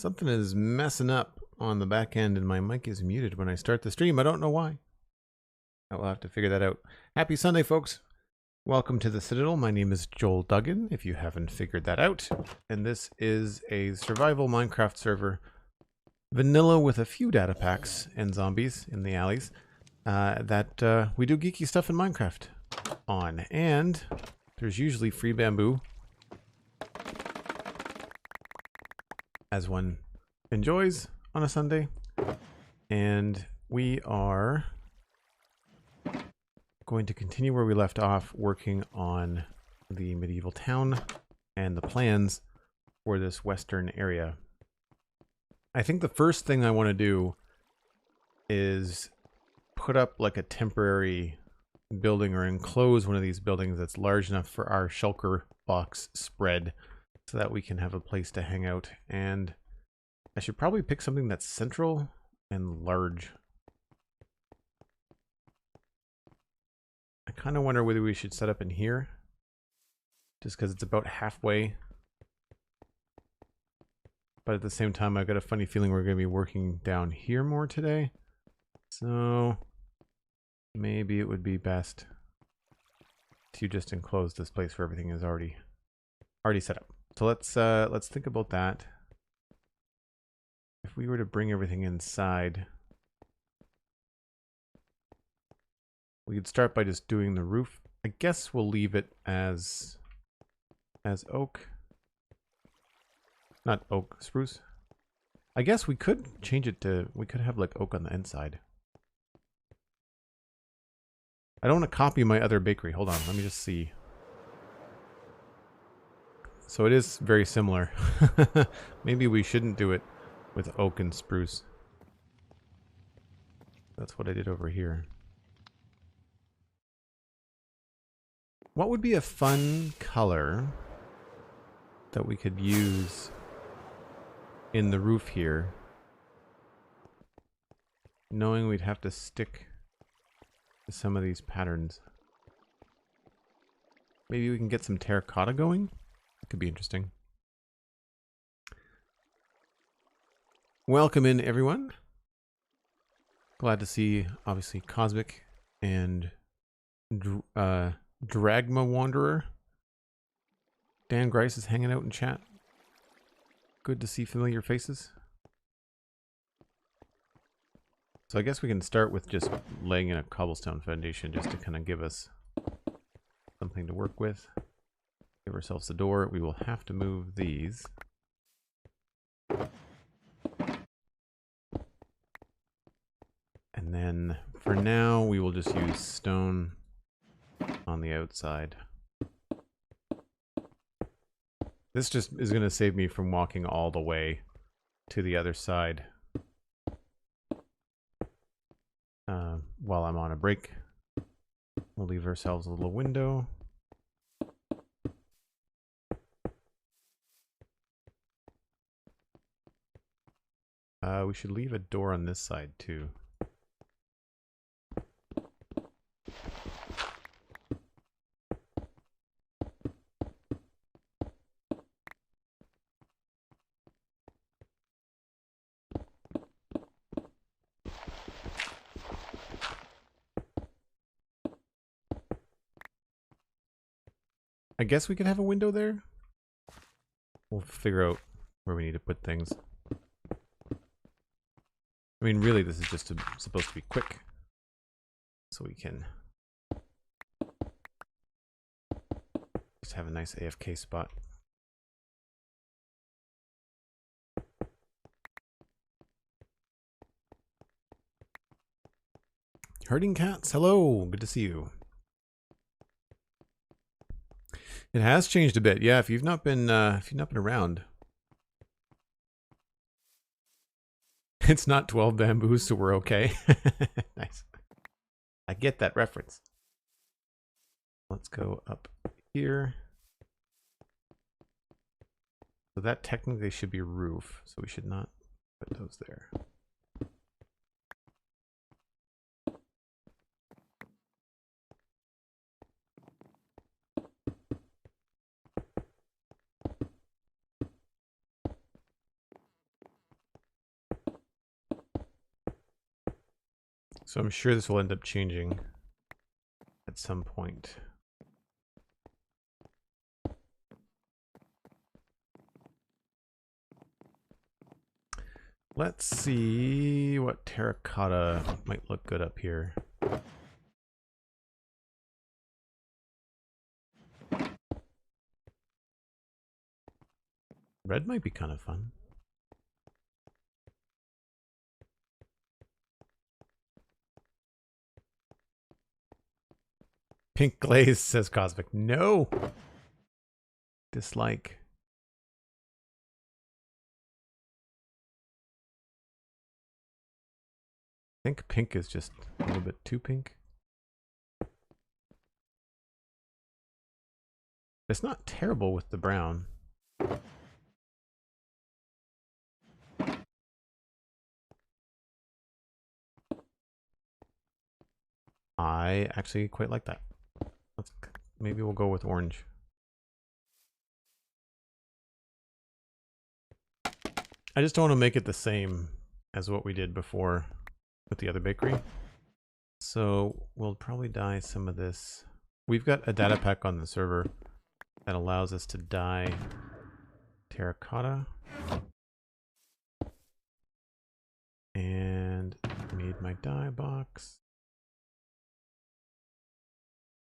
Something is messing up on the back end and my mic is muted when I start the stream. I don't know why. I will have to figure that out. Happy Sunday, folks. Welcome to the Citadel. My name is Joel Duggan, if you haven't figured that out. And this is a survival Minecraft server. Vanilla with a few data packs and zombies in the alleys. That we do geeky stuff in Minecraft on. And there's usually free bamboo, as one enjoys on a Sunday. And we are going to continue where we left off, working on the medieval town and the plans for this western area. I think the first thing I want to do is put up like a temporary building or enclose one of these buildings that's large enough for our shulker box spread so that we can have a place to hang out. And I should probably pick something that's central and large. I kind of wonder whether we should set up in here, just because it's about halfway. But at the same time, I've got a funny feeling we're going to be working down here more today. So maybe it would be best to just enclose this place where everything is already set up. So let's think about that. If we were to bring everything inside, we could start by just doing the roof. I guess we'll leave it as oak. Not oak, spruce. I guess we could change it to, we could have like oak on the inside. I don't want to copy my other bakery. Hold on, let me just see. So it is very similar. Maybe we shouldn't do it with oak and spruce. That's what I did over here. What would be a fun color that we could use in the roof here, knowing we'd have to stick to some of these patterns? Maybe we can get some terracotta going? That could be interesting. Welcome in, everyone. Glad to see, obviously, Cosmic and Dragma Wanderer. Dan Grice is hanging out in chat. Good to see familiar faces. So I guess we can start with just laying in a cobblestone foundation just to kind of give us something to work with. Give ourselves a door. We will have to move these. And then for now, we will just use stone on the outside. This just is going to save me from walking all the way to the other side while I'm on a break. We'll leave ourselves a little window. We should leave a door on this side too. I guess we could have a window there. We'll figure out where we need to put things. I mean, really, this is just supposed to be quick, so we can just have a nice AFK spot. Herding cats, hello, good to see you. It has changed a bit, yeah. If you've not been around, it's not 12 bamboos, so we're okay. Nice. I get that reference. Let's go up here. So that technically should be roof, so we should not put those there. So I'm sure this will end up changing at some point. Let's see what terracotta might look good up here. Red might be kind of fun. Pink glaze, says Cosmic. No! Dislike. I think pink is just a little bit too pink. It's not terrible with the brown. I actually quite like that. Maybe we'll go with orange. I just don't want to make it the same as what we did before with the other bakery. So we'll probably dye some of this. We've got a data pack on the server that allows us to dye terracotta. And made my dye box.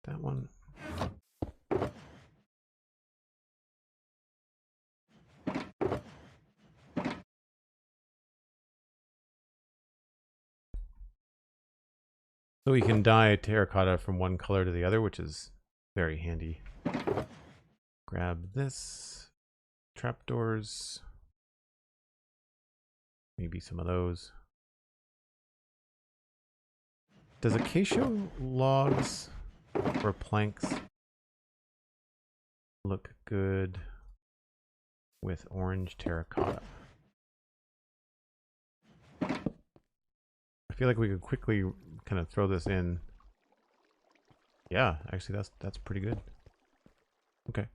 That one. So we can dye terracotta from one color to the other, which is very handy. Grab this. Trapdoors. Maybe some of those. Does acacia logs or planks look good with orange terracotta? I feel like we could quickly kind of throw this in. Yeah, actually that's pretty good. Okay.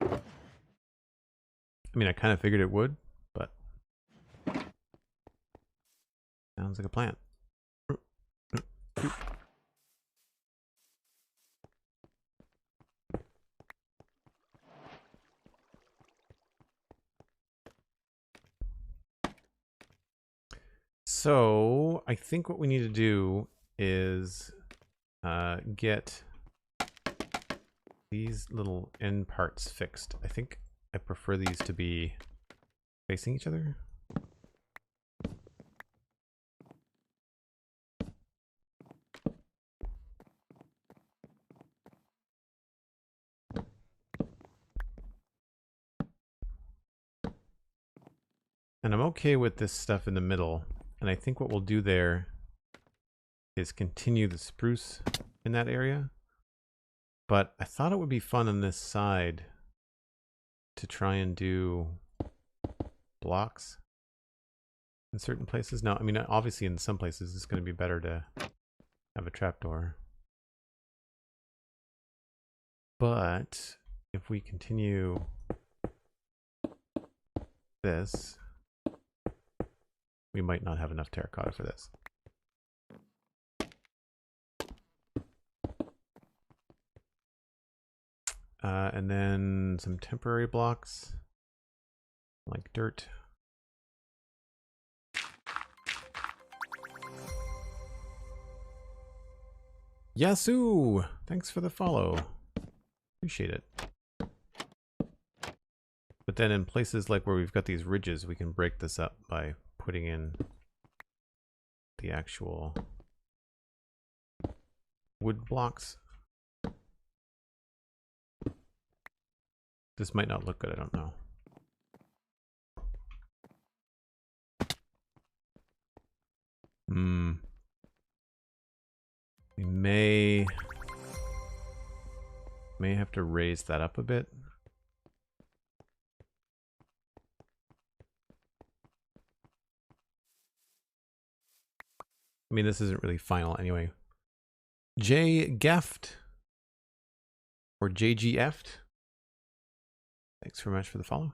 I mean, I kind of figured it would, but sounds like a plan. So I think what we need to do is get these little end parts fixed. I think I prefer these to be facing each other. And I'm okay with this stuff in the middle. And I think what we'll do there is continue the spruce in that area. But I thought it would be fun on this side to try and do blocks in certain places. Now, I mean, obviously in some places it's going to be better to have a trapdoor. But if we continue this, we might not have enough terracotta for this. And then some temporary blocks, like dirt. Yasu! Thanks for the follow. Appreciate it. But then in places like where we've got these ridges, we can break this up by putting in the actual wood blocks. This might not look good, I don't know. We may have to raise that up a bit. I mean, this isn't really final anyway. J Geft or JGFT. Thanks very much for the follow.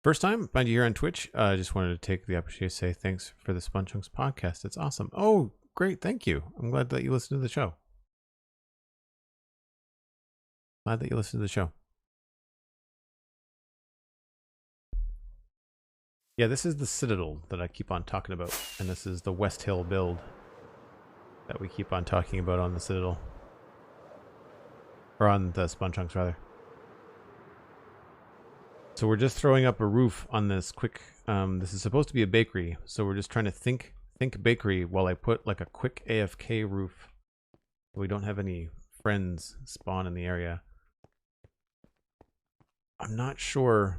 First time find you here on Twitch. I just wanted to take the opportunity to say thanks for the Spun Chunks podcast. It's awesome. Oh, great. Thank you. I'm glad that you listened to the show. Glad that you listened to the show. Yeah, this is the Citadel that I keep on talking about. And this is the Westhill build that we keep on talking about on the Citadel. Or on the Spun Chunks, rather. So we're just throwing up a roof on this quick... this is supposed to be a bakery. So we're just trying to think bakery while I put like a quick AFK roof. We don't have any friends spawn in the area. I'm not sure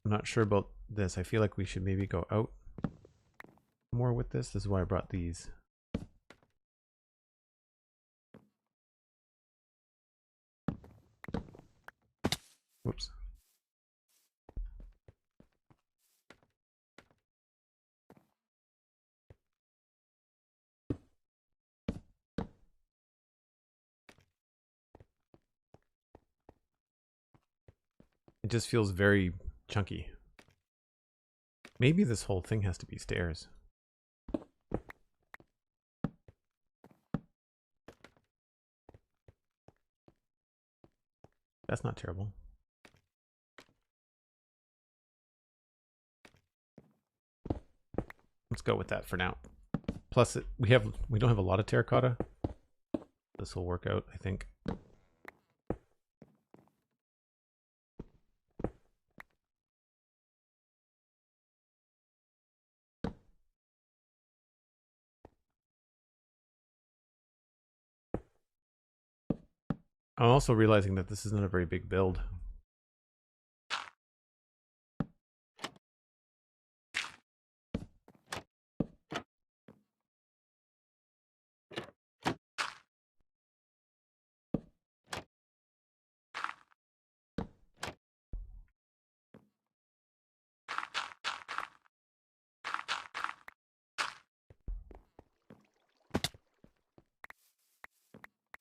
about this. I feel like we should maybe go out more with this. This is why I brought these. Whoops. It just feels very chunky. Maybe this whole thing has to be stairs. That's not terrible. Let's go with that for now. Plus, we don't have a lot of terracotta. This will work out, I think. I'm also realizing that this isn't a very big build.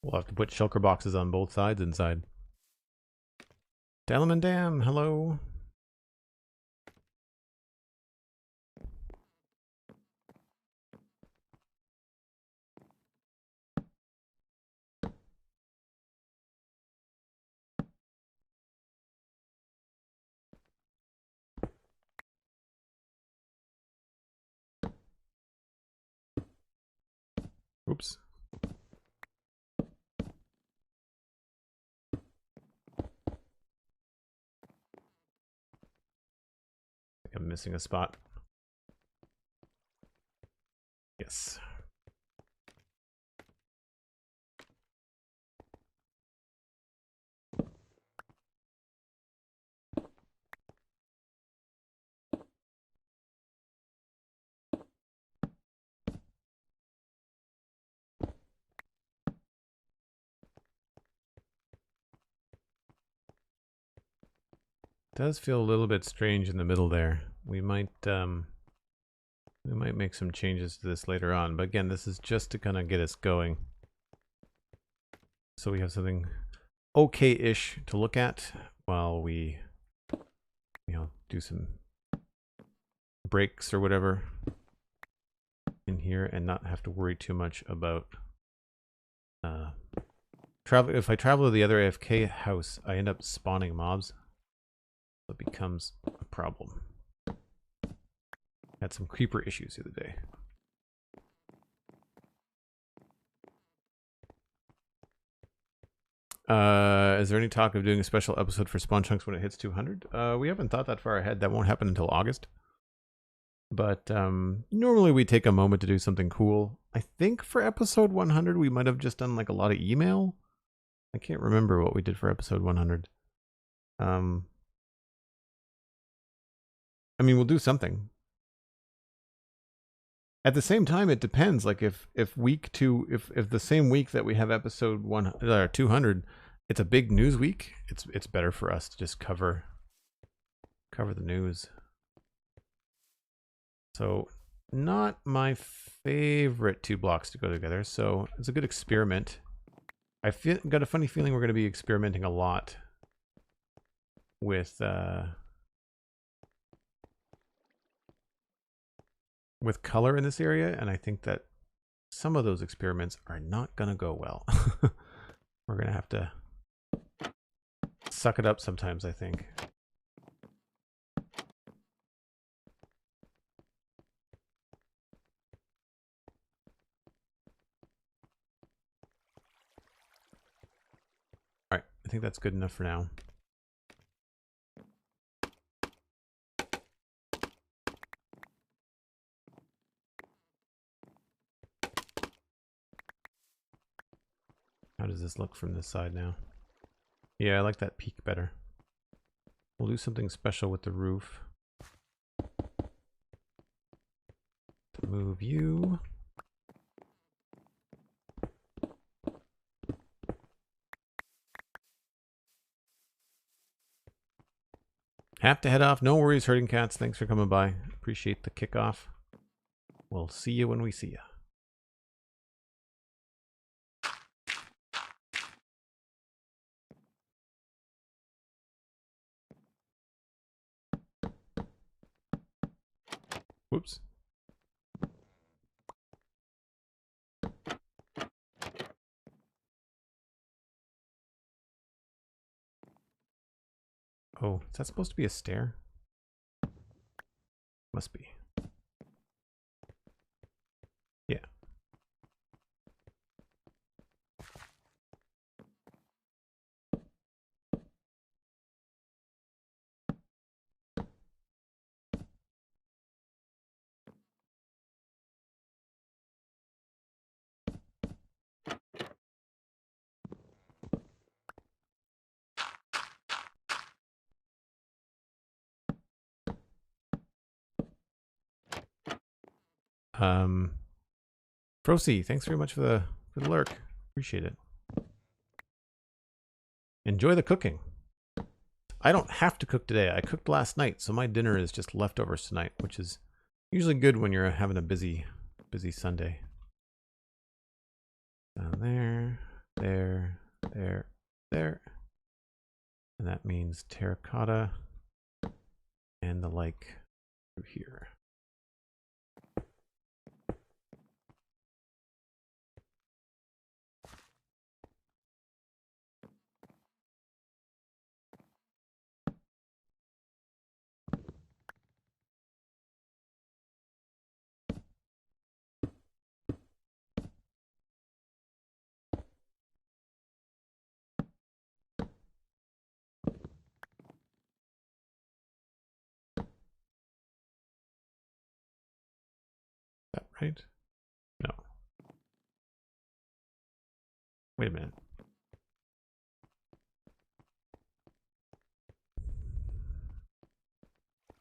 We'll have to put shulker boxes on both sides inside. Dalaman Dam, hello. Oops. I'm missing a spot. Yes. Does feel a little bit strange in the middle there. We might make some changes to this later on, but again, this is just to kind of get us going. So we have something okay-ish to look at while we, do some breaks or whatever in here and not have to worry too much about travel. If I travel to the other AFK house, I end up spawning mobs. So it becomes a problem. Had some creeper issues the other day. Is there any talk of doing a special episode for Spawn Chunks when it hits 200? We haven't thought that far ahead. That won't happen until August. But normally we take a moment to do something cool. I think for episode 100 we might have just done like a lot of email. I can't remember what we did for episode 100. I mean, we'll do something. At the same time, it depends. Like if week 2, if the same week that we have episode 200, it's a big news week. It's better for us to just cover the news. So, not my favorite 2 blocks to go together. So it's a good experiment. Got a funny feeling we're going to be experimenting a lot with with color in this area, and I think that some of those experiments are not going to go well. We're going to have to suck it up sometimes, I think. All right, I think that's good enough for now. How does this look from this side now? Yeah, I like that peak better. We'll do something special with the roof. To move you. Have to head off. No worries, herding cats. Thanks for coming by. Appreciate the kickoff. We'll see you when we see you. Whoops. Oh, is that supposed to be a stair? Must be. Yeah. Procy, thanks very much for the lurk. Appreciate it. Enjoy the cooking. I don't have to cook today. I cooked last night, so my dinner is just leftovers tonight, which is usually good when you're having a busy Sunday. Down there, there, there, there. And that means terracotta and the like through here. Is that right? No. Wait a minute.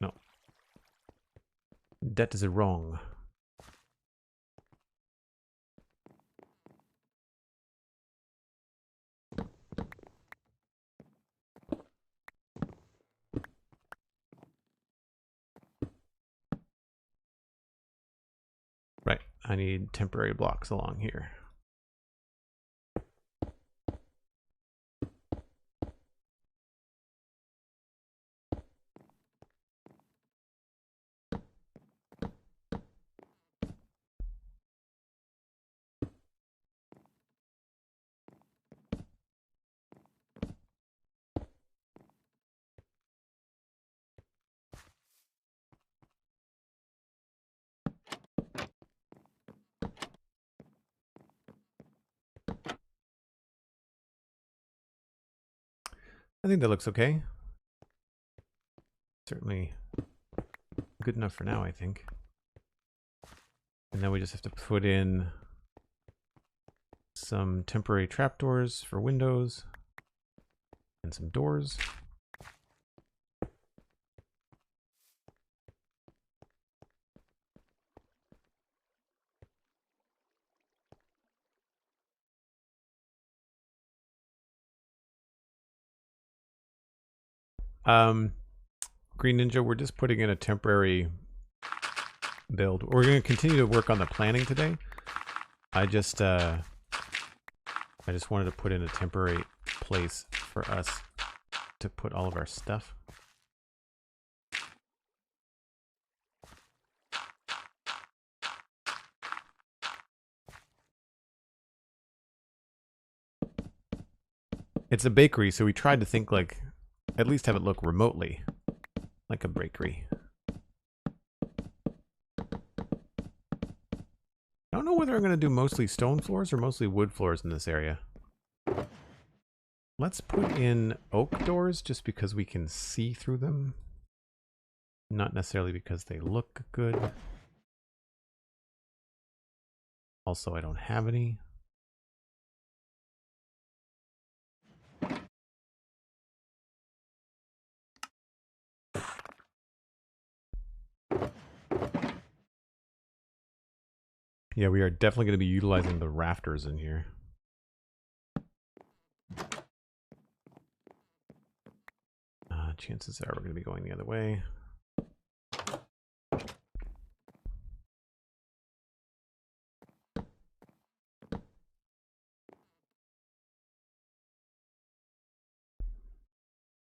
No. That is wrong. Right. I need temporary blocks along here. I think that looks okay. Certainly good enough for now, I think. And then we just have to put in some temporary trapdoors for windows and some doors. Green Ninja, we're just putting in a temporary build. We're going to continue to work on the planning today. I just wanted to put in a temporary place for us to put all of our stuff. It's a bakery, so we tried to think like, at least have it look remotely like a bakery. I don't know whether I'm going to do mostly stone floors or mostly wood floors in this area. Let's put in oak doors just because we can see through them. Not necessarily because they look good. Also, I don't have any. Yeah, we are definitely going to be utilizing the rafters in here. Chances are we're going to be going the other way.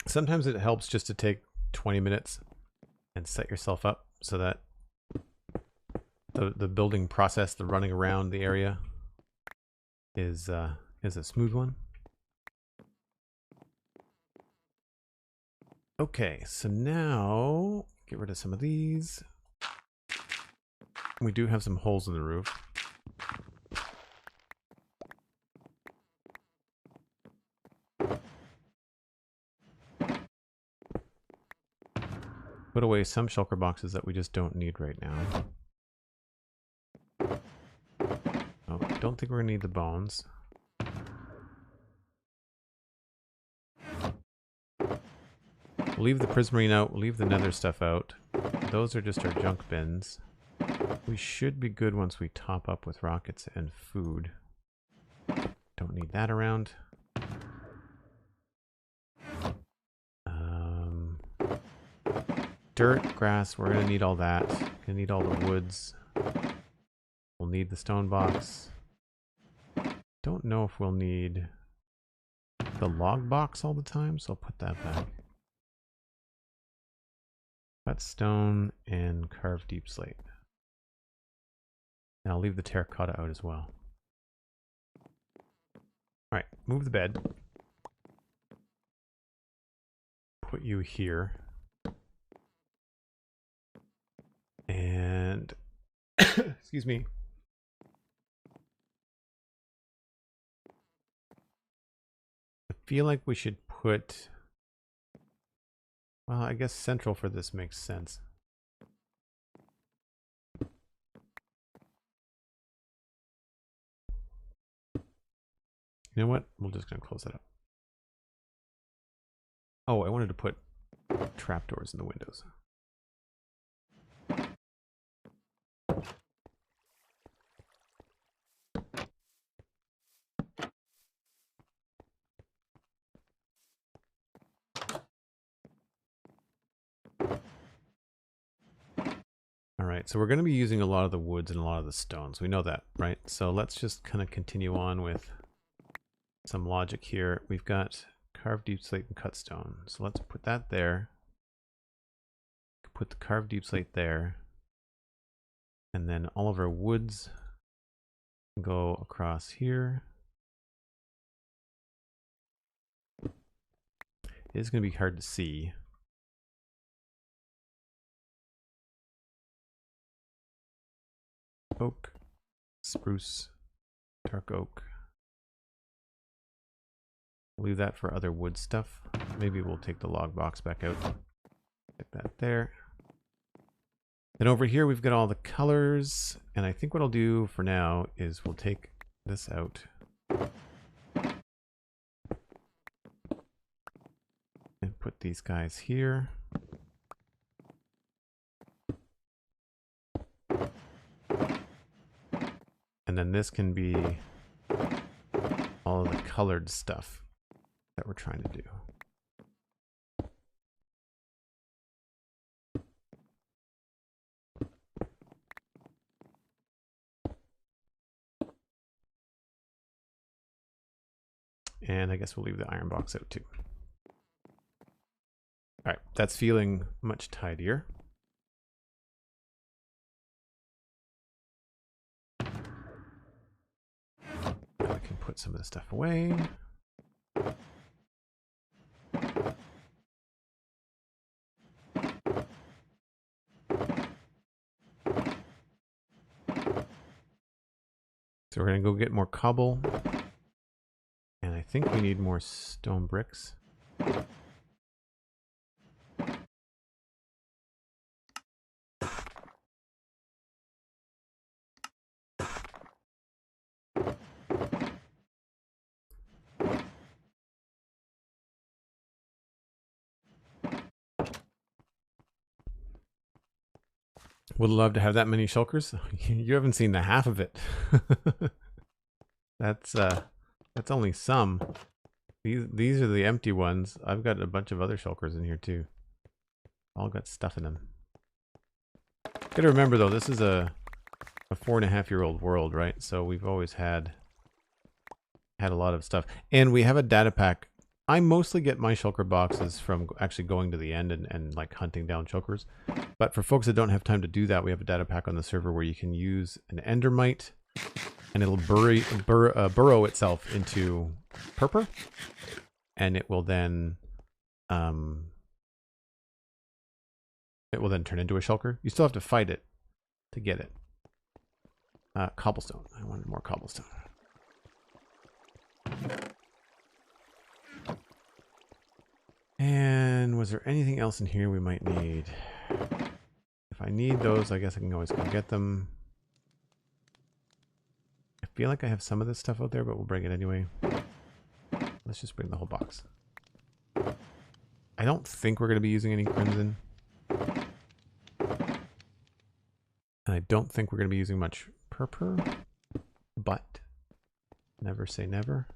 Sometimes it helps just to take 20 minutes and set yourself up so that the building process, the running around the area is a smooth one. Okay, so now get rid of some of these. We do have some holes in the roof. Put away some shulker boxes that we just don't need right now. Oh, don't think we're gonna need the bones. We'll leave the prismarine out, we'll leave the nether stuff out. Those are just our junk bins. We should be good once we top up with rockets and food. Don't need that around. Dirt, grass, we're gonna need all that. Gonna need all the woods. We'll need the stone box. Don't know if we'll need the log box all the time, so I'll put that back. Cut stone and carved deep slate. And I'll leave the terracotta out as well. Alright, move the bed. Put you here. And excuse me. I feel like we should put, well, I guess central for this makes sense. You know what? We're just gonna close that up. Oh, I wanted to put trapdoors in the windows. Alright, so we're going to be using a lot of the woods and a lot of the stones. We know that, right? So let's just kind of continue on with some logic here. We've got carved deep slate and cut stone. So let's put that there. Put the carved deep slate there. And then all of our woods go across here. It is going to be hard to see. Oak, spruce, dark oak. We'll leave that for other wood stuff. Maybe we'll take the log box back out. Stick that there. Then over here we've got all the colors, and I think what I'll do for now is we'll take this out. And put these guys here. And then this can be all of the colored stuff that we're trying to do. And I guess we'll leave the iron box out too. All right, that's feeling much tidier. Now we can put some of the stuff away. So we're going to go get more cobble. And I think we need more stone bricks. Would love to have that many shulkers. You haven't seen the half of it. That's only some. These are the empty ones. I've got a bunch of other shulkers in here too. All got stuff in them. Gotta remember though, this is a 4.5-year-old world, right? So we've always had a lot of stuff. And we have a data pack. I mostly get my shulker boxes from actually going to the end and like hunting down shulkers. But for folks that don't have time to do that, we have a data pack on the server where you can use an endermite and it'll burrow itself into purpur, and it will then turn into a shulker. You still have to fight it to get it. Cobblestone. I wanted more cobblestone. And was there anything else in here we might need? If I need those, I guess I can always go get them. I feel like I have some of this stuff out there, but we'll bring it anyway. Let's just bring the whole box. I don't think we're going to be using any crimson. And I don't think we're going to be using much purpur, but never say never.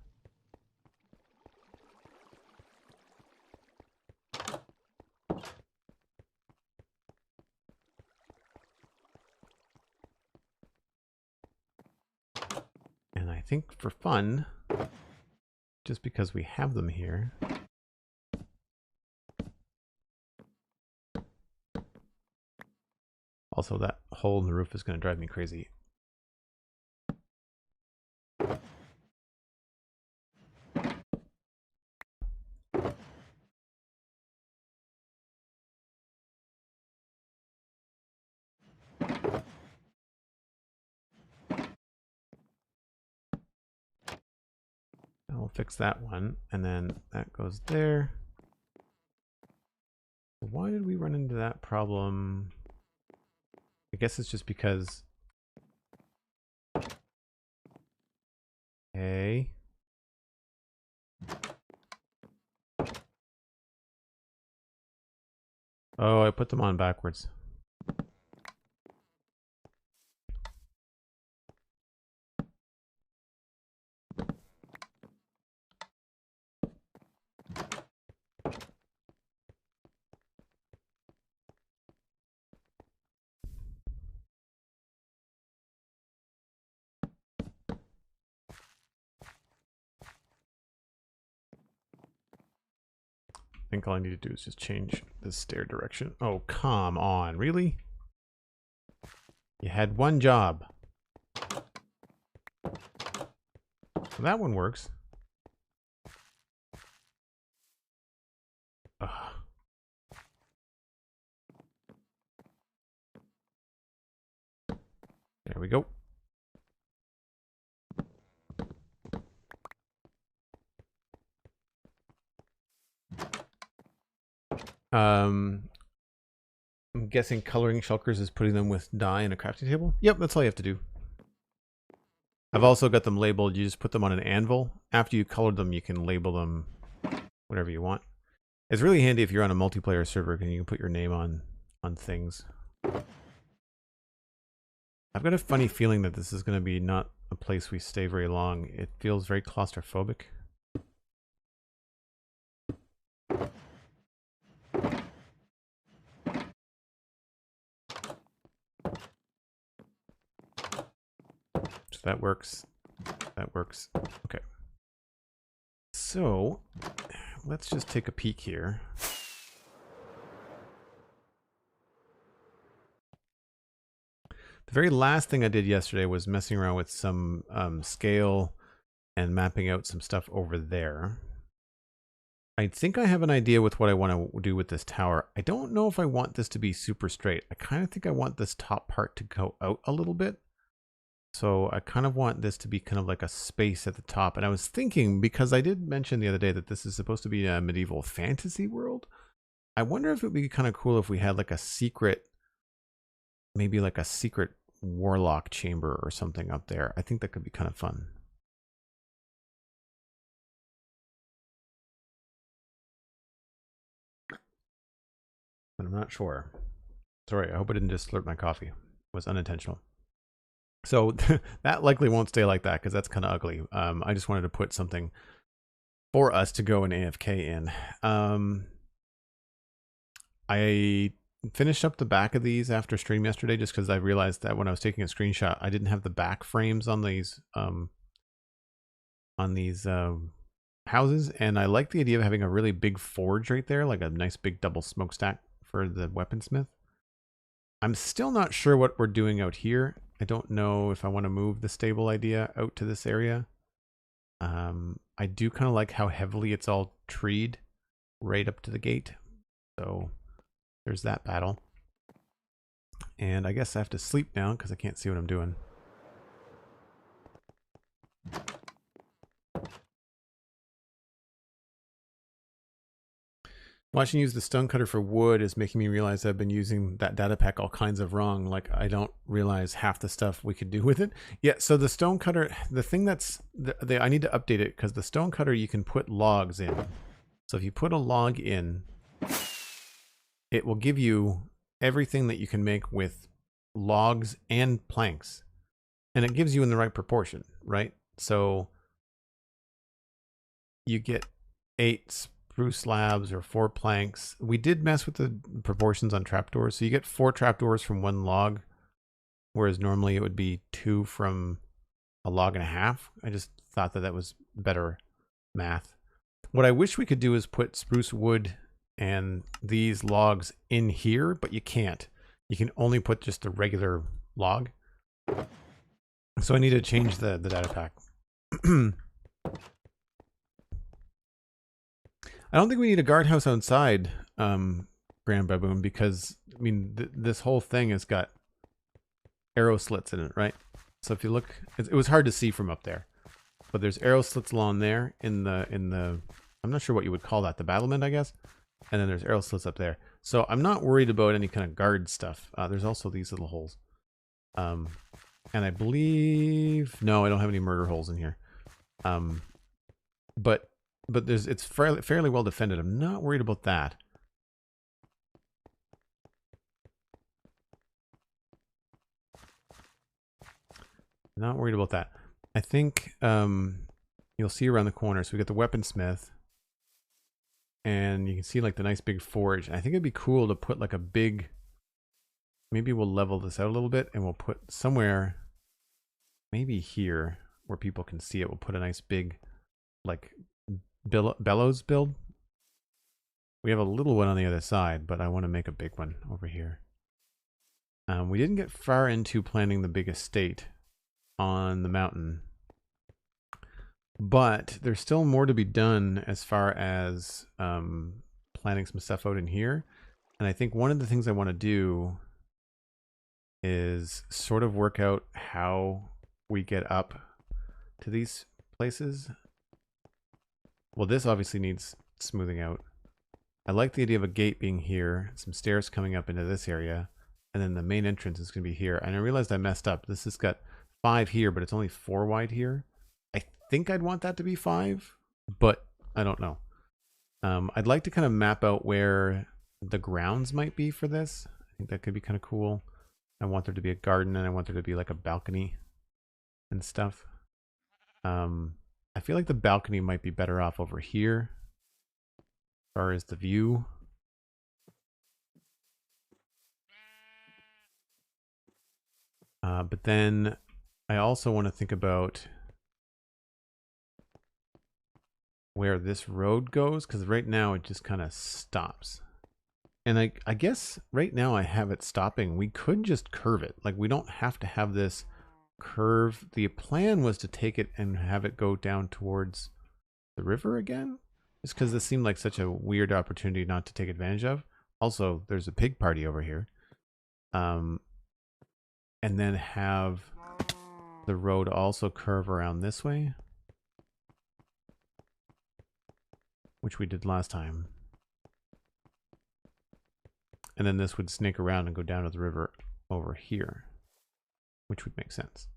And I think for fun, just because we have them here, also that hole in the roof is going to drive me crazy. I'll fix that one, and then that goes there. Why did we run into that problem? I guess it's just because... Okay. Oh, I put them on backwards. I think all I need to do is just change the stair direction. Oh, come on. Really? You had one job. So that one works. Ugh. There we go. I'm guessing coloring shulkers is putting them with dye in a crafting table. Yep, that's all you have to do. I've also got them labeled. You just put them on an anvil. After you colored them, you can label them whatever you want. It's really handy if you're on a multiplayer server and you can put your name on things. I've got a funny feeling that this is going to be not a place we stay very long. It feels very claustrophobic. So that works. That works. Okay. So let's just take a peek here. The very last thing I did yesterday was messing around with some scale and mapping out some stuff over there. I think I have an idea with what I want to do with this tower. I don't know if I want this to be super straight. I kind of think I want this top part to go out a little bit. So I kind of want this to be kind of like a space at the top. And I was thinking, because I did mention the other day that this is supposed to be a medieval fantasy world, I wonder if it would be kind of cool if we had like a secret, maybe like a secret warlock chamber or something up there. I think that could be kind of fun. But I'm not sure. Sorry, I hope I didn't just slurp my coffee. It was unintentional. So that likely won't stay like that because that's kind of ugly. I just wanted to put something for us to go and AFK in. I finished up the back of these after stream yesterday just because I realized that when I was taking a screenshot, I didn't have the back frames on these houses, and I like the idea of having a really big forge right there, like a nice big double smokestack for the weaponsmith. I'm still not sure what we're doing out here. I don't know if I want to move the stable idea out to this area. I do kind of like how heavily it's all treed right up to the gate. So there's that battle. And I guess I have to sleep now because I can't see what I'm doing. Watching you use the stone cutter for wood is making me realize I've been using that data pack all kinds of wrong. Like I don't realize half the stuff we could do with it. Yeah, so the stone cutter, the thing that's, I need to update it because the stone cutter you can put logs in. So if you put a log in, it will give you everything that you can make with logs and planks. And it gives you in the right proportion, right? So you get 8 spruce slabs or 4 planks. We did mess with the proportions on trapdoors. So you get 4 trapdoors from 1 log, whereas normally it would be 2 from a log and a half. I just thought that that was better math. What I wish we could do is put spruce wood and these logs in here, but you can't. You can only put just a regular log. So I need to change the data pack. I don't think we need a guardhouse outside, Grand Baboon, because, I mean, this whole thing has got arrow slits in it, right? So if you look, it was hard to see from up there, but there's arrow slits along there in the, I'm not sure what you would call that, the battlement, I guess. And then there's arrow slits up there. So I'm not worried about any kind of guard stuff. There's also these little holes. And I believe, no, I don't have any murder holes in here. But it's fairly well defended. I'm not worried about that. Not worried about that. I think you'll see around the corner. So we got the weaponsmith, and you can see like the nice big forge. And I think it'd be cool to put like a big. Maybe we'll level this out a little bit, and we'll put somewhere, maybe here where people can see it. We'll put a nice big, like. Bellows build. We have a little one on the other side, but I want to make a big one over here. We didn't get far into planning the big estate on the mountain, but there's still more to be done as far as planning some stuff out in here. And I think one of the things I want to do is sort of work out how we get up to these places. Well, this obviously needs smoothing out. I like the idea of a gate being here, some stairs coming up into this area, and then the main entrance is going to be here. And I realized I messed up. This has got 5 here, but it's only 4 wide here. I think I'd want that to be 5, but I don't know. I'd like to kind of map out where the grounds might be for this. I think that could be kind of cool. I want there to be a garden, and I want there to be like a balcony and stuff. I feel like the balcony might be better off over here as far as the view. But then I also want to think about where this road goes, because right now it just kind of stops. And I guess right now I have it stopping. We could just curve it. Like, we don't have to have this curve. The plan was to take it and have it go down towards the river again, just because this seemed like such a weird opportunity not to take advantage of. Also, there's a pig party over here. And then have the road also curve around this way, which we did last time. And then this would snake around and go down to the river over here, which would make sense.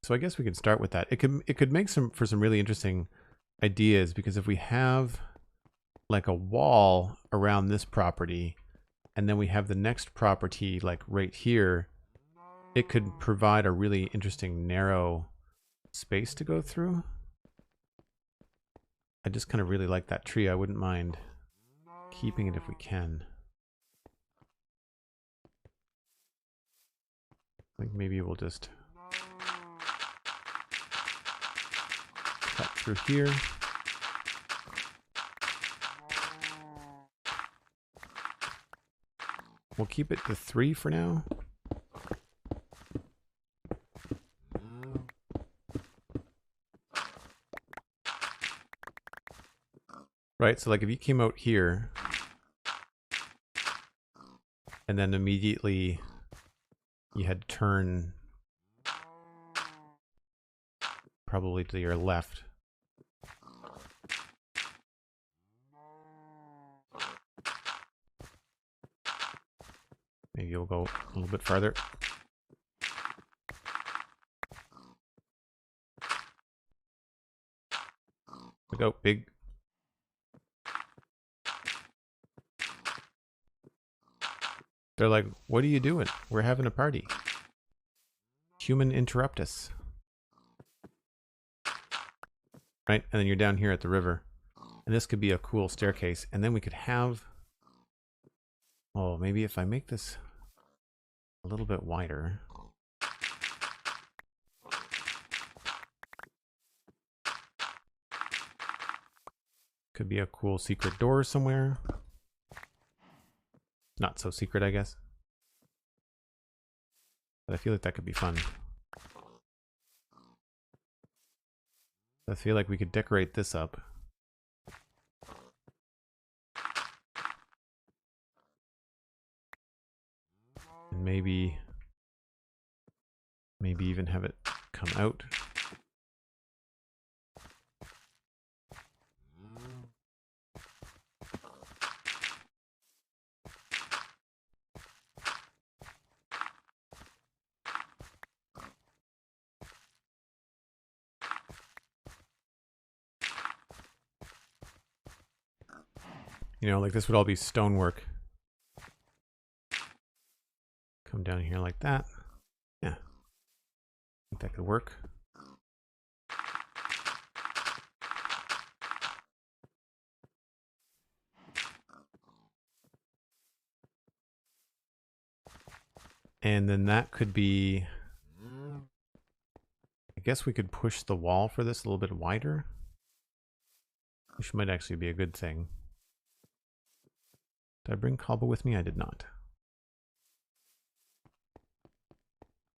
So I guess we could start with that. It could make for some really interesting ideas, because if we have like a wall around this property and then we have the next property like right here, it could provide a really interesting narrow space to go through. I just kind of really like that tree. I wouldn't mind keeping it if we can. Like maybe we'll just cut through here. We'll keep it to 3 for now. Right, so like if you came out here and then immediately you had to turn probably to your left. Maybe you'll go a little bit farther. Look out, big. They're like, what are you doing? We're having a party. Human interrupt us. Right? And then you're down here at the river. And this could be a cool staircase. And then we could have... Oh, maybe if I make this a little bit wider. Could be a cool secret door somewhere. Not so secret, I guess. But I feel like that could be fun. I feel like we could decorate this up. And maybe even have it come out. You know, like this would all be stonework. Come down here like that. Yeah. I think that could work. And then that could be... I guess we could push the wall for this a little bit wider. Which might actually be a good thing. Did I bring Cobble with me? I did not.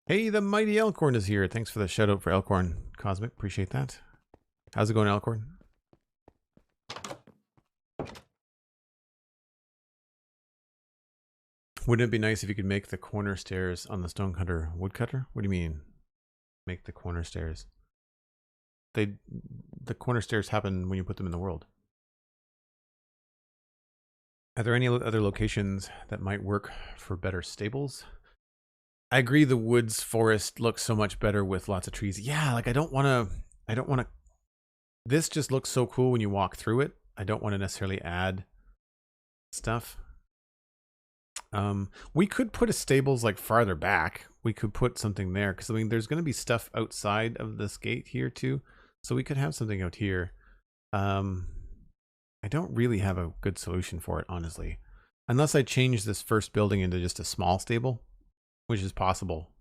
Hey, the mighty Elkhorn is here. Thanks for the shout out for Elkhorn, Cosmic. Appreciate that. How's it going, Elkhorn? Wouldn't it be nice if you could make the corner stairs on the Stonecutter woodcutter? What do you mean? Make the corner stairs? The corner stairs happen when you put them in the world. Are there any other locations that might work for better stables? I agree the woods forest looks so much better with lots of trees. Yeah, like I don't want to, this just looks so cool when you walk through it. I don't want to necessarily add stuff. We could put a stables like farther back. We could put something there because I mean there's going to be stuff outside of this gate here too. So we could have something out here. I don't really have a good solution for it, honestly. Unless I change this first building into just a small stable, which is possible,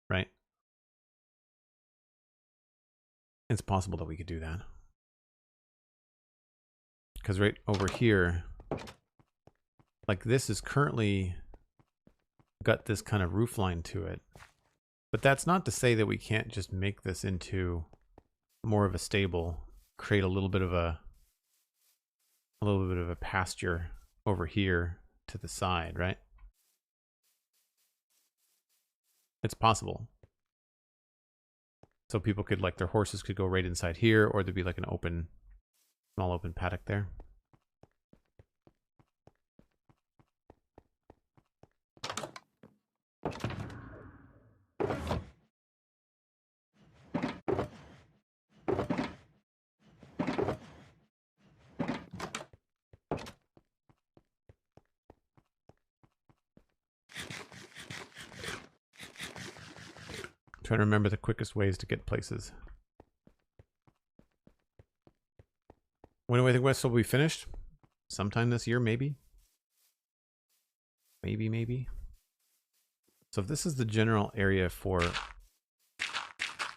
right? It's possible that we could do that. Because right over here, like this is currently got this kind of roof line to it. But that's not to say that we can't just make this into more of a stable, create a little bit of a pasture over here to the side, right? It's possible. So people could, like, their horses could go right inside here, or there'd be like an open, small open paddock there. Trying to remember the quickest ways to get places. When do I think Westhill will be finished? Sometime this year, maybe? Maybe. So if this is the general area for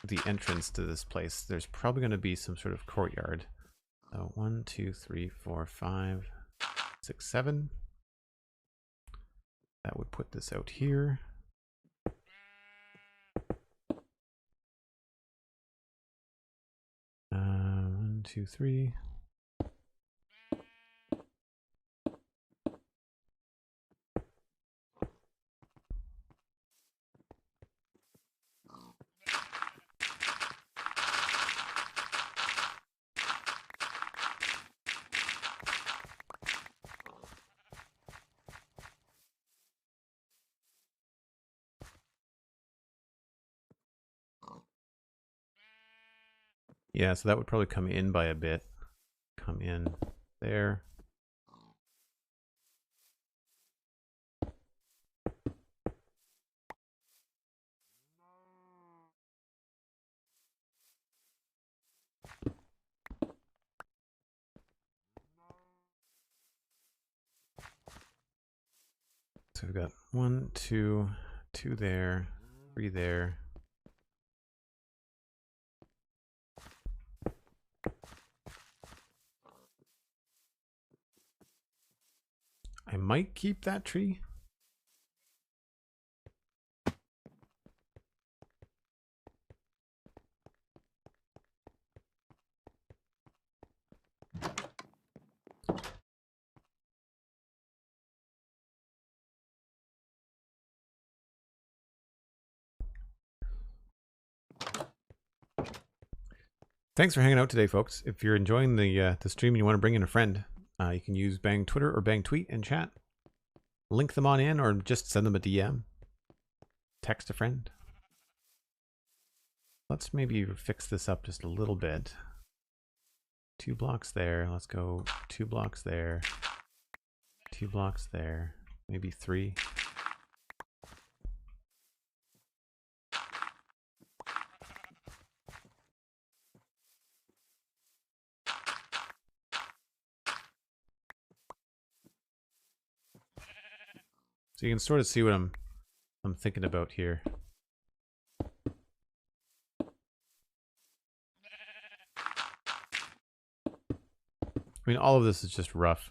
the entrance to this place, there's probably going to be some sort of courtyard. So 1, 2, 3, 4, 5, 6, 7. That would put this out here. 1, 2, 3. Yeah, so that would probably come in by a bit. Come in there. So we've got 1, 2, 2 there, 3 there. I might keep that tree. Thanks for hanging out today, folks. If you're enjoying the stream and you want to bring in a friend, you can use Bang Twitter or Bang Tweet and chat. Link them on in or just send them a DM. Text a friend. Let's maybe fix this up just a little bit. 2 blocks there. Let's go 2 blocks there. 2 blocks there. Maybe 3. So you can sort of see what I'm thinking about here. I mean, all of this is just rough.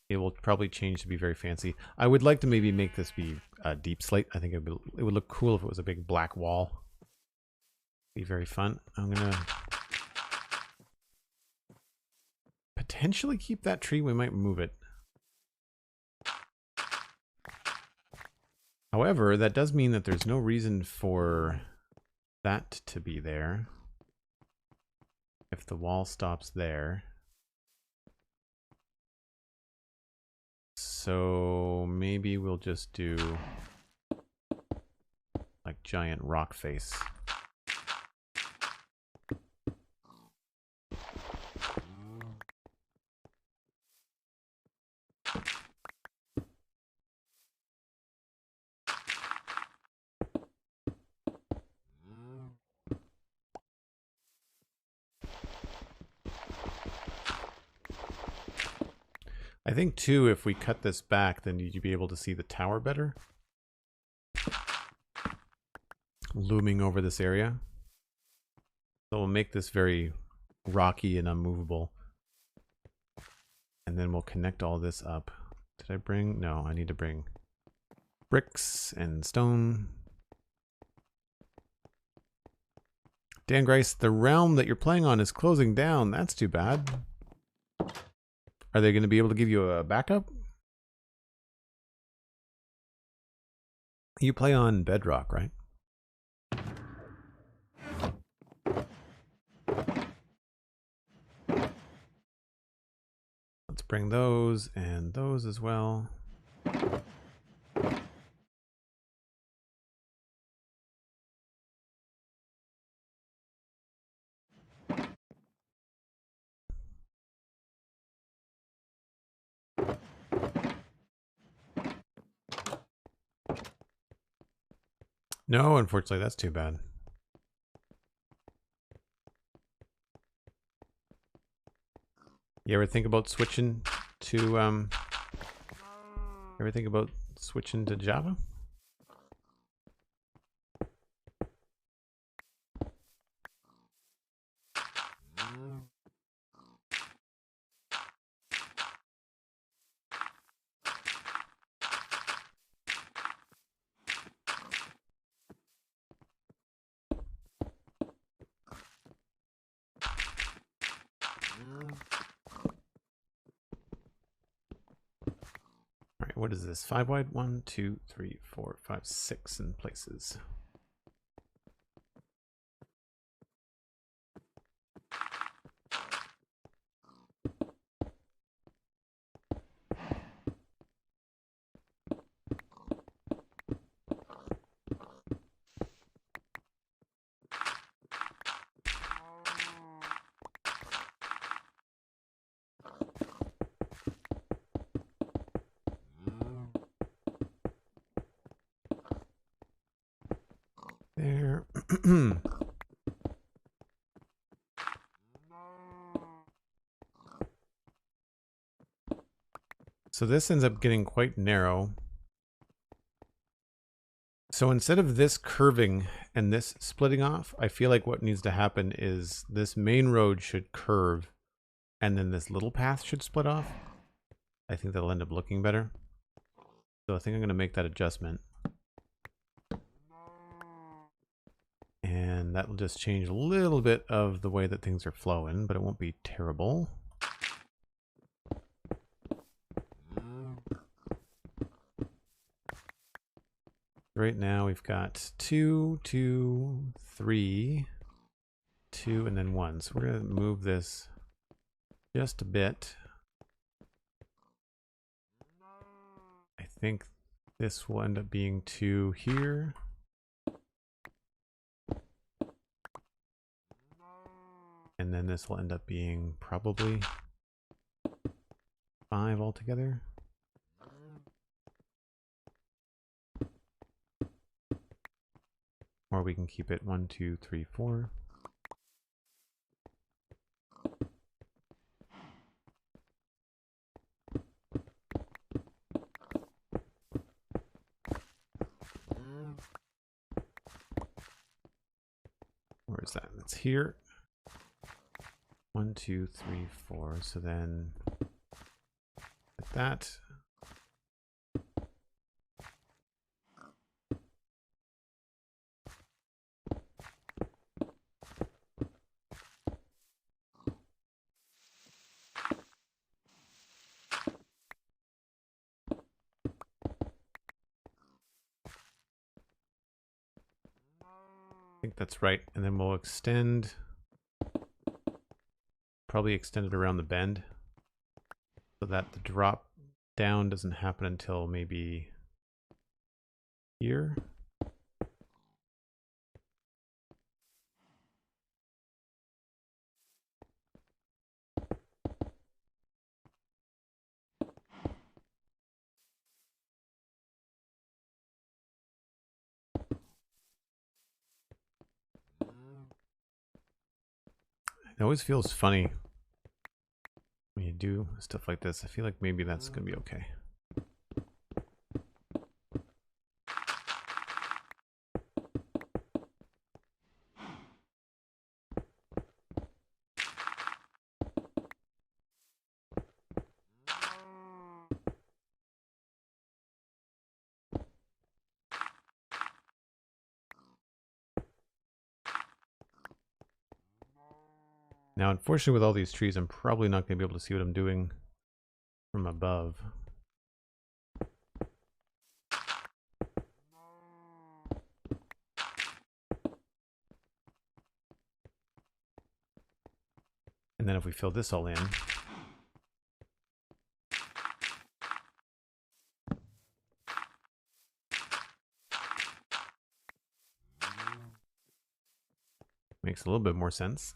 It will probably change to be very fancy. I would like to maybe make this be deep slate. I think it would look cool if it was a big black wall. Be very fun. I'm gonna potentially keep that tree. We might move it. However, that does mean that there's no reason for that to be there. If the wall stops there. So maybe we'll just do like giant rock face. I think too, if we cut this back, then you'd be able to see the tower better. Looming over this area. So we'll make this very rocky and unmovable. And then we'll connect all this up. Did I bring? No, I need to bring bricks and stone. Dan Grice, the realm that you're playing on is closing down. That's too bad. Are they going to be able to give you a backup? You play on Bedrock, right? Let's bring those and those as well. No, unfortunately, that's too bad. You ever think about switching to Java? All right, what is this? 5 wide? 1, 2, 3, 4, 5, 6 in places. There. So this ends up getting quite narrow. So instead of this curving and this splitting off, I feel like what needs to happen is this main road should curve and then this little path should split off. I think that'll end up looking better. So I think I'm going to make that adjustment. And that will just change a little bit of the way that things are flowing, but it won't be terrible. Right now we've got 2, 2, 3, 2, and then 1. So we're going to move this just a bit. I think this will end up being 2 here. And then this will end up being probably 5 altogether. Or we can keep it 1, 2, 3, 4. Where is that? It's here. 1, 2, 3, 4. So then like that. I think that's right. And then we'll extend, probably extend it around the bend so that the drop down doesn't happen until maybe here. It always feels funny when you do stuff like this. I feel like maybe that's going to be okay. Now, unfortunately, with all these trees, I'm probably not going to be able to see what I'm doing from above. And then if we fill this all in, makes a little bit more sense.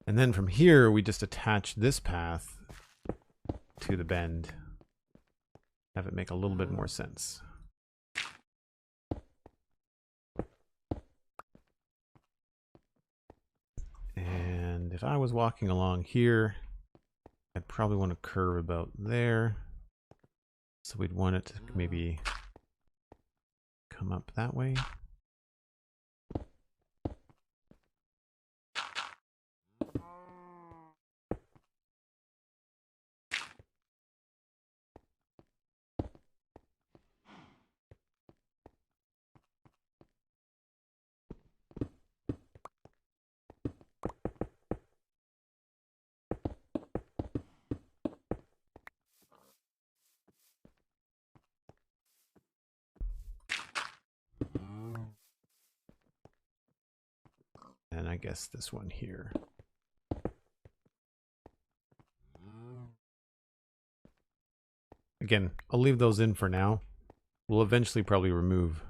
And then from here, we just attach this path to the bend. Have it make a little bit more sense. And if I was walking along here, I'd probably want to curve about there. So we'd want it to maybe come up that way. And I guess this one here. Again, I'll leave those in for now. We'll eventually probably remove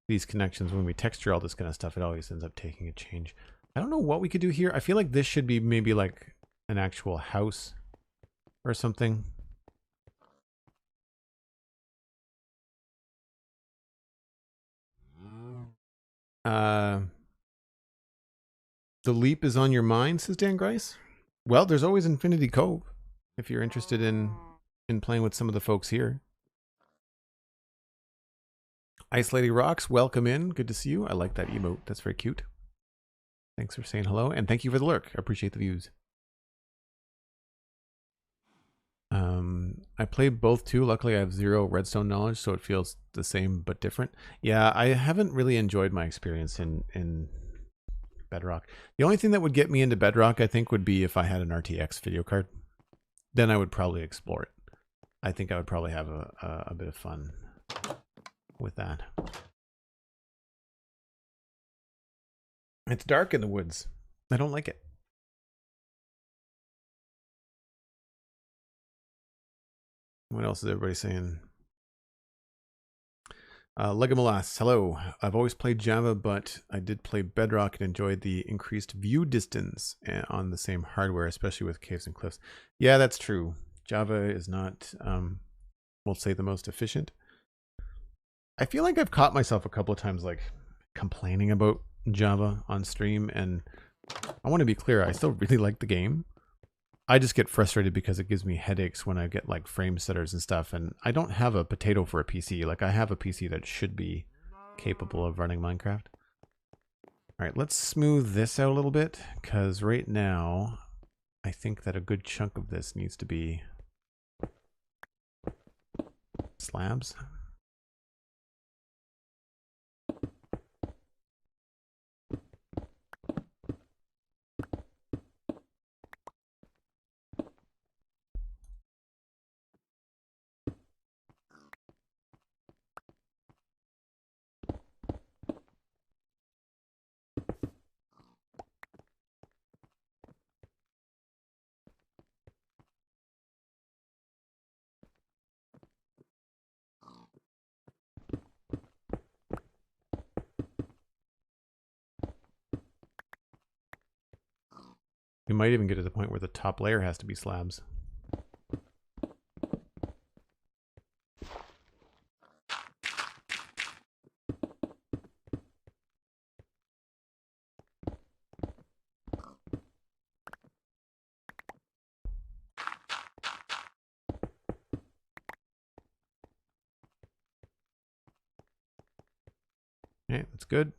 these connections when we texture all this kind of stuff. It always ends up taking a change. I don't know what we could do here. I feel like this should be maybe like an actual house or something. The leap is on your mind, says Dan Grice. Well, there's always Infinity Cove if you're interested in playing with some of the folks here. Ice Lady Rocks, welcome in. Good to see you. I like that emote. That's very cute. Thanks for saying hello, and thank you for the lurk. I appreciate the views. I play both too. Luckily, I have 0 redstone knowledge, so it feels the same but different. Yeah, I haven't really enjoyed my experience in Bedrock. The only thing that would get me into Bedrock, I think, would be if I had an RTX video card. Then I would probably explore it. I think I would probably have a bit of fun with that. It's dark in the woods. I don't like it. What else is everybody saying? Legomolas, hello. I've always played Java, but I did play Bedrock and enjoyed the increased view distance on the same hardware, especially with caves and cliffs. Yeah, that's true. Java is not, we'll say, the most efficient. I feel like I've caught myself a couple of times like complaining about Java on stream, and I want to be clear, I still really like the game. I just get frustrated because it gives me headaches when I get like frame setters and stuff, and I don't have a potato for a PC. Like, I have a PC that should be capable of running Minecraft. All right, let's smooth this out a little bit, because right now I think that a good chunk of this needs to be slabs. We might even get to the point where the top layer has to be slabs. Okay, that's good.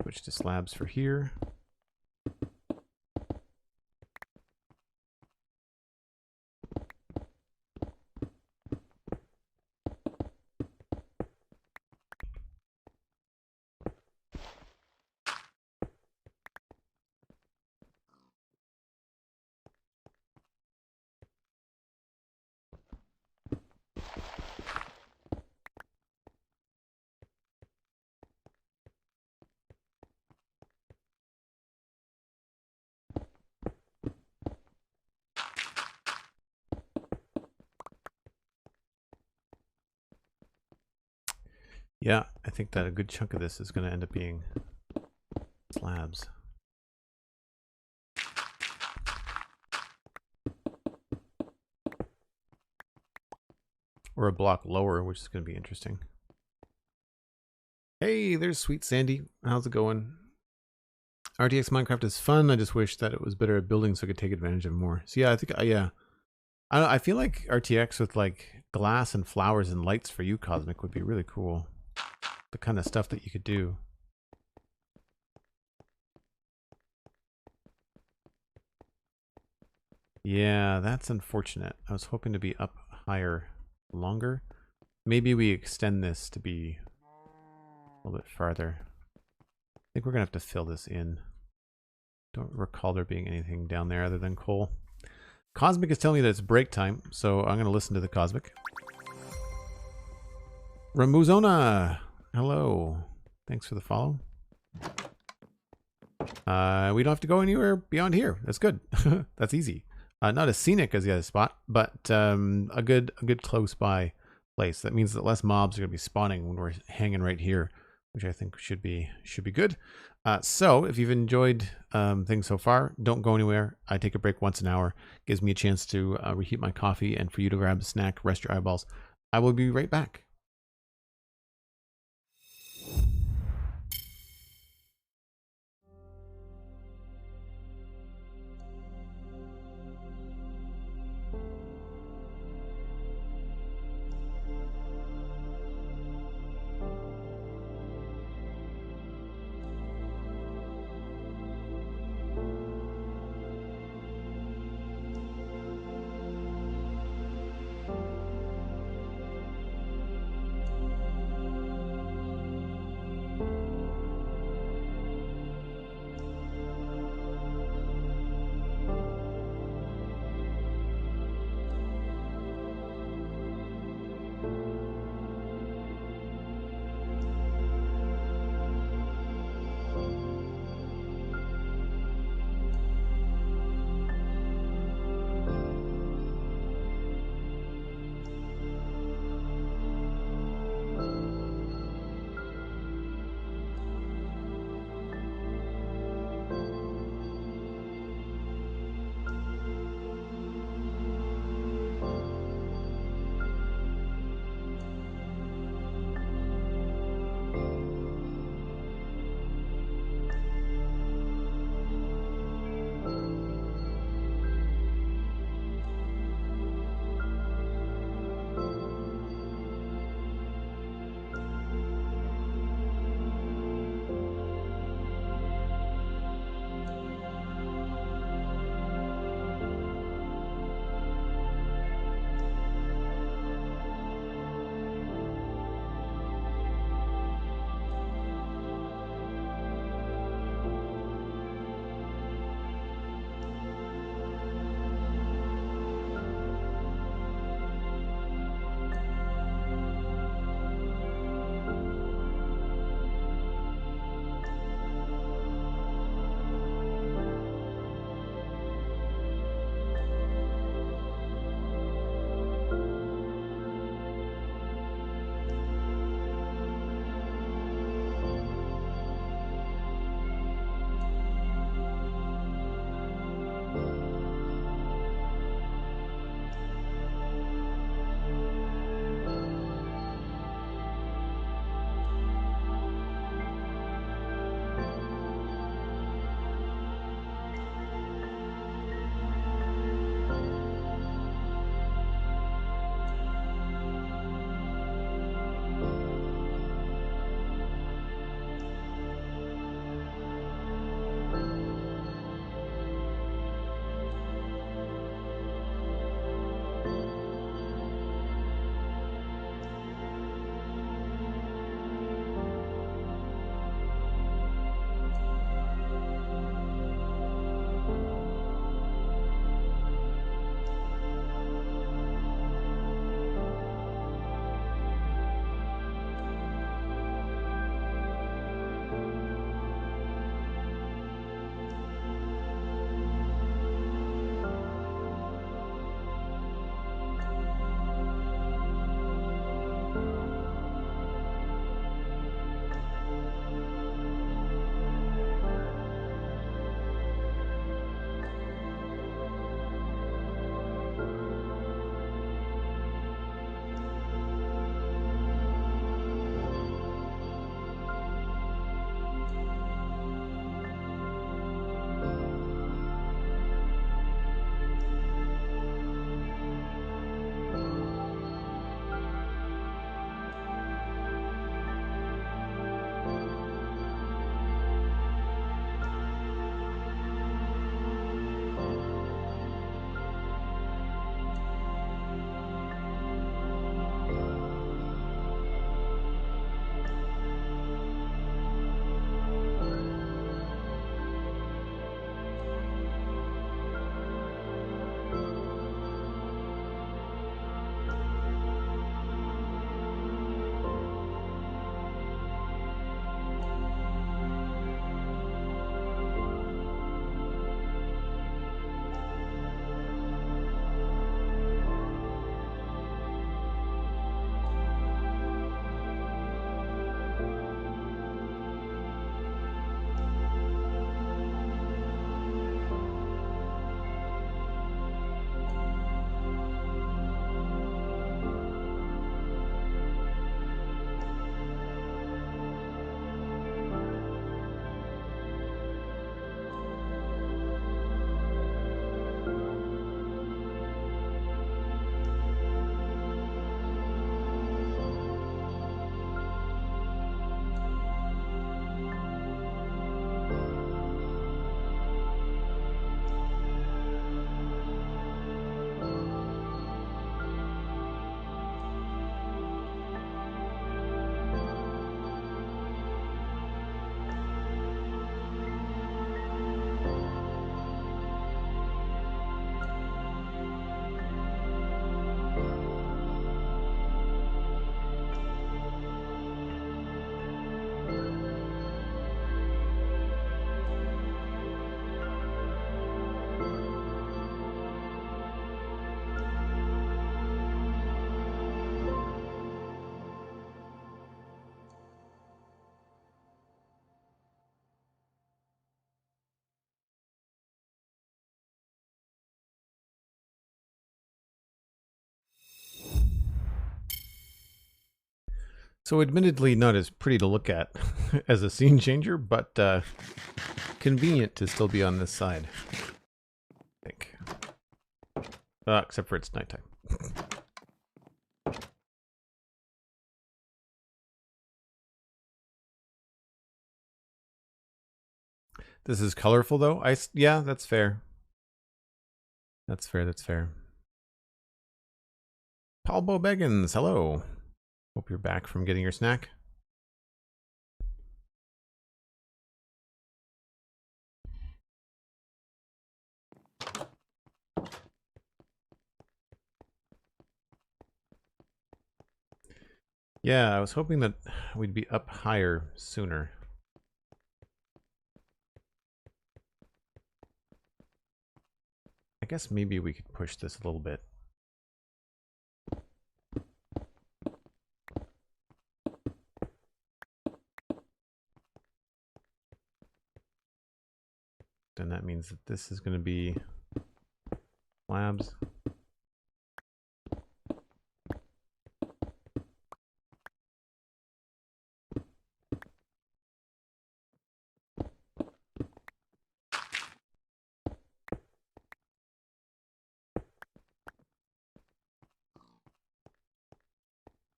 Switch to slabs for here. Yeah, I think that a good chunk of this is going to end up being slabs. Or a block lower, which is going to be interesting. Hey, there's Sweet Sandy. How's it going? RTX Minecraft is fun. I just wish that it was better at building so I could take advantage of it more. So yeah, I think, yeah. I feel like RTX with like glass and flowers and lights for you, Cosmic, would be really cool. The kind of stuff that you could do. Yeah, that's unfortunate. I was hoping to be up higher longer. Maybe we extend this to be a little bit farther. I think we're going to have to fill this in. Don't recall there being anything down there other than coal. Cosmic is telling me that it's break time, so I'm going to listen to the Cosmic. Ramuzona! Hello. Thanks for the follow. We don't have to go anywhere beyond here. That's good. That's easy. Not as scenic as the other spot, but a good close by place. That means that less mobs are going to be spawning when we're hanging right here, which I think should be good. So if you've enjoyed things so far, don't go anywhere. I take a break once an hour. Gives me a chance to reheat my coffee and for you to grab a snack, rest your eyeballs. I will be right back. So admittedly not as pretty to look at as a scene changer, but convenient to still be on this side, I think. Except for it's nighttime. This is colorful though. Yeah, that's fair. That's fair, that's fair. Paul Beggins, hello. Hope you're back from getting your snack. Yeah, I was hoping that we'd be up higher sooner. I guess maybe we could push this a little bit. Then that means that this is going to be slabs.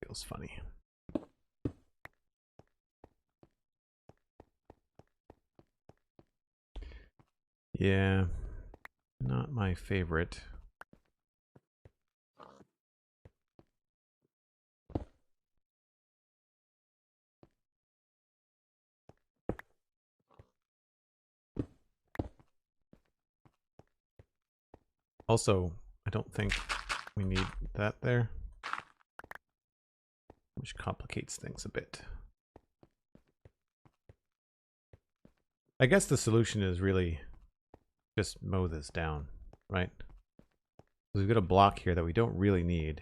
Feels funny. Yeah, not my favorite. Also, I don't think we need that there, which complicates things a bit. I guess the solution is really just mow this down, right? We've got a block here that we don't really need.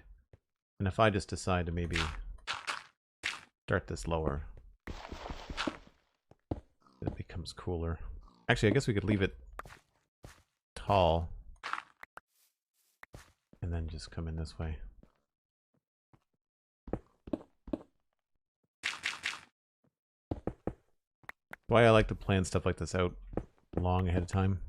And if I just decide to maybe start this lower, it becomes cooler. Actually, I guess we could leave it tall and then just come in this way. Why I like to plan stuff like this out long ahead of time.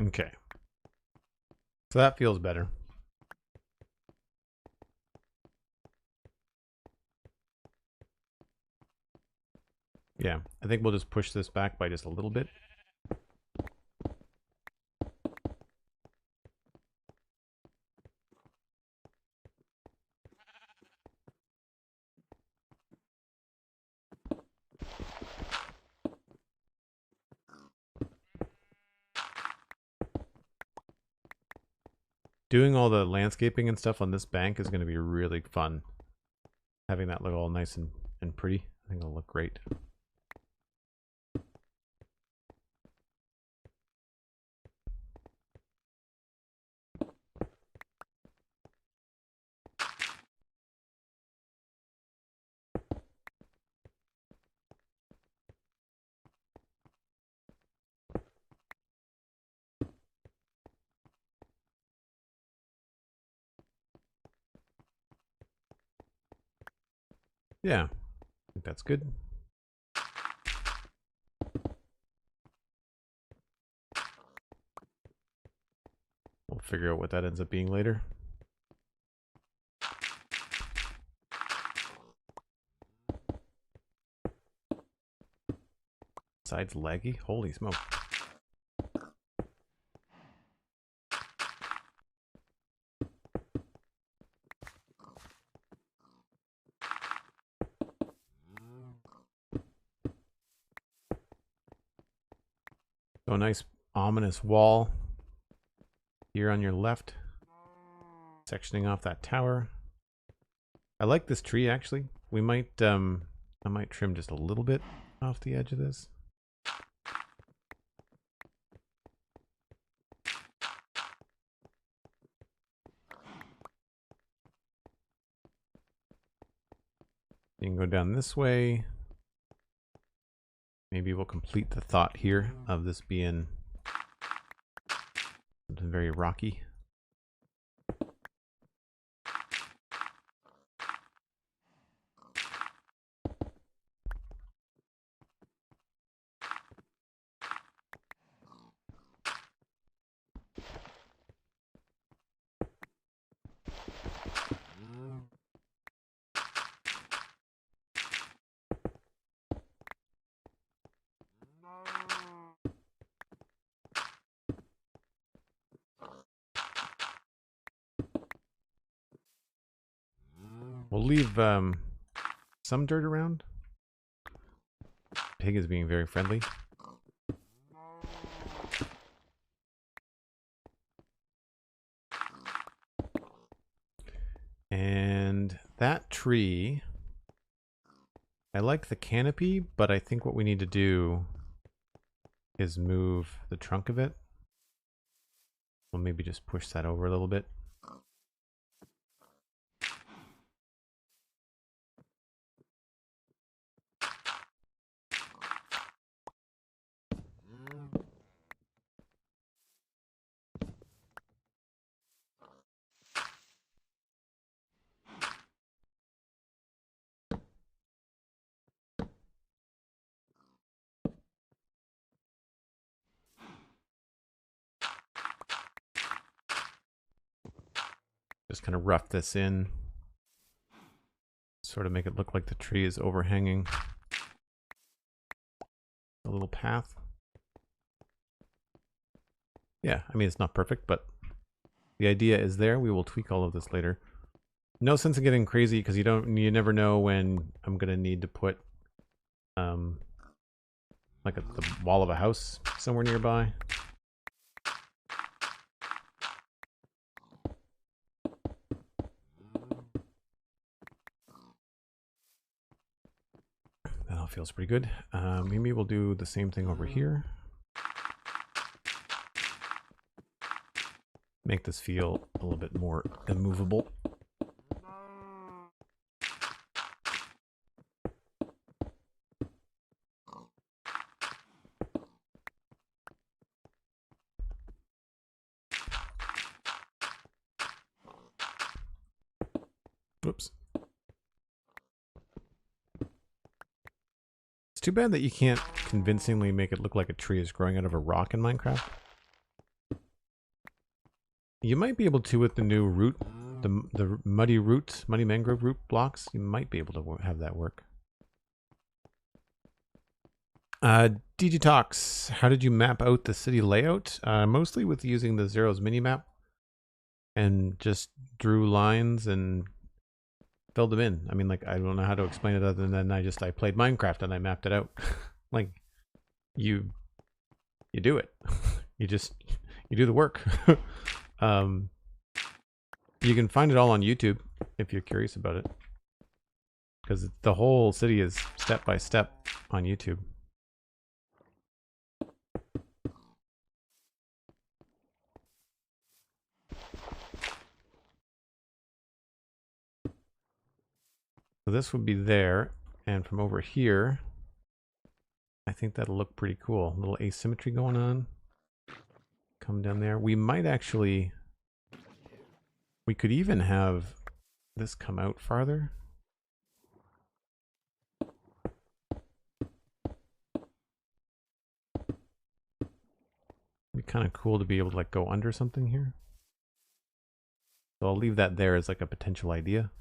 Okay. So that feels better. Yeah, I think we'll just push this back by just a little bit. Doing all the landscaping and stuff on this bank is going to be really fun. Having that look all nice and pretty. I think it'll look great. Yeah, I think that's good. We'll figure out what that ends up being later. Side's laggy? Holy smoke. So a nice ominous wall here on your left, sectioning off that tower. I like this tree actually. We might I might trim just a little bit off the edge of this. You can go down this way. Maybe we'll complete the thought here of this being something very rocky. We'll leave some dirt around. Pig is being very friendly. And that tree, I like the canopy, but I think what we need to do is move the trunk of it. We'll maybe just push that over a little bit. Just kind of rough this in. Sort of make it look like the tree is overhanging a little path. Yeah, I mean, it's not perfect, but the idea is there. We will tweak all of this later. No sense in getting crazy because you never know when I'm gonna need to put like the wall of a house somewhere nearby. That all feels pretty good. Maybe we'll do the same thing over here. Make this feel a little bit more immovable. Whoops. It's too bad that you can't convincingly make it look like a tree is growing out of a rock in Minecraft. You might be able to with the new root, the muddy mangrove root blocks. You might be able to have that work. DigiTalks, how did you map out the city layout? Mostly with using the Zeros minimap, and just drew lines and filled them in. I mean, like, I don't know how to explain it other than I played Minecraft and I mapped it out. Like, you do it. you do the work. You can find it all on YouTube if you're curious about it, because the whole city is step by step on YouTube. So this would be there, and from over here, I think that'll look pretty cool. A little asymmetry going on. Come down there. We might actually, we could even have this come out farther. Be kind of cool to be able to like go under something here. So I'll leave that there as like a potential idea.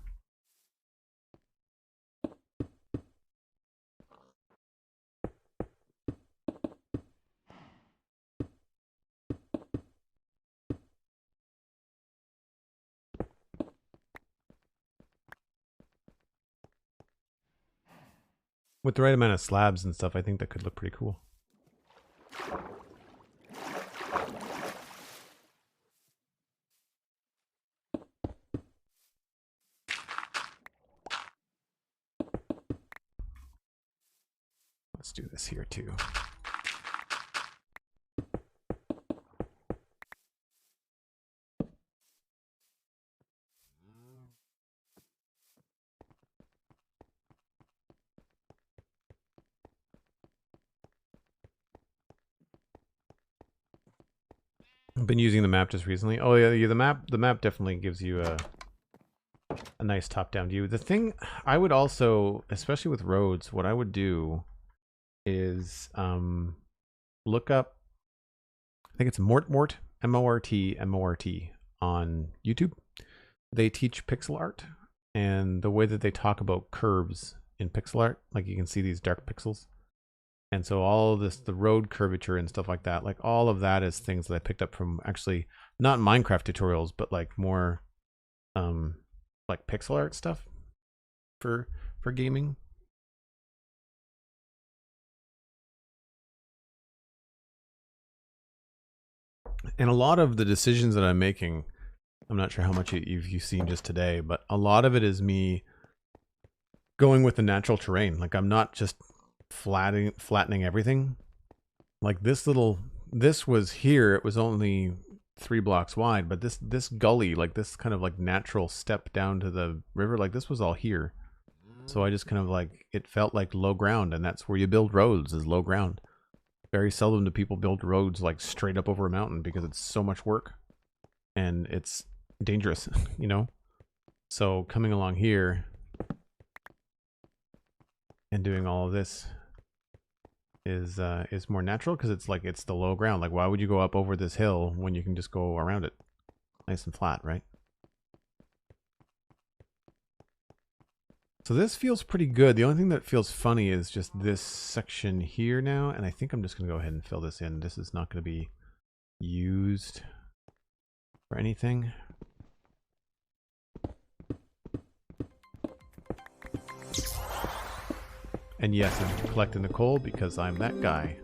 With the right amount of slabs and stuff, I think that could look pretty cool. Let's do this here too. I've been using the map just recently. Oh yeah, the map definitely gives you a nice top-down view. The thing I would also, especially with roads, what I would do is look up, I think it's Mort, M-O-R-T on YouTube. They teach pixel art, and the way that they talk about curves in pixel art, like you can see these dark pixels. And so all of this, the road curvature and stuff like that, like all of that is things that I picked up from actually not Minecraft tutorials, but like more like pixel art stuff for gaming. And a lot of the decisions that I'm making, I'm not sure how much you've seen just today, but a lot of it is me going with the natural terrain. Like I'm not just flattening everything. Like this was here, it was only 3 blocks wide, but this gully, like this kind of like natural step down to the river, like this was all here. So I just kind of like, it felt like low ground, and that's where you build roads, is low ground. Very seldom do people build roads like straight up over a mountain because it's so much work and it's dangerous, you know? So coming along here and doing all of this is more natural because it's like, it's the low ground. Like why would you go up over this hill when you can just go around it nice and flat, right? So this feels pretty good. The only thing that feels funny is just this section here now, and I think I'm just going to go ahead and fill this in. This is not going to be used for anything. And yes, I'm collecting the coal because I'm that guy.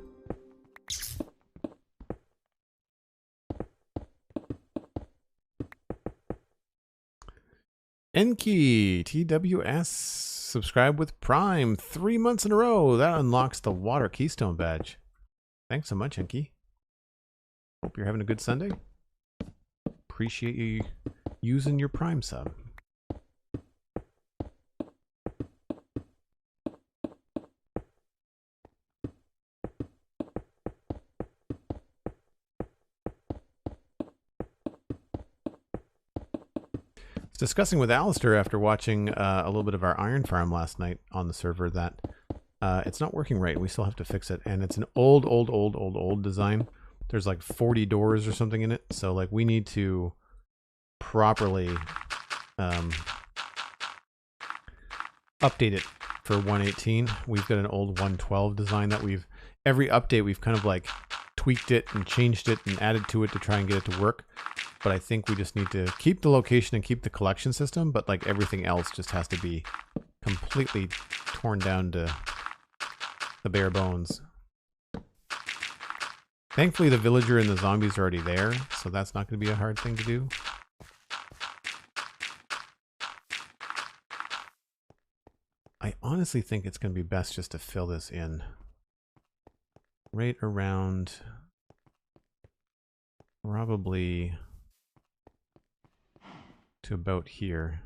Enki TWS subscribe with Prime 3 months in a row. That unlocks the Water Keystone badge. Thanks so much, Enki. Hope you're having a good Sunday. Appreciate you using your Prime sub. Discussing with Alistair after watching a little bit of our iron farm last night on the server that it's not working right. We still have to fix it, and it's an old design. There's like 40 doors or something in it, so like we need to properly update it for 118. We've got an old 112 design that every update we've kind of like tweaked it and changed it and added to it to try and get it to work. But I think we just need to keep the location and keep the collection system, but like everything else just has to be completely torn down to the bare bones. Thankfully, the villager and the zombies are already there, so that's not going to be a hard thing to do. I honestly think it's going to be best just to fill this in right around probably to about here.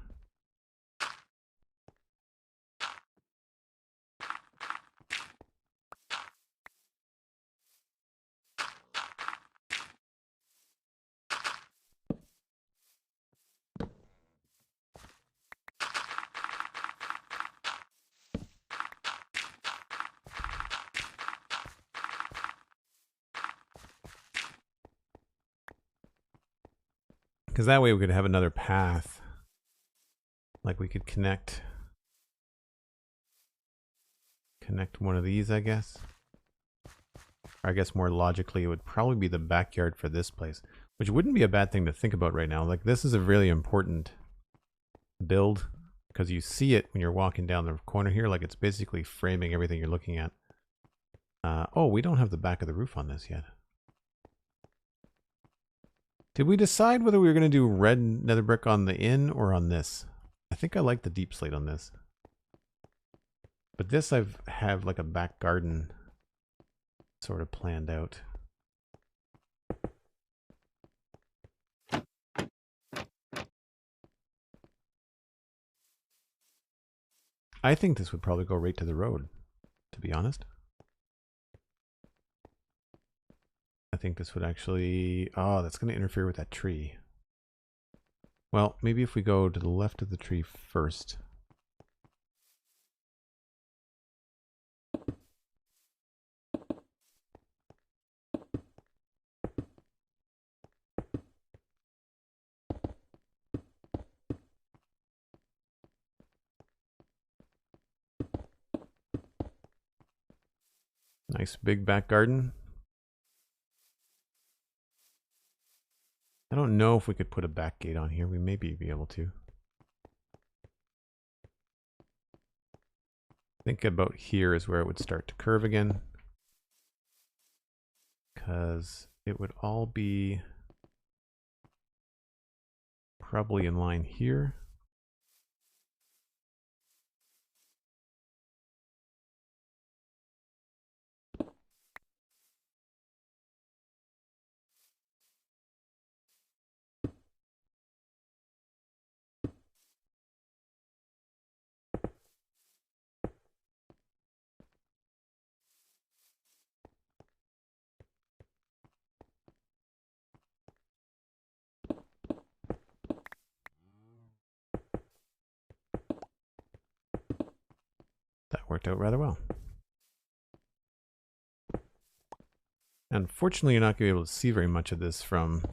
Because that way we could have another path. Like we could connect one of these, I guess. Or I guess more logically, it would probably be the backyard for this place, which wouldn't be a bad thing to think about right now. Like this is a really important build because you see it when you're walking down the corner here. Like it's basically framing everything you're looking at. Oh, we don't have the back of the roof on this yet. Did we decide whether we were going to do red nether brick on the inn or on this? I think I like the deep slate on this. But this have like a back garden sort of planned out. I think this would probably go right to the road, to be honest. I think this would actually... Oh, that's going to interfere with that tree. Well, maybe if we go to the left of the tree first. Nice big back garden. I don't know if we could put a back gate on here. We may be able to. I think about here is where it would start to curve again. Because it would all be probably in line here. That worked out rather well. Unfortunately, you're not going to be able to see very much of this from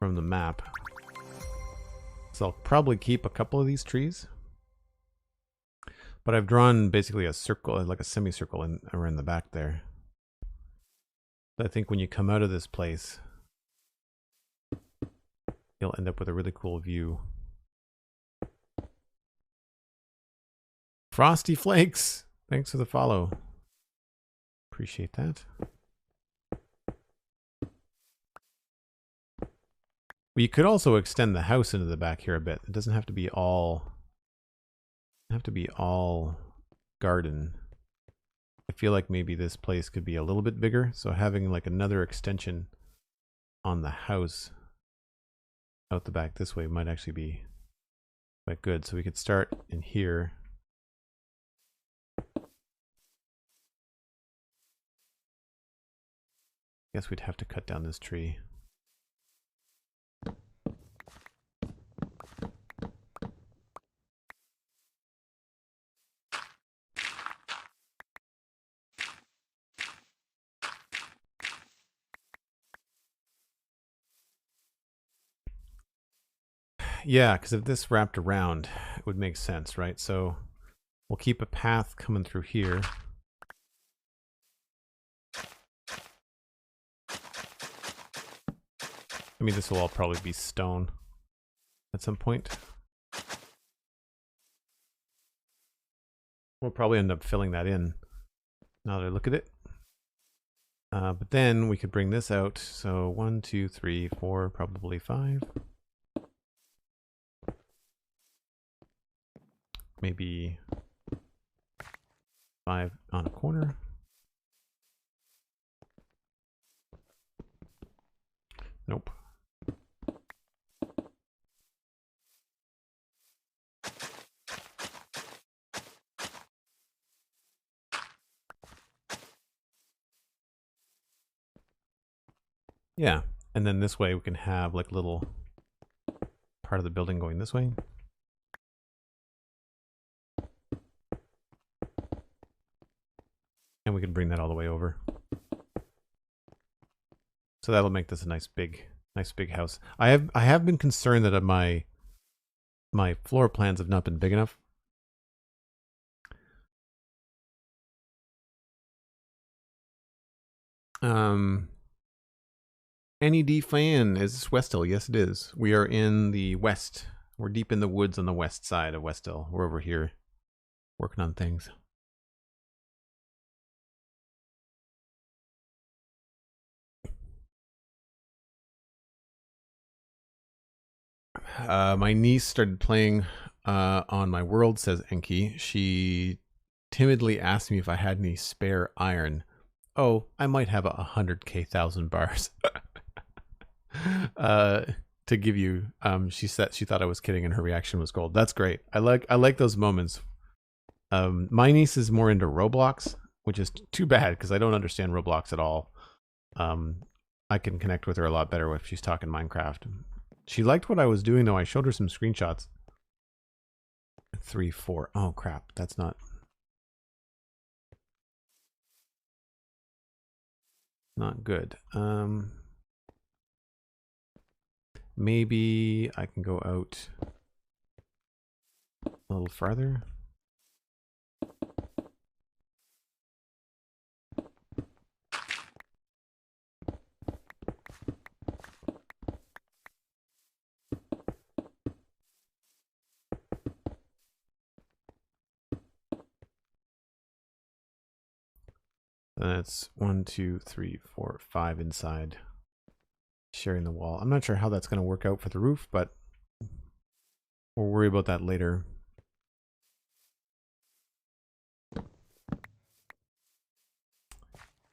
the map. So I'll probably keep a couple of these trees. But I've drawn basically a circle, like a semicircle around the back there. I think when you come out of this place, you'll end up with a really cool view. Frosty Flakes! Thanks for the follow. Appreciate that. But you could also extend the house into the back here a bit. It doesn't have to be all garden. I feel like maybe this place could be a little bit bigger, so having like another extension on the house out the back this way might actually be quite good. So we could start in here. Guess we'd have to cut down this tree. Yeah, because if this wrapped around, it would make sense, right? So we'll keep a path coming through here. I mean, this will all probably be stone at some point. We'll probably end up filling that in now that I look at it. But then we could bring this out. So 1, 2, 3, 4, probably 5. Maybe 5 on a corner. Nope. Yeah, and then this way we can have like little part of the building going this way. And we can bring that all the way over. So that'll make this a nice big house. I have been concerned that my floor plans have not been big enough. NED fan, is this Westhill? Yes, it is. We are in the west. We're deep in the woods on the west side of Westhill. We're over here working on things. My niece started playing on my world, says Enki. She timidly asked me if I had any spare iron. Oh, I might have 100,000 bars. To give you, she said she thought I was kidding, and her reaction was gold. That's great. I like those moments. My niece is more into Roblox, which is too bad because I don't understand Roblox at all. I can connect with her a lot better if she's talking Minecraft. She liked what I was doing though. I showed her some screenshots. 3, 4. Oh crap, that's not good. Maybe I can go out a little farther. That's 1, 2, 3, 4, 5 inside. Sharing the wall. I'm not sure how that's going to work out for the roof, but we'll worry about that later.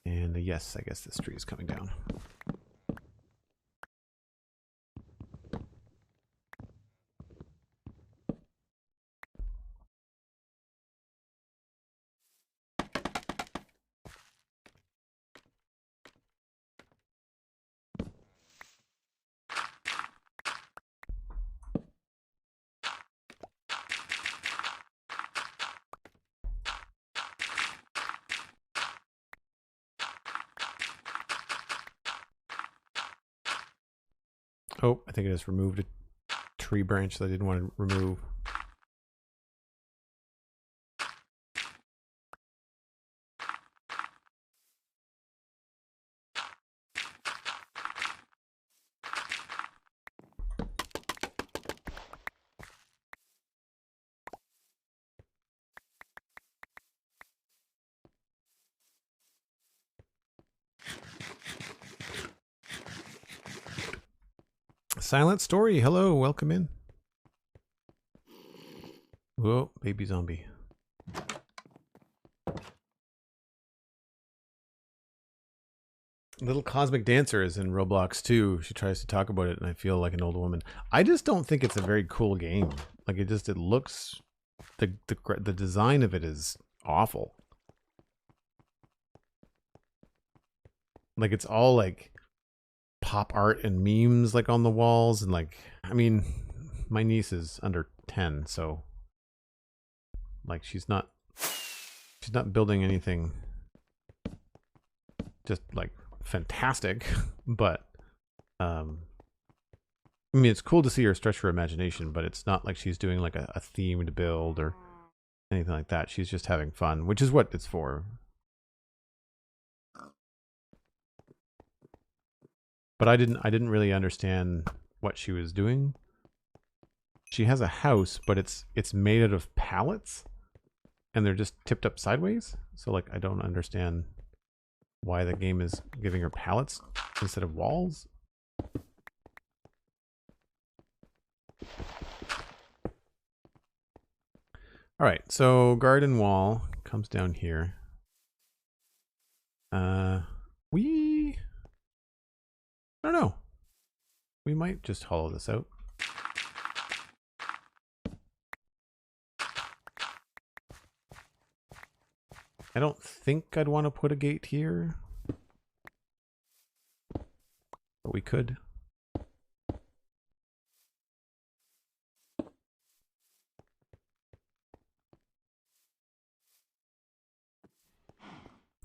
And yes, I guess this tree is coming down. Oh, I think I just removed a tree branch that I didn't want to remove. Silent Story, hello, welcome in. Whoa, baby zombie. Little Cosmic Dancer is in Roblox too. She tries to talk about it and I feel like an old woman. I just don't think it's a very cool game. Like it looks, the design of it is awful. Like it's all like pop art and memes like on the walls, and like, I mean, my niece is under 10, so like she's not building anything just like fantastic, but I mean, it's cool to see her stretch her imagination, but it's not like she's doing like a themed build or anything like that. She's just having fun, which is what it's for. But I didn't really understand what she was doing. She has a house, but it's made out of pallets, and they're just tipped up sideways. So like, I don't understand why the game is giving her pallets instead of walls. All right, so garden wall comes down here. I don't know. We might just hollow this out. I don't think I'd want to put a gate here, but we could.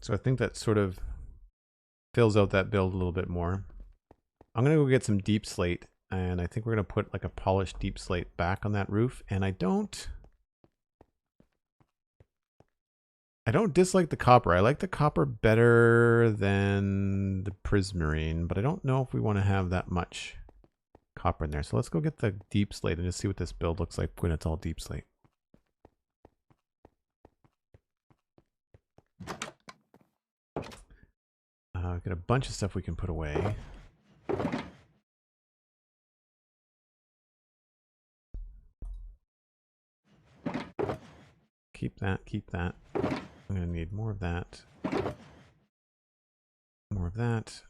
So I think that sort of fills out that build a little bit more. I'm going to go get some deep slate, and I think we're going to put like a polished deep slate back on that roof. And I don't dislike the copper. I like the copper better than the prismarine, but I don't know if we want to have that much copper in there. So let's go get the deep slate and just see what this build looks like when it's all deep slate. I've got a bunch of stuff we can put away. keep that, keep that. I'm gonna need more of that. More of that.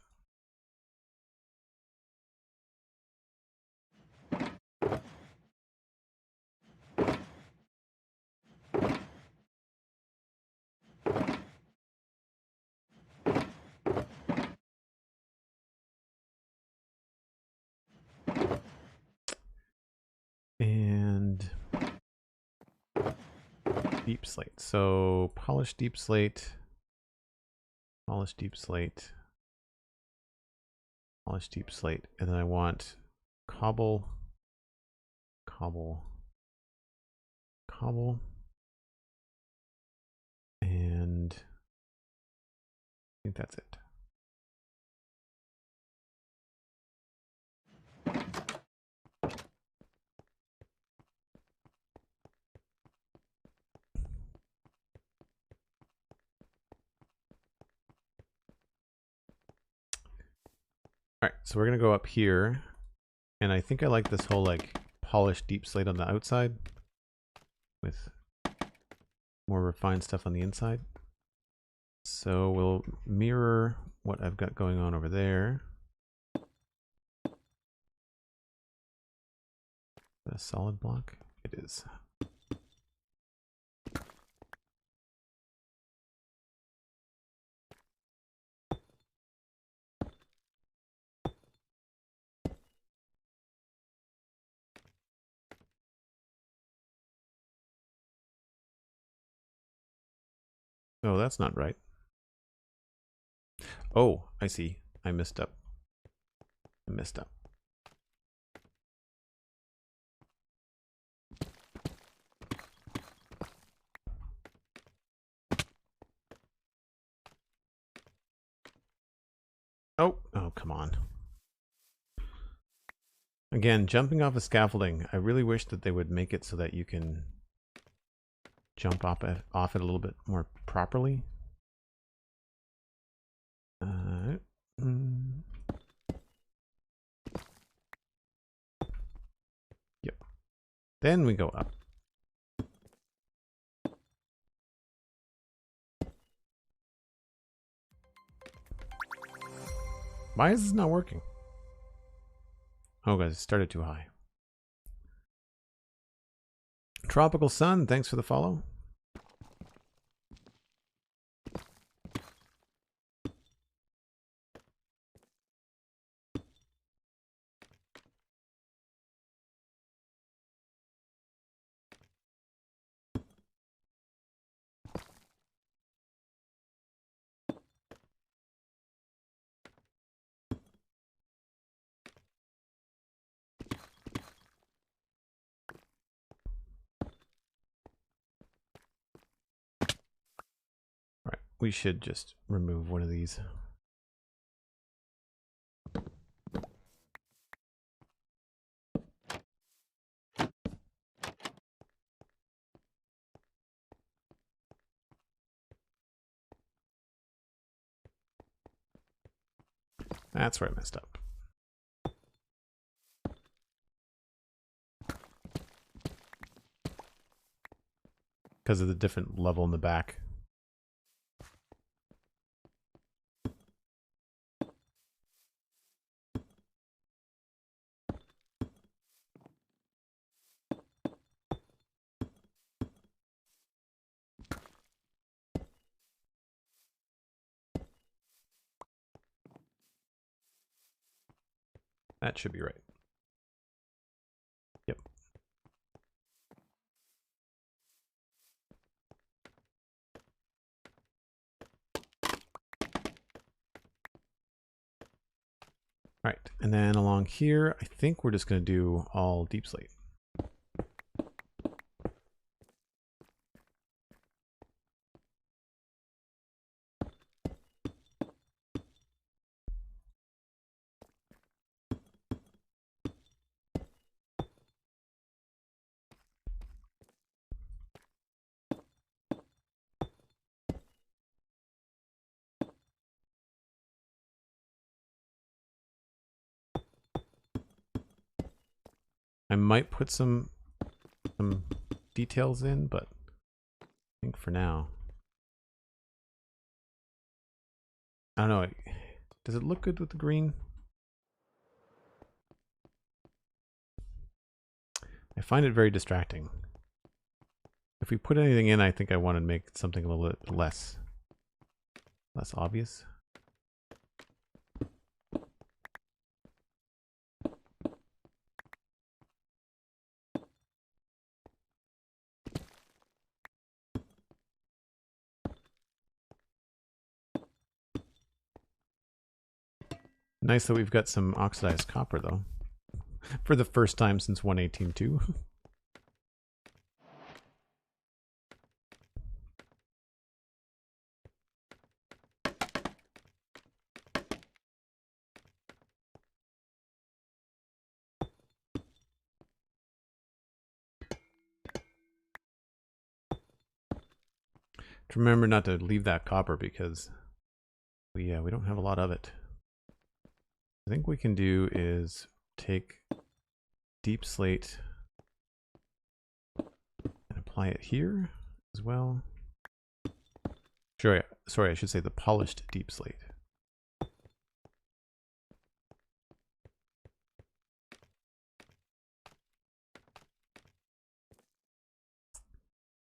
And deep slate. So polished deep slate, polished deep slate, polished deep slate. And then I want cobble, cobble, cobble. And I think that's it. All right, so we're gonna go up here, and I think I like this whole like polished deep slate on the outside with more refined stuff on the inside. So we'll mirror what I've got going on over there. A solid block? It is. Oh, that's not right. Oh, I see. I messed up. I messed up. Oh, come on. Again, jumping off a scaffolding. I really wish that they would make it so that you can jump off it a little bit more properly. Yep. Then we go up. Why is this not working? Oh, guys, it started too high. Tropical Sun, thanks for the follow. We should just remove one of these. That's where I messed up. Because of the different level in the back. That should be right. Yep. All right, and then along here, I think we're just going to do all deep slate. I might put some details in, but think for now. I don't know. Does it look good with the green? I find it very distracting. If we put anything in, I think I want to make something a little bit less obvious. Nice that we've got some oxidized copper, though. For the first time since 118.2. Remember not to leave that copper because we don't have a lot of it. I think what we can do is take deep slate and apply it here as well. Sorry, I should say the polished deep slate.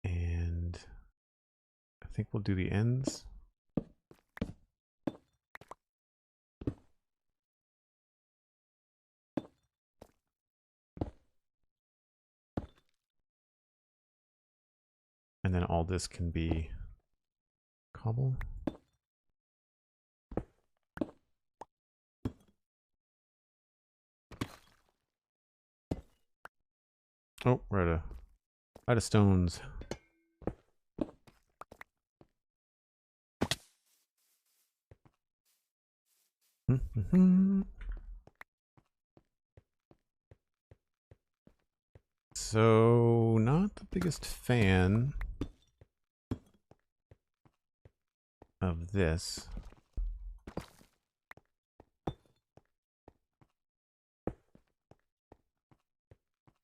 And I think we'll do the ends. And then all this can be cobble. Oh, we're out of stones. So, not the biggest fan of this.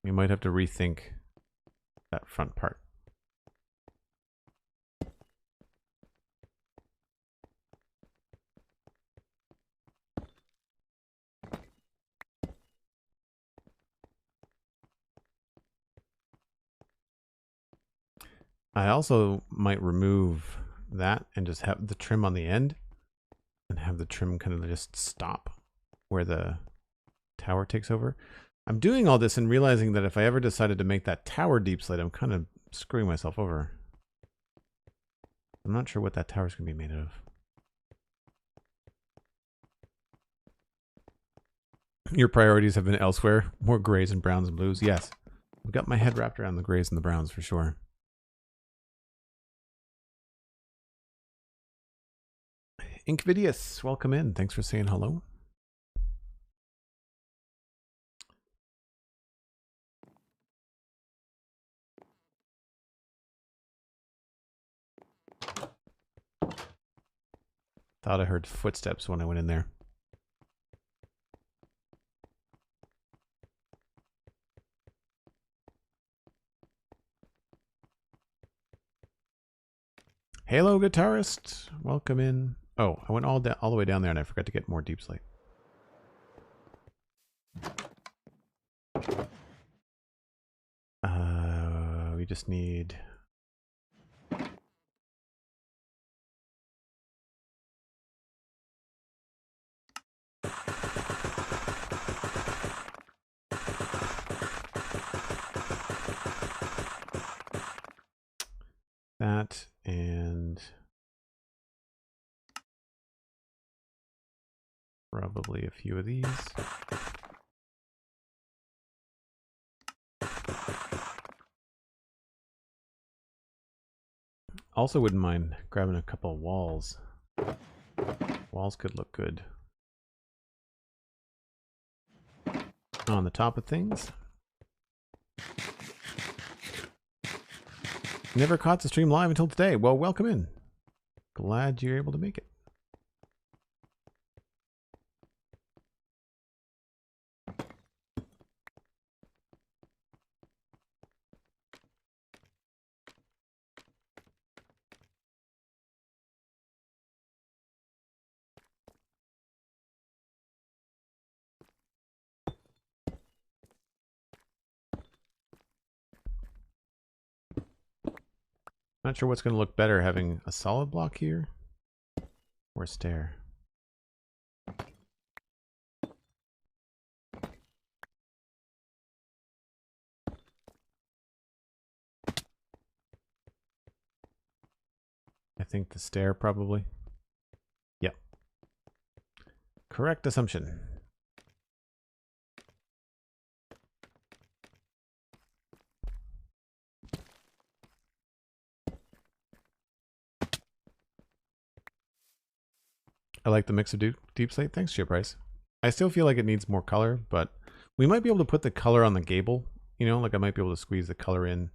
We might have to rethink that front part. I also might remove that and just have the trim on the end and have the trim kind of just stop where the tower takes over. I'm doing all this and realizing that if I ever decided to make that tower deep slate, I'm kind of screwing myself over. I'm not sure what that tower's going to be made of. Your priorities have been elsewhere. More grays and browns and blues. Yes. I've got my head wrapped around the grays and the browns for sure. Inkvidius, welcome in. Thanks for saying hello. Thought I heard footsteps when I went in there. Halo guitarist, welcome in. Oh, I went all the way down there and I forgot to get more deep slate. We just need that and probably a few of these. Also wouldn't mind grabbing a couple of walls. Walls could look good on the top of things. Never caught the stream live until today. Well, welcome in. Glad you're able to make it. Not sure what's going to look better, having a solid block here or a stair. I think the stair probably. Yep. Correct assumption. I like the mix of deep slate. Thanks, Chip Rice. I still feel like it needs more color, but we might be able to put the color on the gable. You know, like I might be able to squeeze the color in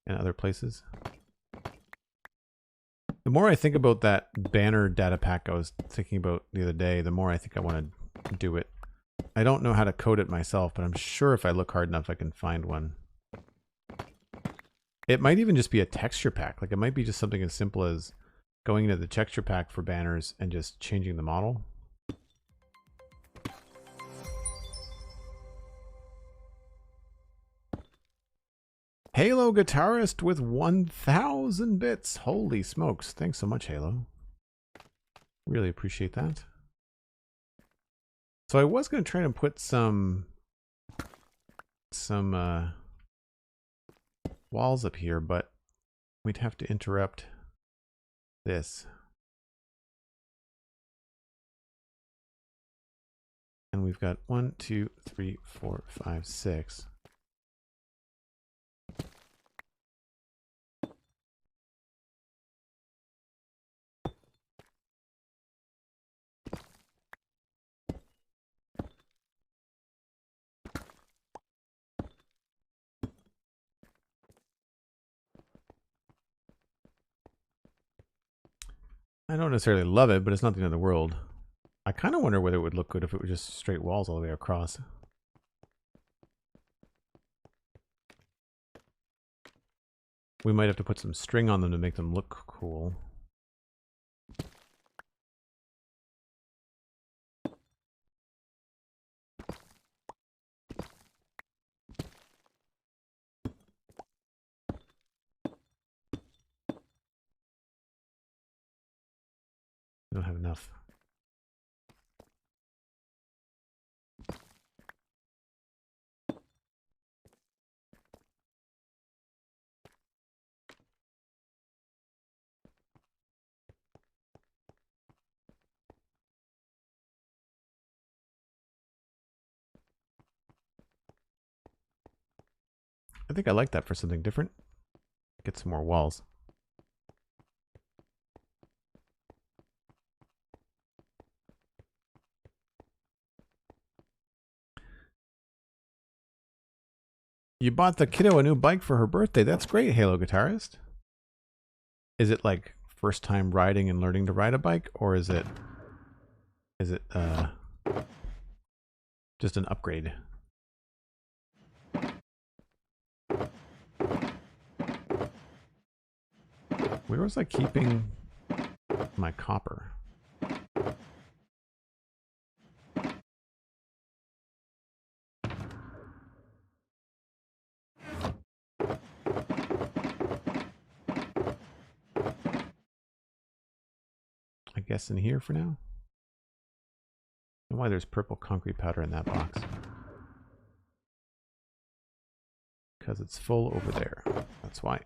other places. The more I think about that banner data pack I was thinking about the other day, the more I think I want to do it. I don't know how to code it myself, but I'm sure if I look hard enough, I can find one. It might even just be a texture pack. Like it might be just something as simple as going into the texture pack for banners and just changing the model. Halo Guitarist with 1,000 bits. Holy smokes. Thanks so much, Halo. Really appreciate that. So I was going to try and put some walls up here, but we'd have to interrupt this. And we've got 1, 2, 3, 4, 5, 6. I don't necessarily love it, but it's not the end of the world. I kind of wonder whether it would look good if it was just straight walls all the way across. We might have to put some string on them to make them look cool. I don't have enough. I think I like that for something different. Get some more walls. You bought the kiddo a new bike for her birthday. That's great, Halo Guitarist. Is it like first time riding and learning to ride a bike, or is it just an upgrade? Where was I keeping my copper? I guess in here for now. And why there's purple concrete powder in that box? Because it's full over there. That's why.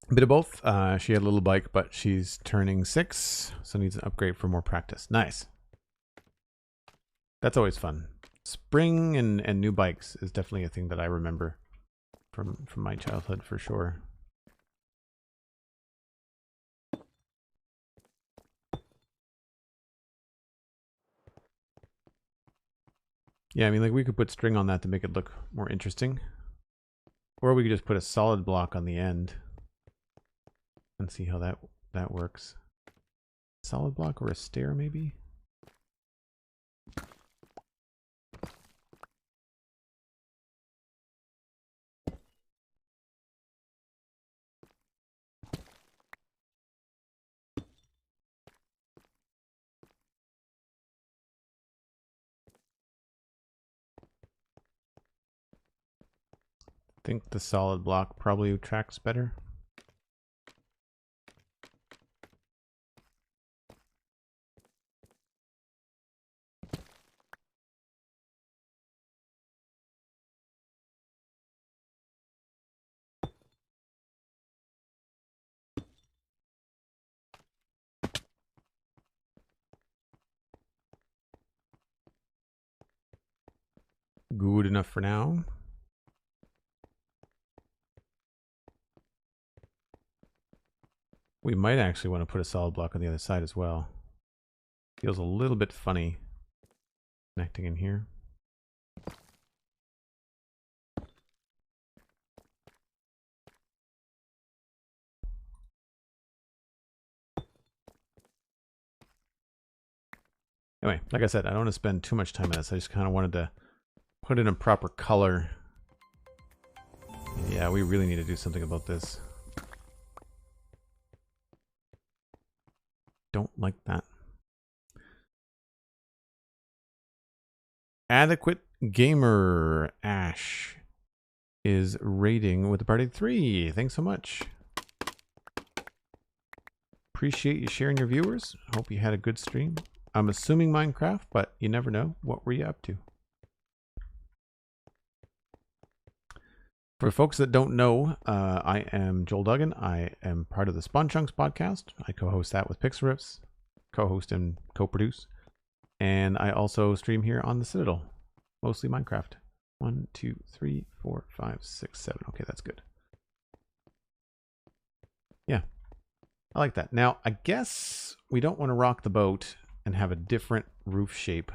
A bit of both. She had a little bike, but she's turning 6, so needs an upgrade for more practice. Nice. That's always fun. Spring and new bikes is definitely a thing that I remember from my childhood for sure. Yeah, I mean, like we could put string on that to make it look more interesting. Or we could just put a solid block on the end and see how that works. Solid block or a stair maybe? think the solid block probably tracks better. Good enough for now. We might actually want to put a solid block on the other side as well. Feels a little bit funny connecting in here. Anyway, like I said, I don't want to spend too much time on this. I just kind of wanted to put it in proper color. Yeah, we really need to do something about this. Don't like that. Adequate Gamer Ash is raiding with the party 3. Thanks so much. Appreciate you sharing your viewers. Hope you had a good stream. I'm assuming Minecraft, but you never know. What were you up to? For folks that don't know, I am Joel Duggan. I am part of the Spawn Chunks podcast. I co-host that with Pixelriffs, co-host and co-produce. And I also stream here on the Citadel, mostly Minecraft. 1, 2, 3, 4, 5, 6, 7. Okay, that's good. Yeah, I like that. Now, I guess we don't want to rock the boat and have a different roof shape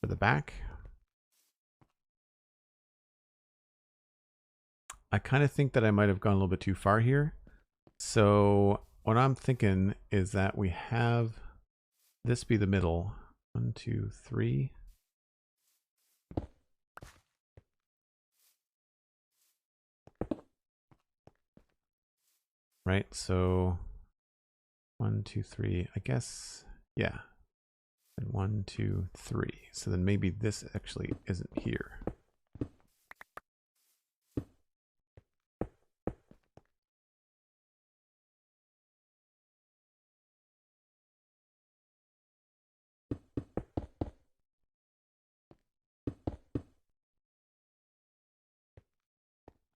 for the back. I kind of think that I might have gone a little bit too far here. So what I'm thinking is that we have this be the middle. 1, 2, 3. Right, so 1, 2, 3. I guess, yeah. And 1, 2, 3. So then maybe this actually isn't here.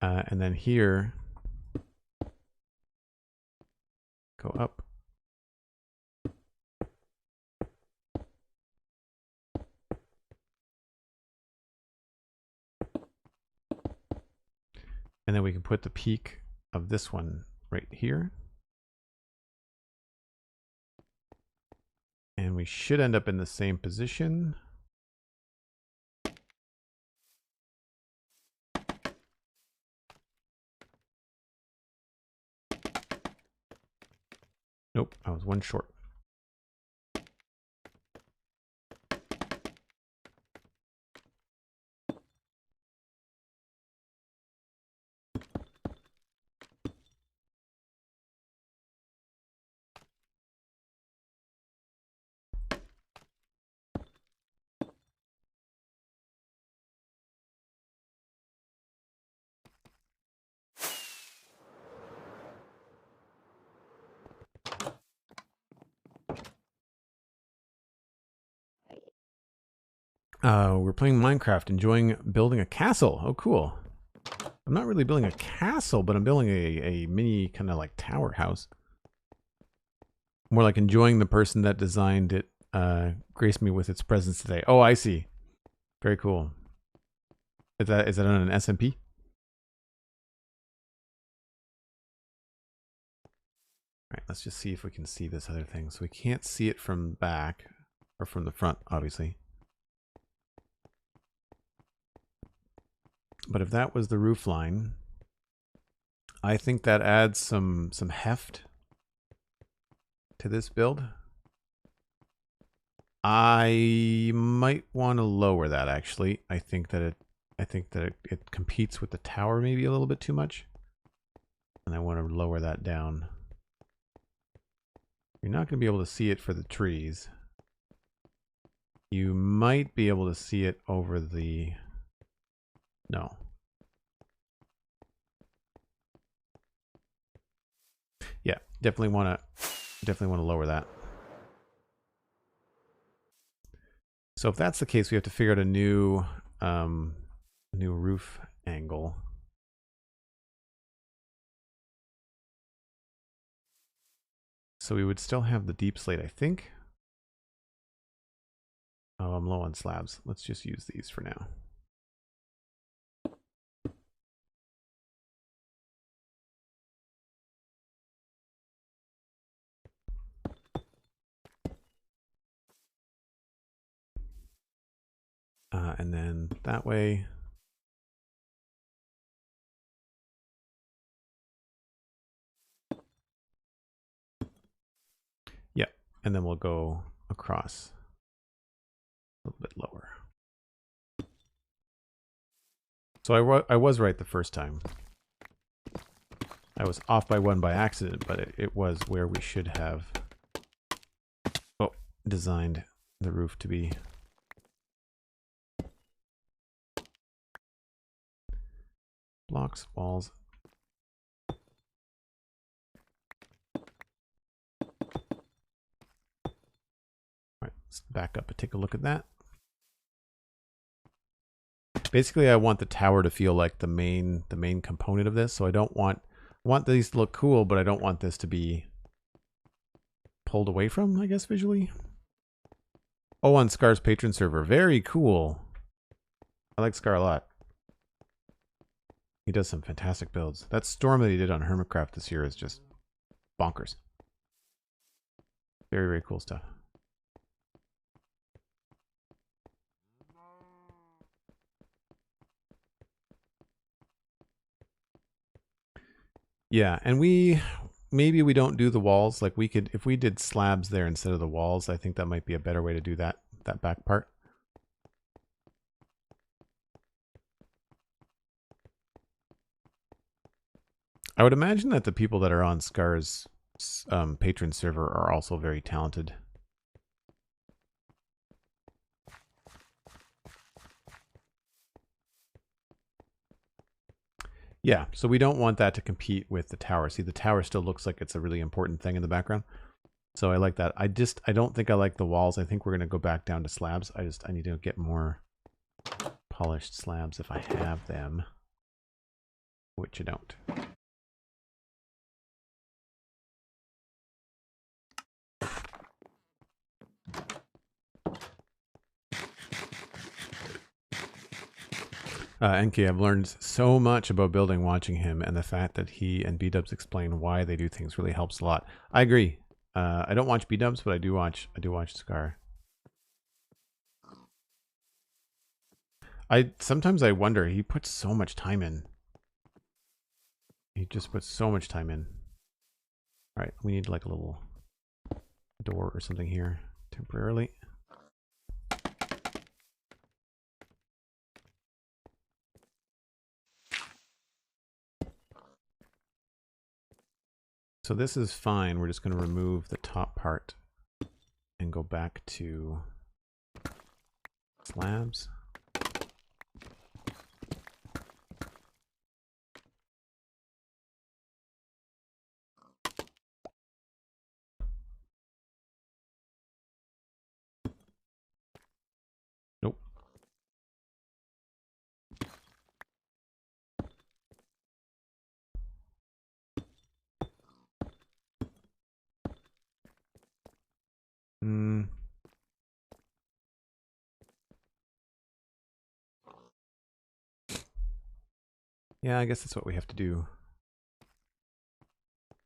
And then here, go up. And then we can put the peak of this one right here. And we should end up in the same position. Nope, I was one short. We're playing Minecraft, enjoying building a castle. Oh, cool. I'm not really building a castle, but I'm building a mini kind of like tower house. More like enjoying the person that designed it, graced me with its presence today. Oh, I see. Very cool. Is that on an SMP? All right, let's just see if we can see this other thing. So we can't see it from the back, or from the front, obviously. But if that was the roof line, I think that adds some heft to this build. I might want to lower that actually. I think that it competes with the tower maybe a little bit too much. And I want to lower that down. You're not going to be able to see it for the trees. You might be able to see it over the... No. definitely want to lower that. So if that's the case, we have to figure out a new roof angle. So we would still have the deep slate, I think. Oh, I'm low on slabs. Let's just use these for now. And then that way. Yeah, and then we'll go across a little bit lower. So I was right the first time. I was off by one by accident, but it was where we should have designed the roof to be. Blocks, walls. All right, let's back up and take a look at that. Basically, I want the tower to feel like the main component of this. So I want these to look cool, but I don't want this to be pulled away from, I guess, visually. Oh, on Scar's patron server. Very cool. I like Scar a lot. He does some fantastic builds. That storm that he did on Hermitcraft this year is just bonkers. Very, very cool stuff. Yeah, and maybe we don't do the walls. Like we could, if we did slabs there instead of the walls, I think that might be a better way to do that back part. I would imagine that the people that are on Scar's patron server are also very talented. Yeah, so we don't want that to compete with the tower. See, the tower still looks like it's a really important thing in the background. So I like that. I don't think I like the walls. I think we're going to go back down to slabs. I need to get more polished slabs if I have them, which I don't. NK, I've learned so much about building watching him, and the fact that he and B-dubs explain why they do things really helps a lot. I agree. I don't watch B-dubs, but I do watch Scar. Sometimes I wonder, he puts so much time in. He just puts so much time in. All right, we need like a little door or something here temporarily. So this is fine. We're just going to remove the top part and go back to slabs. Nope. Yeah, I guess that's what we have to do.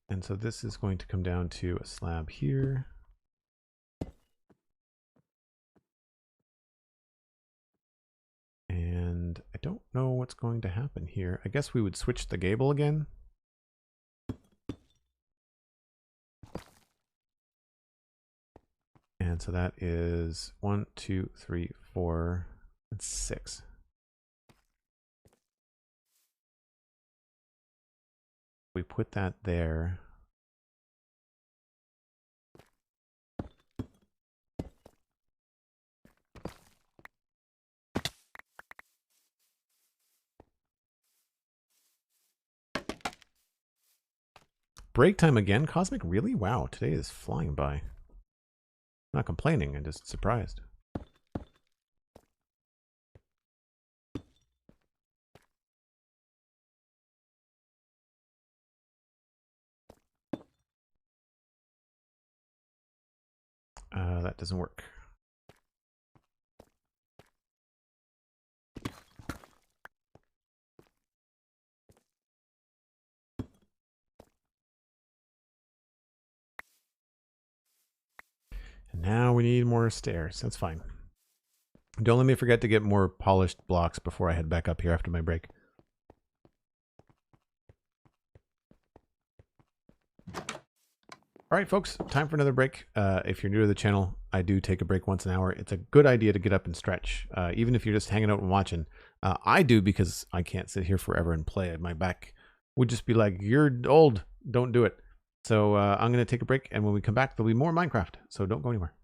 And so this is going to come down to a slab here. And I don't know what's going to happen here. I guess we would switch the gable again. And so that is 1, 2, 3, 4, and 6. We put that there. break time again. Cosmic, really? Wow, today is flying by. I'm not complaining, I'm just surprised. That doesn't work. And now we need more stairs. That's fine. Don't let me forget to get more polished blocks before I head back up here after my break. All right, folks, time for another break. If you're new to the channel, I do take a break once an hour. It's a good idea to get up and stretch, even if you're just hanging out and watching. I do because I can't sit here forever and play. My back would just be like, you're old, don't do it. So I'm going to take a break, and when we come back, there'll be more Minecraft, so don't go anywhere.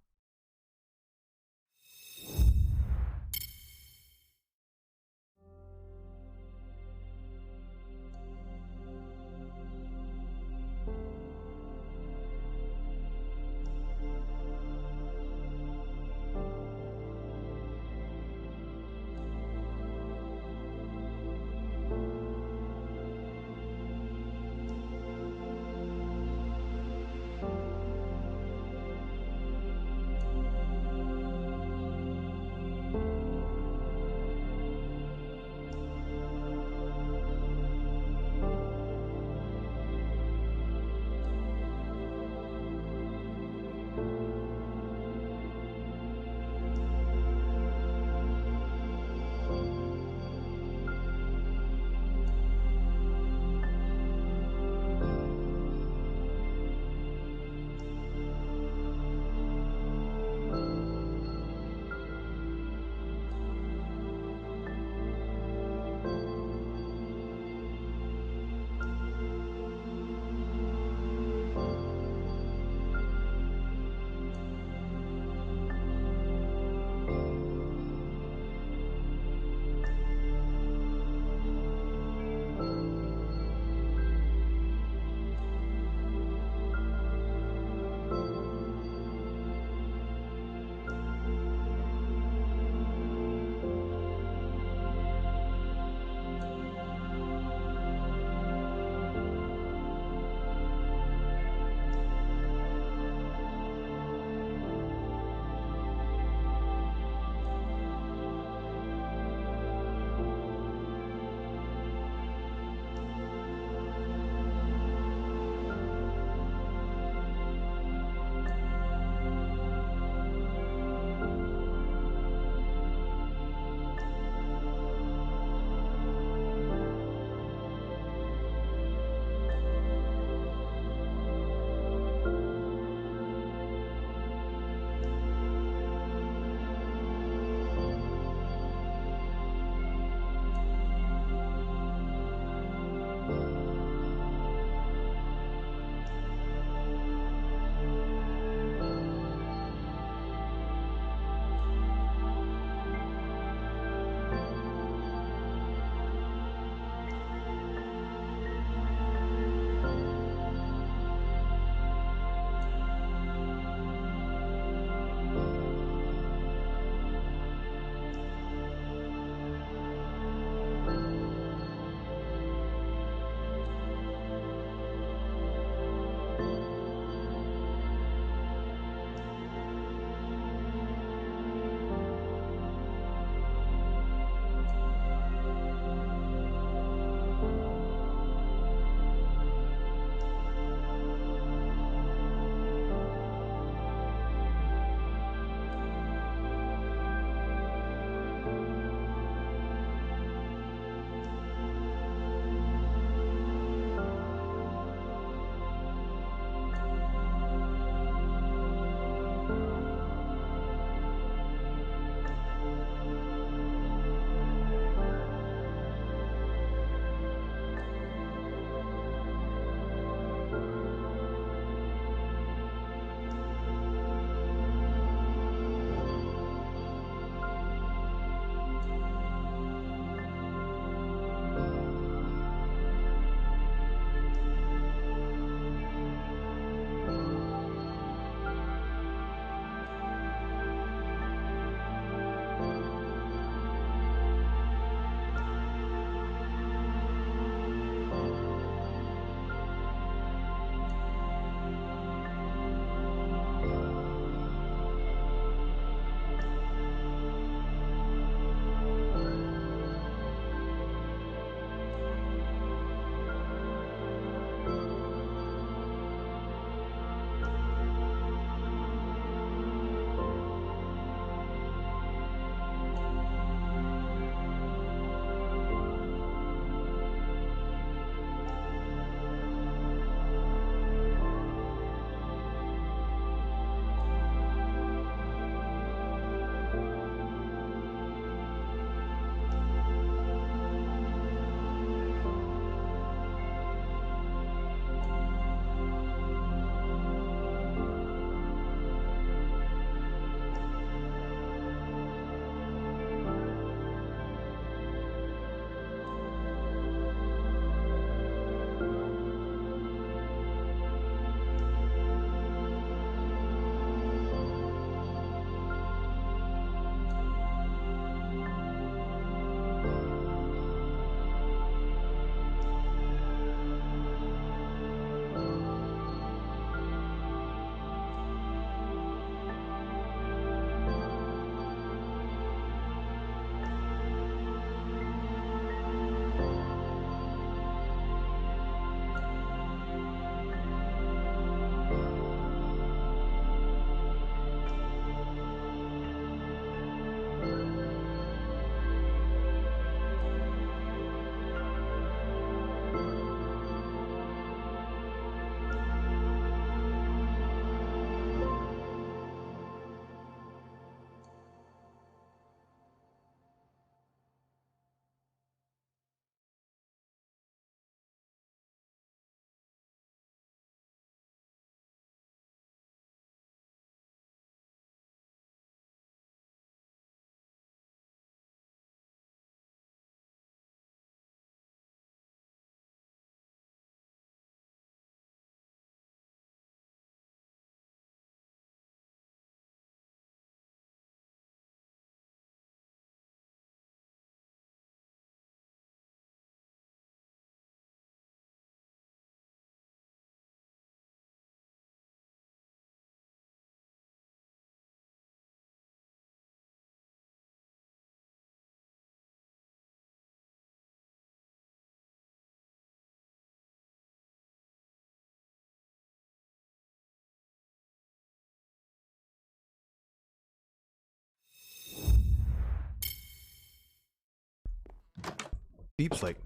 deep slate.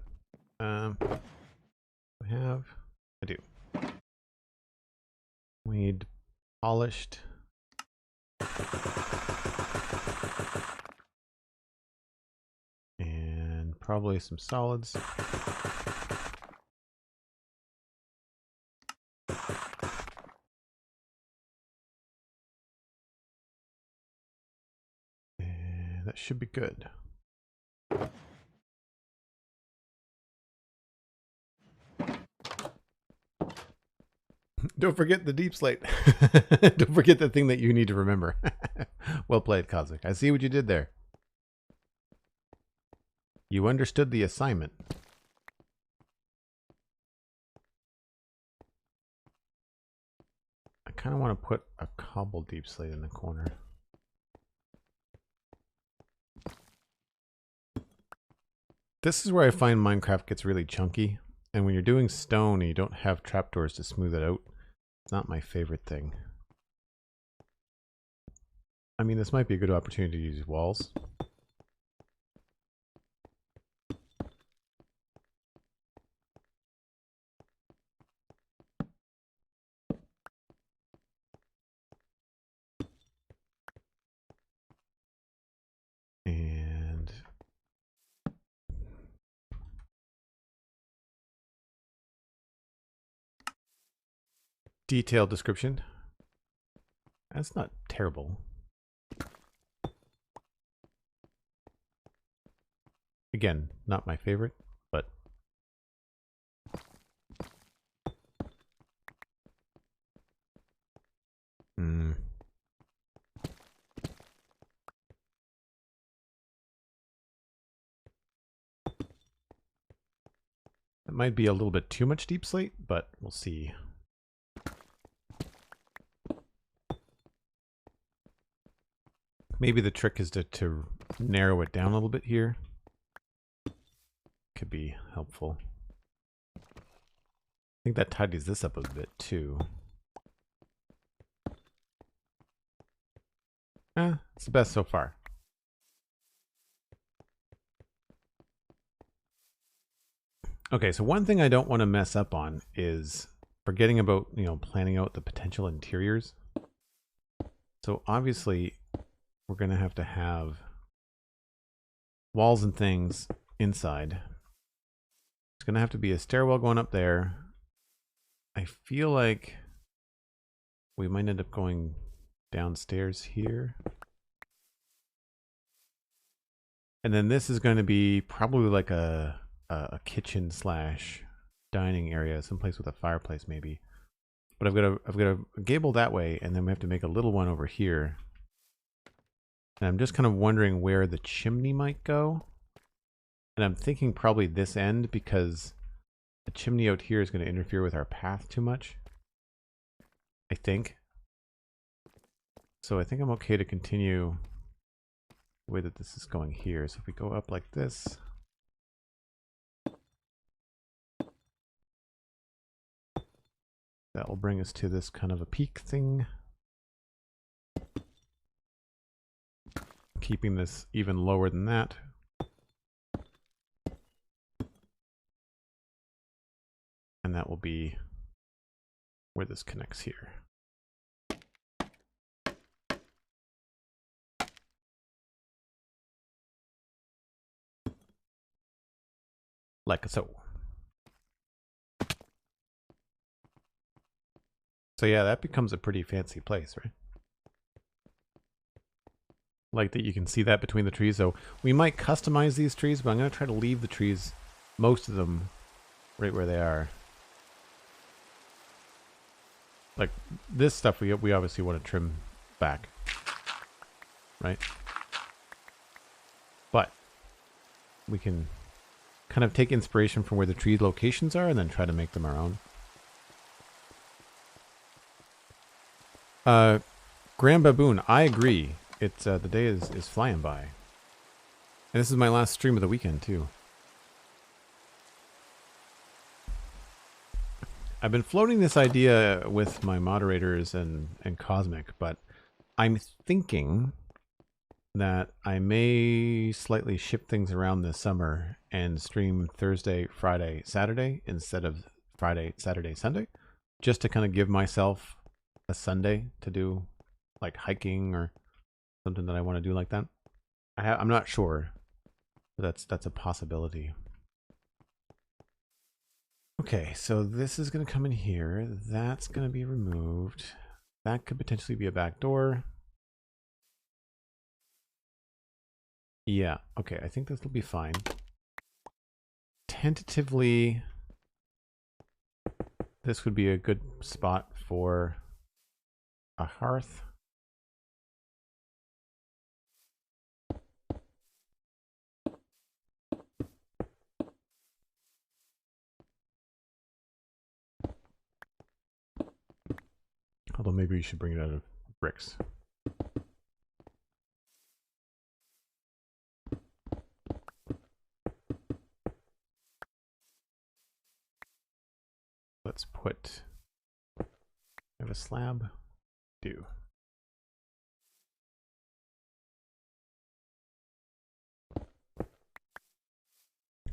I do. We need polished. And probably some solids. And that should be good. Don't forget the deep slate. Don't forget the thing that you need to remember. Well played, Cosmic. I see what you did there. You understood the assignment. I kind of want to put a cobble deep slate in the corner. This is where I find Minecraft gets really chunky. And when you're doing stone and you don't have trapdoors to smooth it out, it's not my favorite thing. I mean, this might be a good opportunity to use walls. And detailed description. That's not terrible. Again, not my favorite, but it might be a little bit too much deep slate, but we'll see. Maybe the trick is to narrow it down a little bit here. Could be helpful. I think that tidies this up a bit too. It's the best so far. Okay, so one thing I don't want to mess up on is forgetting about, planning out the potential interiors. So obviously, we're going to have walls and things inside. It's going to have to be a stairwell going up there. I feel like we might end up going downstairs here. And then this is going to be probably like a kitchen / dining area, someplace with a fireplace maybe. But I've got a gable that way, and then we have to make a little one over here. And I'm just kind of wondering where the chimney might go. And I'm thinking probably this end, because the chimney out here is going to interfere with our path too much, I think. So I think I'm okay to continue the way that this is going here. So if we go up like this, that will bring us to this kind of a peak thing. Keeping this even lower than that. And that will be where this connects here. Like so. So yeah, that becomes a pretty fancy place, right? Like that you can see that between the trees. So we might customize these trees, but I'm going to try to leave the trees, most of them, right where they are. Like this stuff we obviously want to trim back, right? But we can kind of take inspiration from where the tree locations are and then try to make them our own. Grand Baboon, I agree. It's the day is flying by. And this is my last stream of the weekend too. I've been floating this idea with my moderators and Cosmic, but I'm thinking that I may slightly shift things around this summer and stream Thursday, Friday, Saturday instead of Friday, Saturday, Sunday, just to kind of give myself a Sunday to do like hiking or something that I want to do like that. I'm not sure. But that's a possibility. Okay, so this is going to come in here. That's going to be removed. That could potentially be a back door. Yeah, okay, I think this will be fine. Tentatively, this would be a good spot for a hearth. Although maybe we should bring it out of bricks. Let's put, have a slab, do. I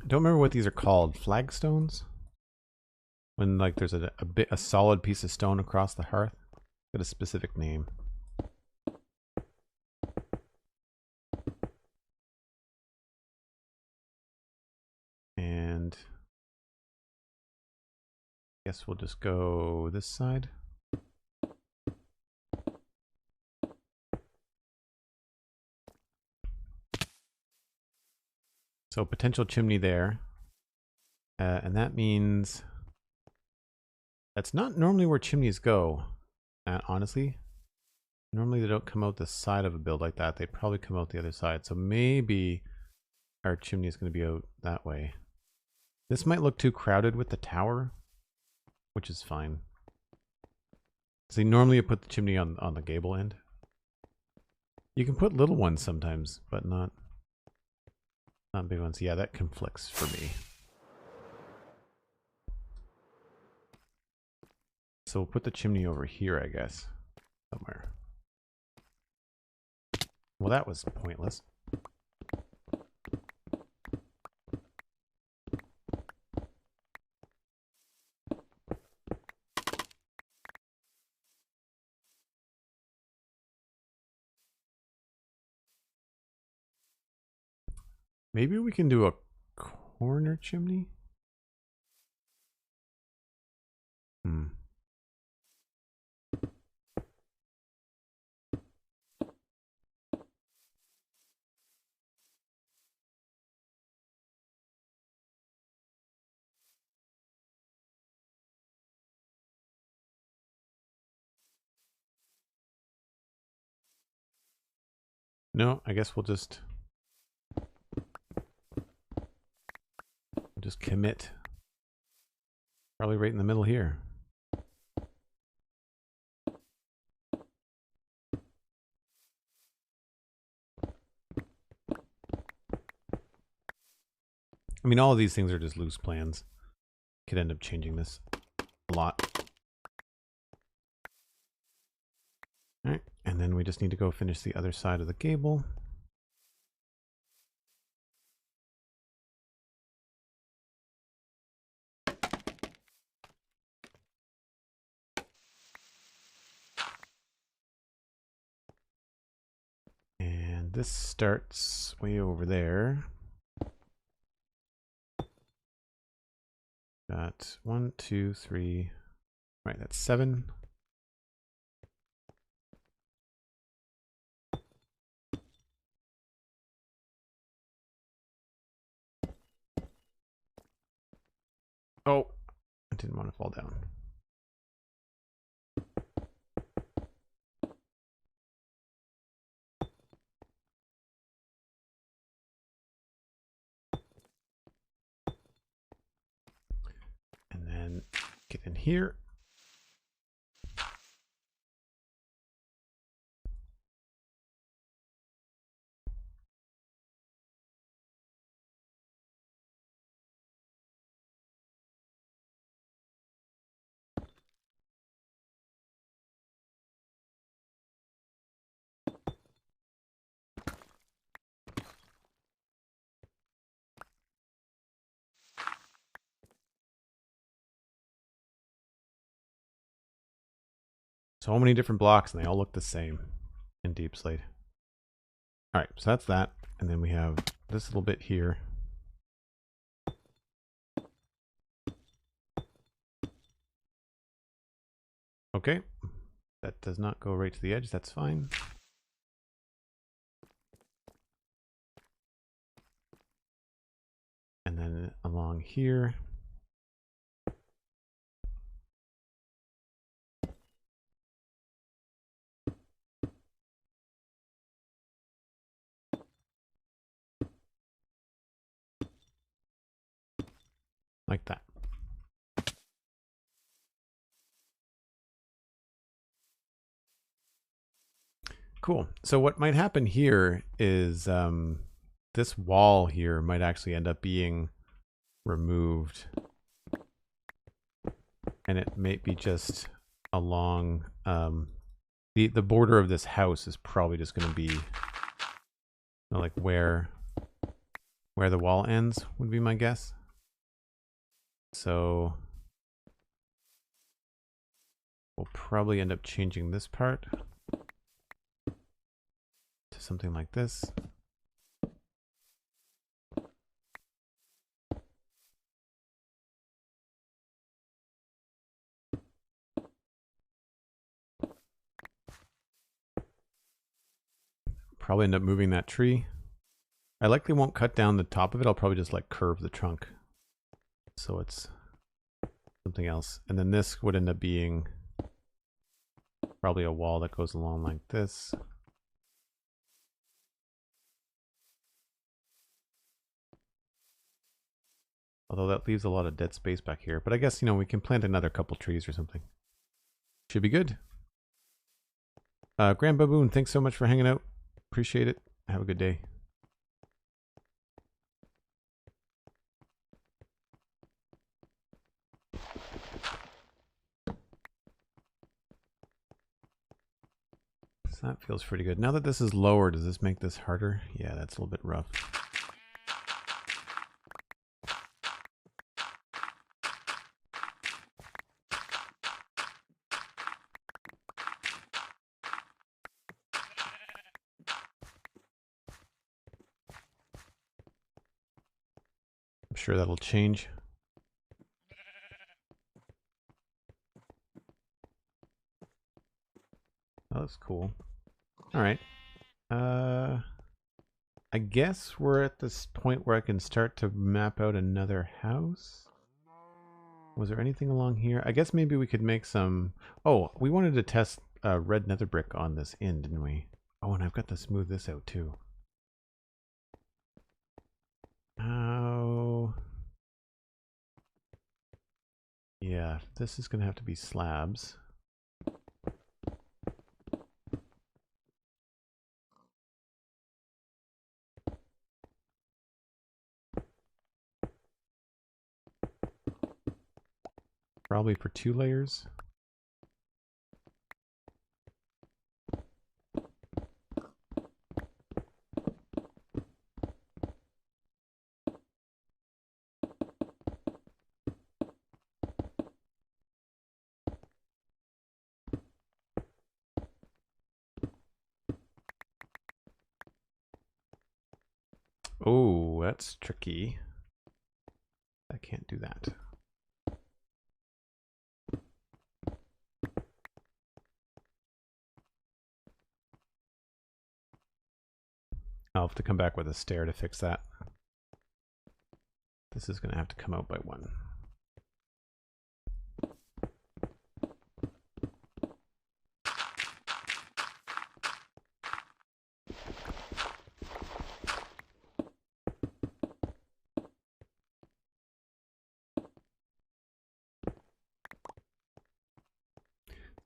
don't remember what these are called. Flagstones? When like there's a solid piece of stone across the hearth. Got a specific name. And I guess we'll just go this side. So potential chimney there. And that means that's not normally where chimneys go. Honestly, normally they don't come out the side of a build like that. They probably come out the other side. So maybe our chimney is going to be out that way. This might look too crowded with the tower, which is fine. See, normally you put the chimney on the gable end. You can put little ones sometimes, but not big ones. Yeah, that conflicts for me. So we'll put the chimney over here, I guess. Somewhere. Well, that was pointless. Maybe we can do a corner chimney? No, I guess we'll just commit. Probably right in the middle here. I mean, all of these things are just loose plans. Could end up changing this a lot. All right, and then we just need to go finish the other side of the gable. And this starts way over there. Got 1, 2, 3. Right, that's 7. Oh, I didn't want to fall down. And then get in here. So many different blocks, and they all look the same in Deep Slate. All right, so that's that. And then we have this little bit here. Okay, that does not go right to the edge. That's fine. And then along here. Like that. Cool. So what might happen here is this wall here might actually end up being removed. And it may be just along the border of this house is probably just going to be like where the wall ends would be my guess. So we'll probably end up changing this part to something like this. Probably end up moving that tree. I likely won't cut down the top of it. I'll probably just like curve the trunk. So it's something else. And then this would end up being probably a wall that goes along like this. Although that leaves a lot of dead space back here. But I guess, you know, we can plant another couple trees or something. Should be good. Grand Baboon, thanks so much for hanging out. Appreciate it. Have a good day. So that feels pretty good. Now that this is lower, does this make this harder? Yeah, that's a little bit rough. I'm sure that'll change. That looks cool. All right. I guess we're at this point where I can start to map out another house. Was there anything along here? I guess maybe we could make some... Oh, we wanted to test red nether brick on this end, didn't we? Oh, and I've got to smooth this out too. Oh... Yeah, this is going to have to be slabs. Probably for 2 layers. Oh, that's tricky. I can't do that. I'll have to come back with a stair to fix that. This is going to have to come out by 1.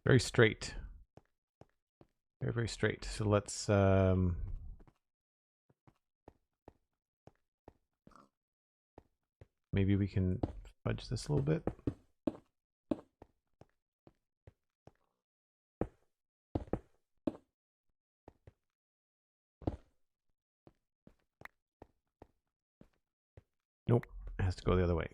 Very straight. Very, very straight. So let's maybe we can fudge this a little bit. Nope, it has to go the other way.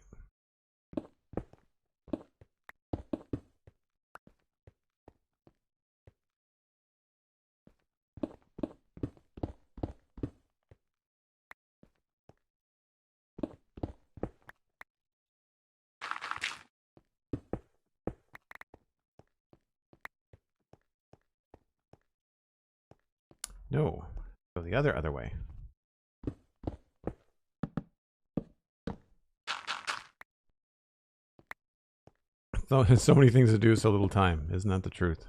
No. Go the other way. So many things to do, so little time. Isn't that the truth?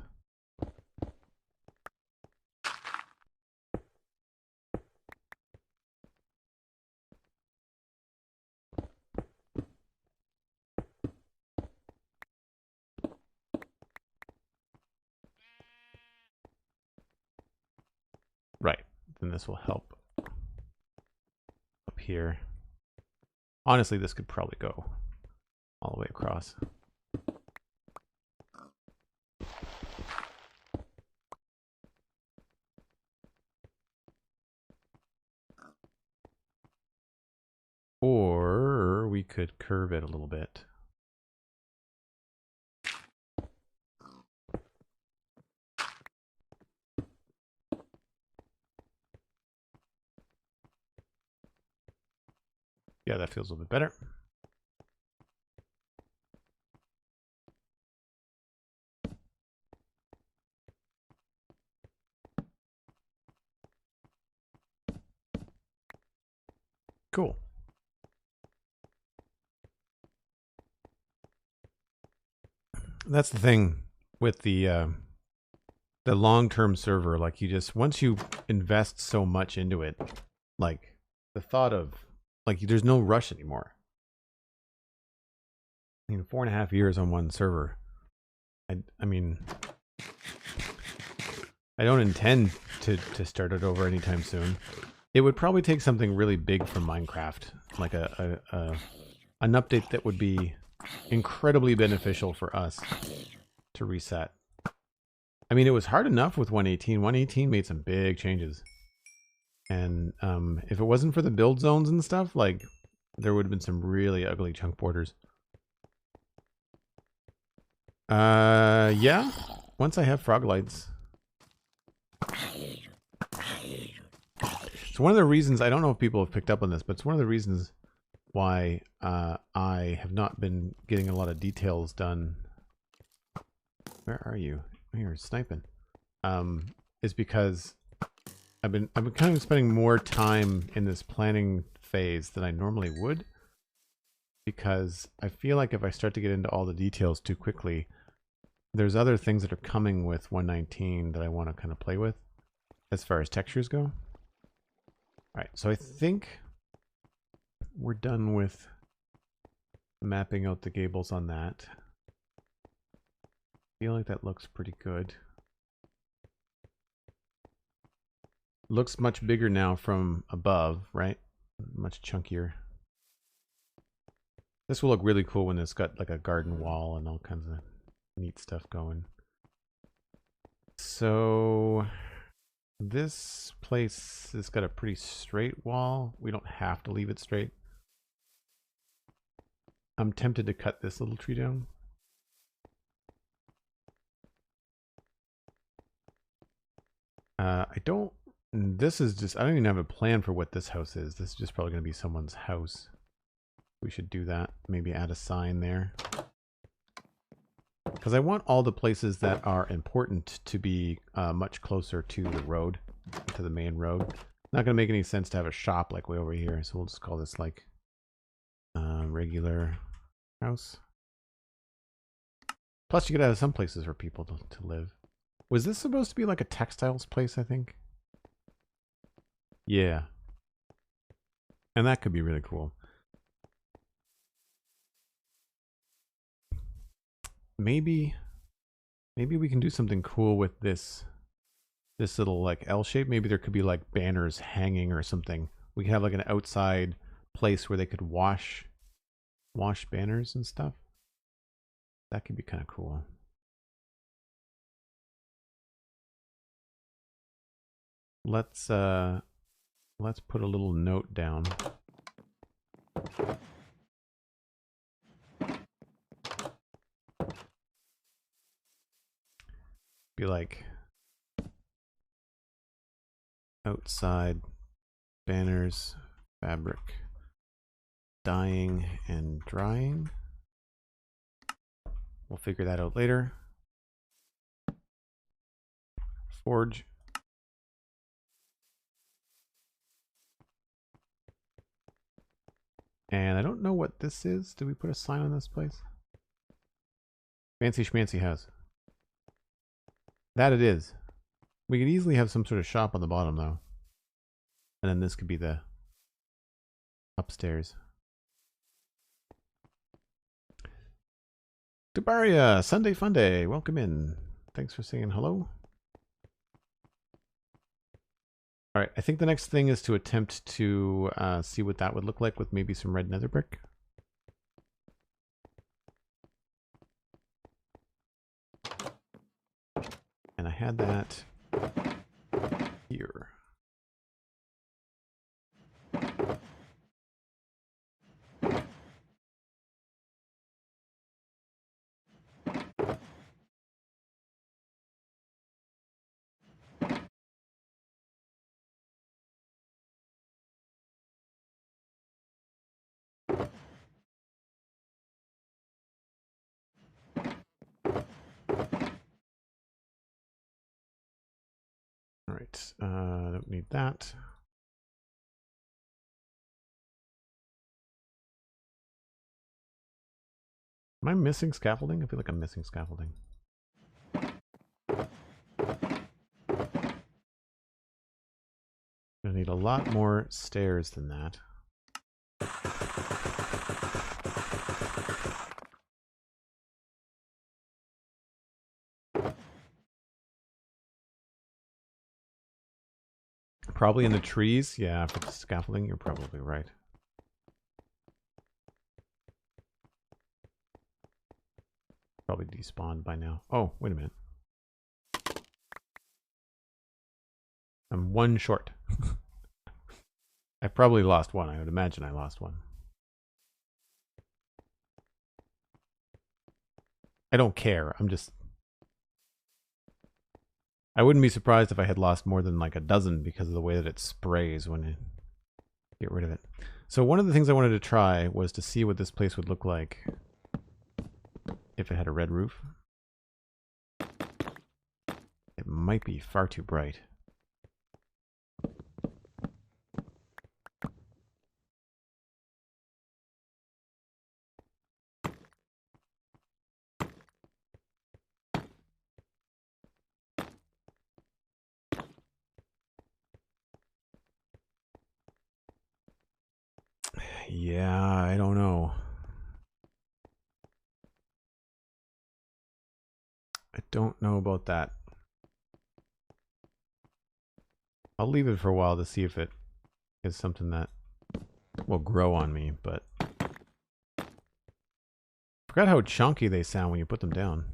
Right. Then this will help up here. Honestly, this could probably go all the way across. Or we could curve it a little bit. Yeah, that feels a little bit better. Cool. That's the thing with the long-term server. Like, you just, once you invest so much into it, like the thought of, like, there's no rush anymore. I mean, 4.5 years on one server. I mean, I don't intend to start it over anytime soon. It would probably take something really big from Minecraft, like an update that would be incredibly beneficial for us to reset. I mean, it was hard enough with 1.18. 1.18 made some big changes. And if it wasn't for the build zones and stuff, like, there would have been some really ugly chunk borders. Yeah. Once I have frog lights. It's one of the reasons, I don't know if people have picked up on this, but it's one of the reasons why I have not been getting a lot of details done. Where are you? Oh, you're sniping. Is because I've been kind of spending more time in this planning phase than I normally would, because I feel like if I start to get into all the details too quickly, there's other things that are coming with 1.19 that I want to kind of play with as far as textures go. All right, so I think we're done with mapping out the gables on that. I feel like that looks pretty good. Looks much bigger now from above, right? Much chunkier. This will look really cool when it's got like a garden wall and all kinds of neat stuff going. So this place has got a pretty straight wall. We don't have to leave it straight. I'm tempted to cut this little tree down. This is just, I don't even have a plan for what this house is. This is just probably going to be someone's house. We should do that. Maybe add a sign there. Because I want all the places that are important to be much closer to the road, to the main road. Not going to make any sense to have a shop like way over here, so we'll just call this like regular house. Plus you could have some places for people to live. Was this supposed to be like a textiles place, I think? Yeah. And that could be really cool. Maybe we can do something cool with this little like L shape. Maybe there could be like banners hanging or something. We could have like an outside place where they could wash banners and stuff. That could be kind of cool. Let's put a little note down. Be like outside banners, fabric, dyeing and drying. We'll figure that out later. Forge. And I don't know what this is. Did we put a sign on this place? Fancy Schmancy House. That it is. We could easily have some sort of shop on the bottom, though. And then this could be the upstairs. Dubaria, Sunday Fun Day. Welcome in. Thanks for saying hello. All right, I think the next thing is to attempt to see what that would look like with maybe some red nether brick. And I had that here. All right, don't need that. Am I missing scaffolding? I feel like I'm missing scaffolding. I need a lot more stairs than that. Probably in the trees. Yeah, for the scaffolding, you're probably right. Probably despawned by now. Oh, wait a minute. I'm one short. I probably lost one. I would imagine I lost one. I don't care. I'm just... I wouldn't be surprised if I had lost more than like a dozen because of the way that it sprays when you get rid of it. So one of the things I wanted to try was to see what this place would look like if it had a red roof. It might be far too bright. Yeah, I don't know. I don't know about that. I'll leave it for a while to see if it is something that will grow on me, but I forgot how chunky they sound when you put them down.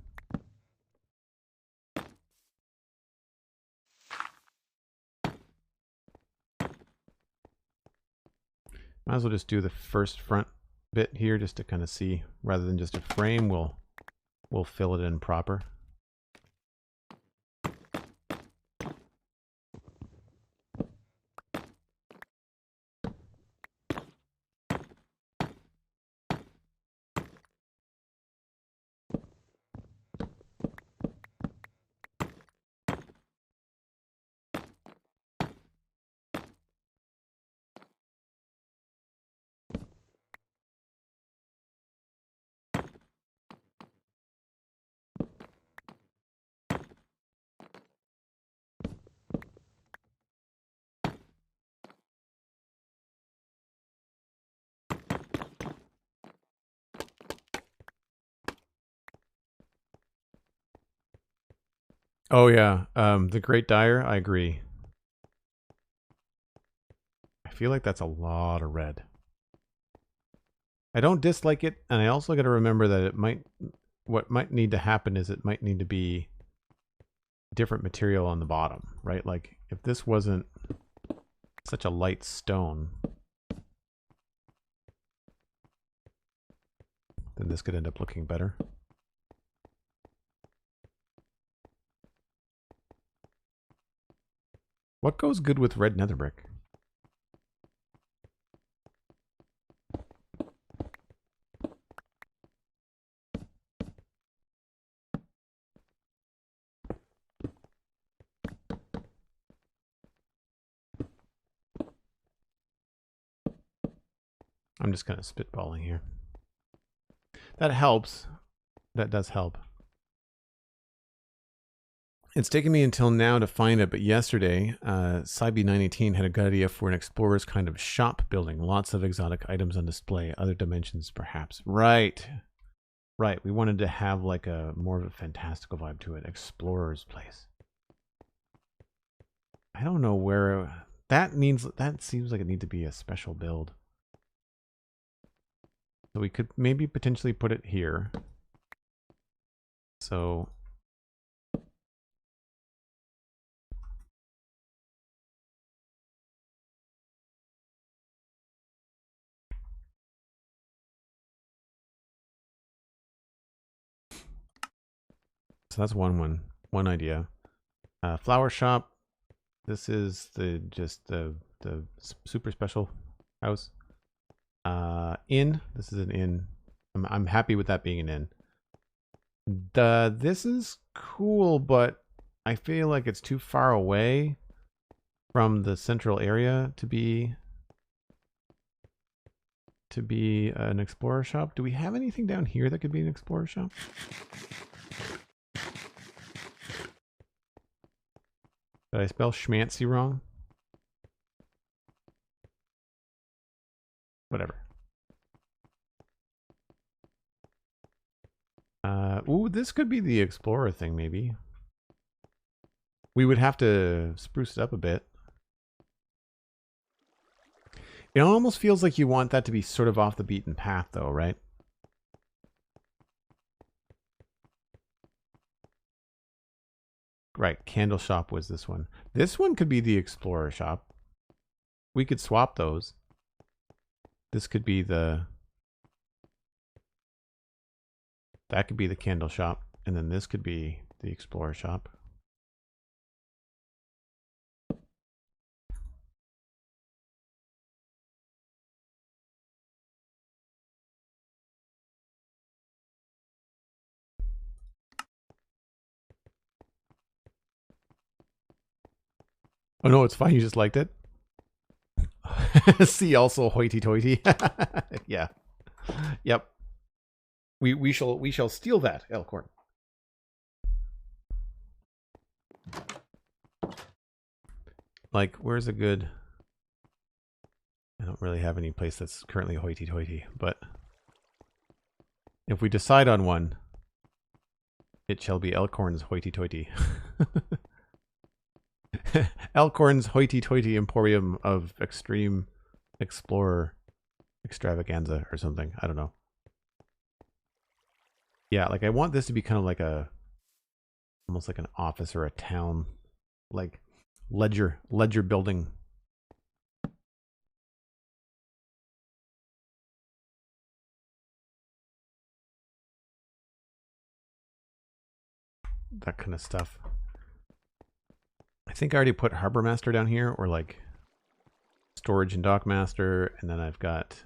Might as well just do the first front bit here just to kind of see, rather than just a frame, we'll fill it in proper. Oh yeah, the Great Dyer, I agree. I feel like that's a lot of red. I don't dislike it, and I also got to remember that it might, what might need to happen is it might need to be different material on the bottom, right? Like if this wasn't such a light stone, then this could end up looking better. What goes good with red nether brick? I'm just kind of spitballing here. That helps. That does help. It's taken me until now to find it, but yesterday, Cybe 918 had a good idea for an explorer's kind of shop building. Lots of exotic items on display. Other dimensions, perhaps. Right. Right. We wanted to have like a more of a fantastical vibe to it. Explorer's place. I don't know where that means. That seems like it needs to be a special build. So we could maybe potentially put it here. So that's one idea. Flower shop. This is the super special house. Inn. This is an inn. I'm happy with that being an inn. This is cool, but I feel like it's too far away from the central area to be an explorer shop. Do we have anything down here that could be an explorer shop? Did I spell schmancy wrong? Whatever. Ooh, this could be the explorer thing, maybe. We would have to spruce it up a bit. It almost feels like you want that to be sort of off the beaten path, though, right? Right, candle shop was this one. This one could be the explorer shop. We could swap those. This could be the... That could be the candle shop. And then this could be the explorer shop. Oh no, it's fine. You just liked it. See also hoity-toity. Yeah. Yep. We shall steal that, Elkhorn. Like, where's a good... I don't really have any place that's currently hoity-toity, but if we decide on one, it shall be Elkhorn's hoity-toity. Elkhorn's hoity-toity emporium of extreme explorer extravaganza or something. I don't know. Yeah, like I want this to be kind of like a, almost like an office or a town, like ledger building. That kind of stuff. I think I already put Harbor Master down here, or like Storage and Dock Master, and then I've got,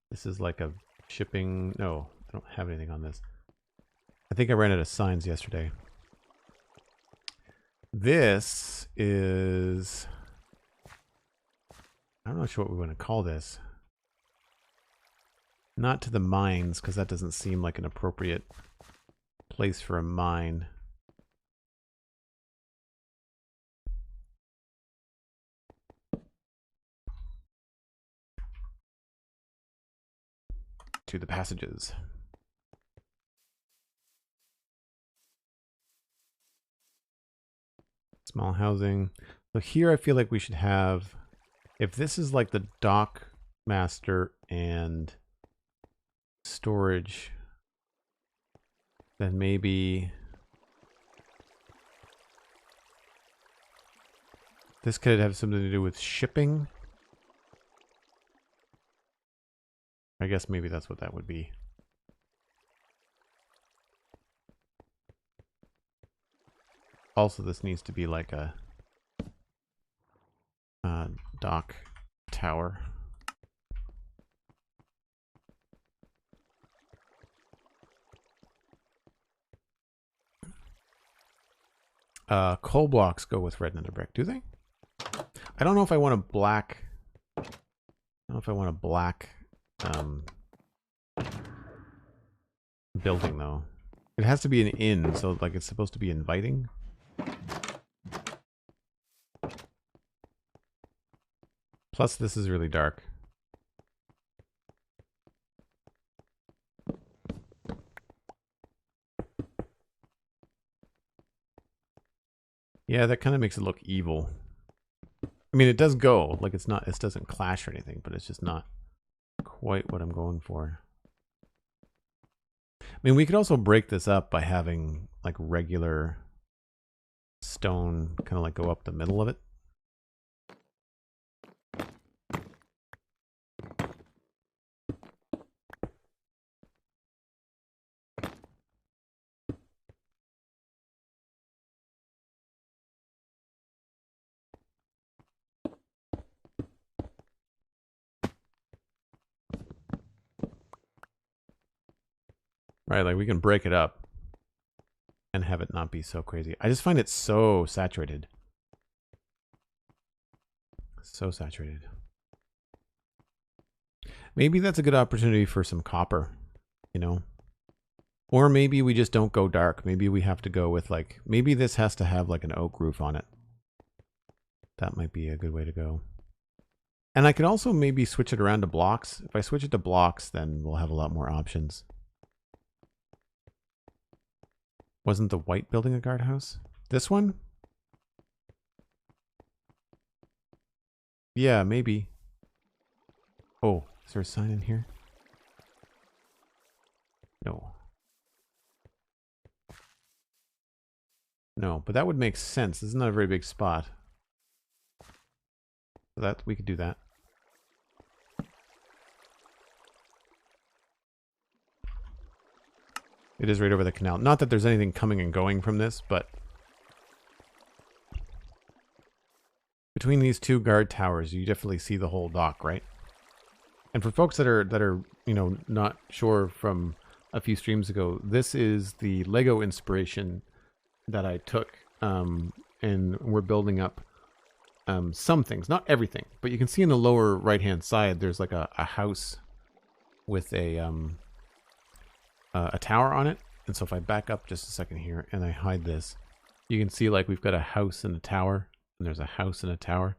this is like a shipping, no, I don't have anything on this. I think I ran out of signs yesterday. This is, I'm not sure what we want to call this. Not to the mines, because that doesn't seem like an appropriate place for a mine. To the passages. Small housing. So here I feel like we should have, if this is like the dock master and storage, then maybe this could have something to do with shipping. I guess maybe that's what that would be. Also, this needs to be like a dock tower. Coal blocks go with red nether brick, do they? I don't know if I want a black. I don't know if I want a black building though. It has to be an inn, so like it's supposed to be inviting. Plus this is really dark. Yeah, that kind of makes it look evil. I mean, it does go, like it's not, it doesn't clash or anything, but it's just not quite what I'm going for. I mean, we could also break this up by having like regular stone kind of like go up the middle of it. Right, like we can break it up and have it not be so crazy. I just find it so saturated. So saturated. Maybe that's a good opportunity for some copper, you know? Or maybe we just don't go dark. Maybe we have to go with like, maybe this has to have like an oak roof on it. That might be a good way to go. And I could also maybe switch it around to blocks. If I switch it to blocks, then we'll have a lot more options. Wasn't the white building a guardhouse? This one? Yeah, maybe. Oh, is there a sign in here? No. No, but that would make sense. This is not a very big spot. So that we could do that. It is right over the canal. Not that there's anything coming and going from this, but between these two guard towers, you definitely see the whole dock, right? And for folks that are, you know, not sure from a few streams ago, this is the Lego inspiration that I took, and we're building up some things, not everything, but you can see in the lower right-hand side, there's like a house with a tower on it. And so if I back up just a second here and I hide this, you can see like we've got a house and a tower, and there's a house and a tower,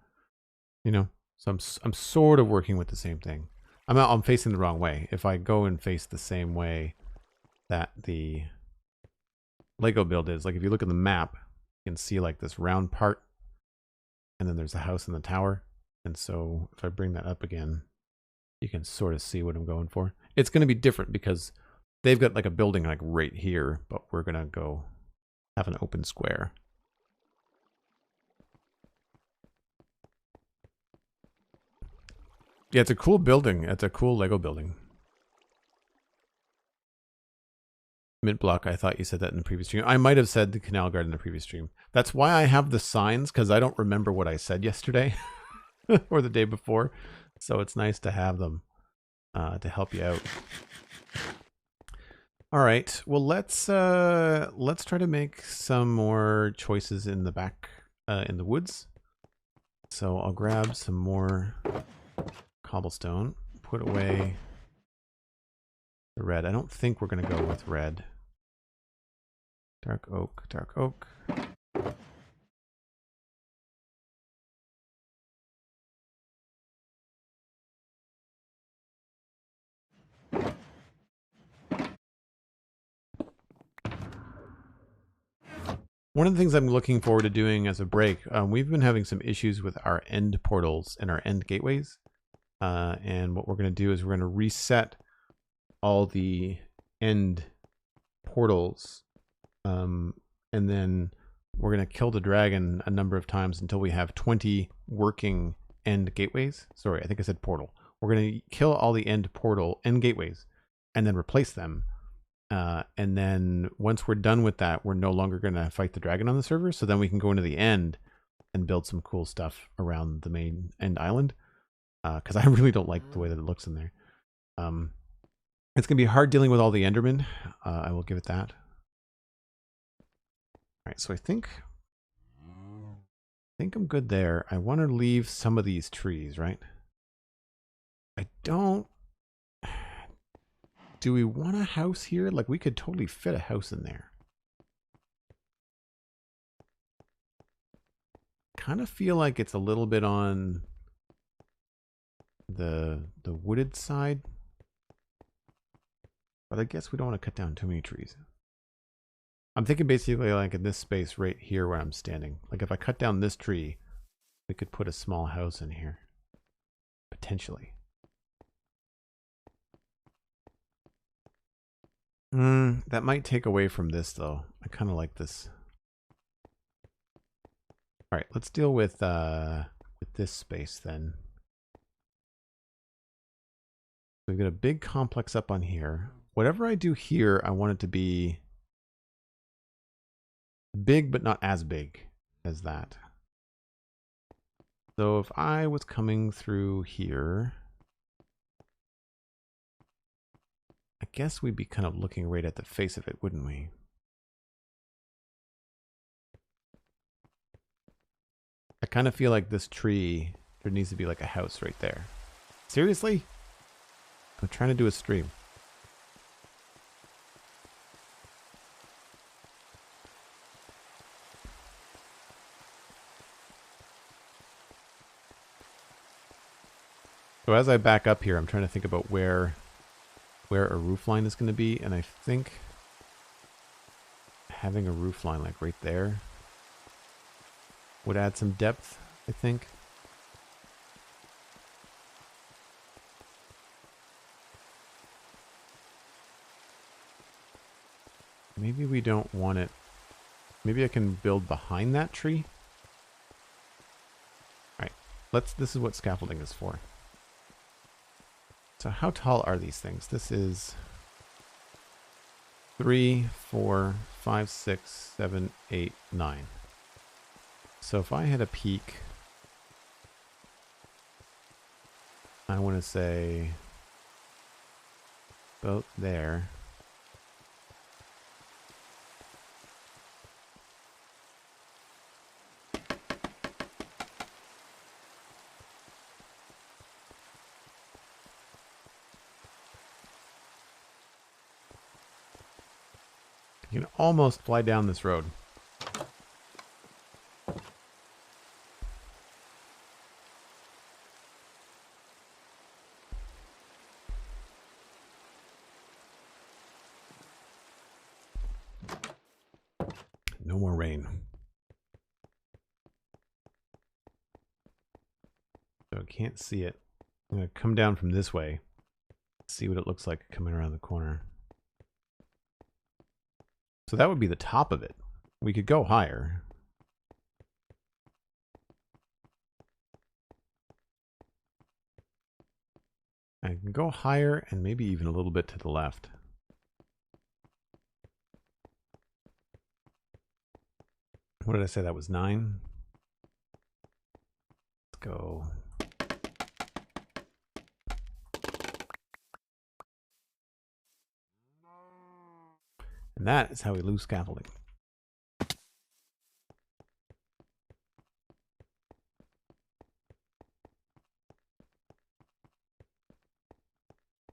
you know? So I'm sort of working with the same thing. I'm facing the wrong way. If I go and face the same way that the Lego build is, like if you look at the map, you can see like this round part, and then there's a house and the tower. And so if I bring that up again, you can sort of see what I'm going for. It's going to be different because they've got like a building like right here, but we're going to go have an open square. Yeah, it's a cool building. It's a cool Lego building. Mint block, I thought you said that in the previous stream. I might have said the canal guard in the previous stream. That's why I have the signs, because I don't remember what I said yesterday or the day before. So it's nice to have them to help you out. All right, well let's try to make some more choices in the back in the woods. So I'll grab some more cobblestone, put away the red. I don't think we're going to go with red. Dark oak, dark oak. One of the things I'm looking forward to doing as a break, we've been having some issues with our end portals and our end gateways. And what we're going to do is we're going to reset all the end portals. And then we're going to kill the dragon a number of times until we have 20 working end gateways. Sorry, I think I said portal. We're going to kill all the end gateways and then replace them. And then once we're done with that, we're no longer going to fight the dragon on the server. So then we can go into the end and build some cool stuff around the main end island. Because I really don't like the way that it looks in there. It's going to be hard dealing with all the Endermen. I will give it that. All right, so I think I'm good there. I want to leave some of these trees, right? I don't... Do we want a house here? Like, we could totally fit a house in there. Kind of feel like it's a little bit on the wooded side. But I guess we don't want to cut down too many trees. I'm thinking basically like in this space right here where I'm standing. Like if I cut down this tree, we could put a small house in here. Potentially. That might take away from this though. I kind of like this. All right, let's deal with this space then. So we've got a big complex up on here. Whatever I do here, I want it to be big, but not as big as that. So if I was coming through here, I guess we'd be kind of looking right at the face of it, wouldn't we? I kind of feel like this tree, there needs to be like a house right there. Seriously? I'm trying to do a stream. So as I back up here, I'm trying to think about where a roof line is going to be, and I think having a roof line like right there would add some depth, I think. Maybe we don't want it. Maybe I can build behind that tree. All right, this is what scaffolding is for. So how tall are these things? This is 3, 4, 5, 6, 7, 8, 9. So if I had a peak, I want to say about there. You can almost fly down this road. No more rain. So I can't see it. I'm going to come down from this way. See what it looks like coming around the corner. So that would be the top of it. We could go higher. I can go higher and maybe even a little bit to the left. What did I say? That was 9. Let's go. And that is how we lose scaffolding.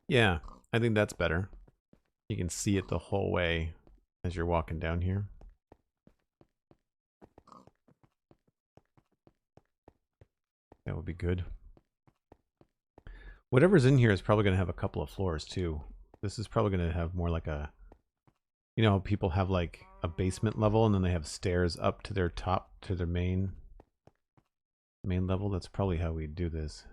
Yeah, I think that's better. You can see it the whole way as you're walking down here. That would be good. Whatever's in here is probably going to have a couple of floors too. This is probably going to have more like a, you know, people have like a basement level and then they have stairs up to their top, to their main level. That's probably how we do this.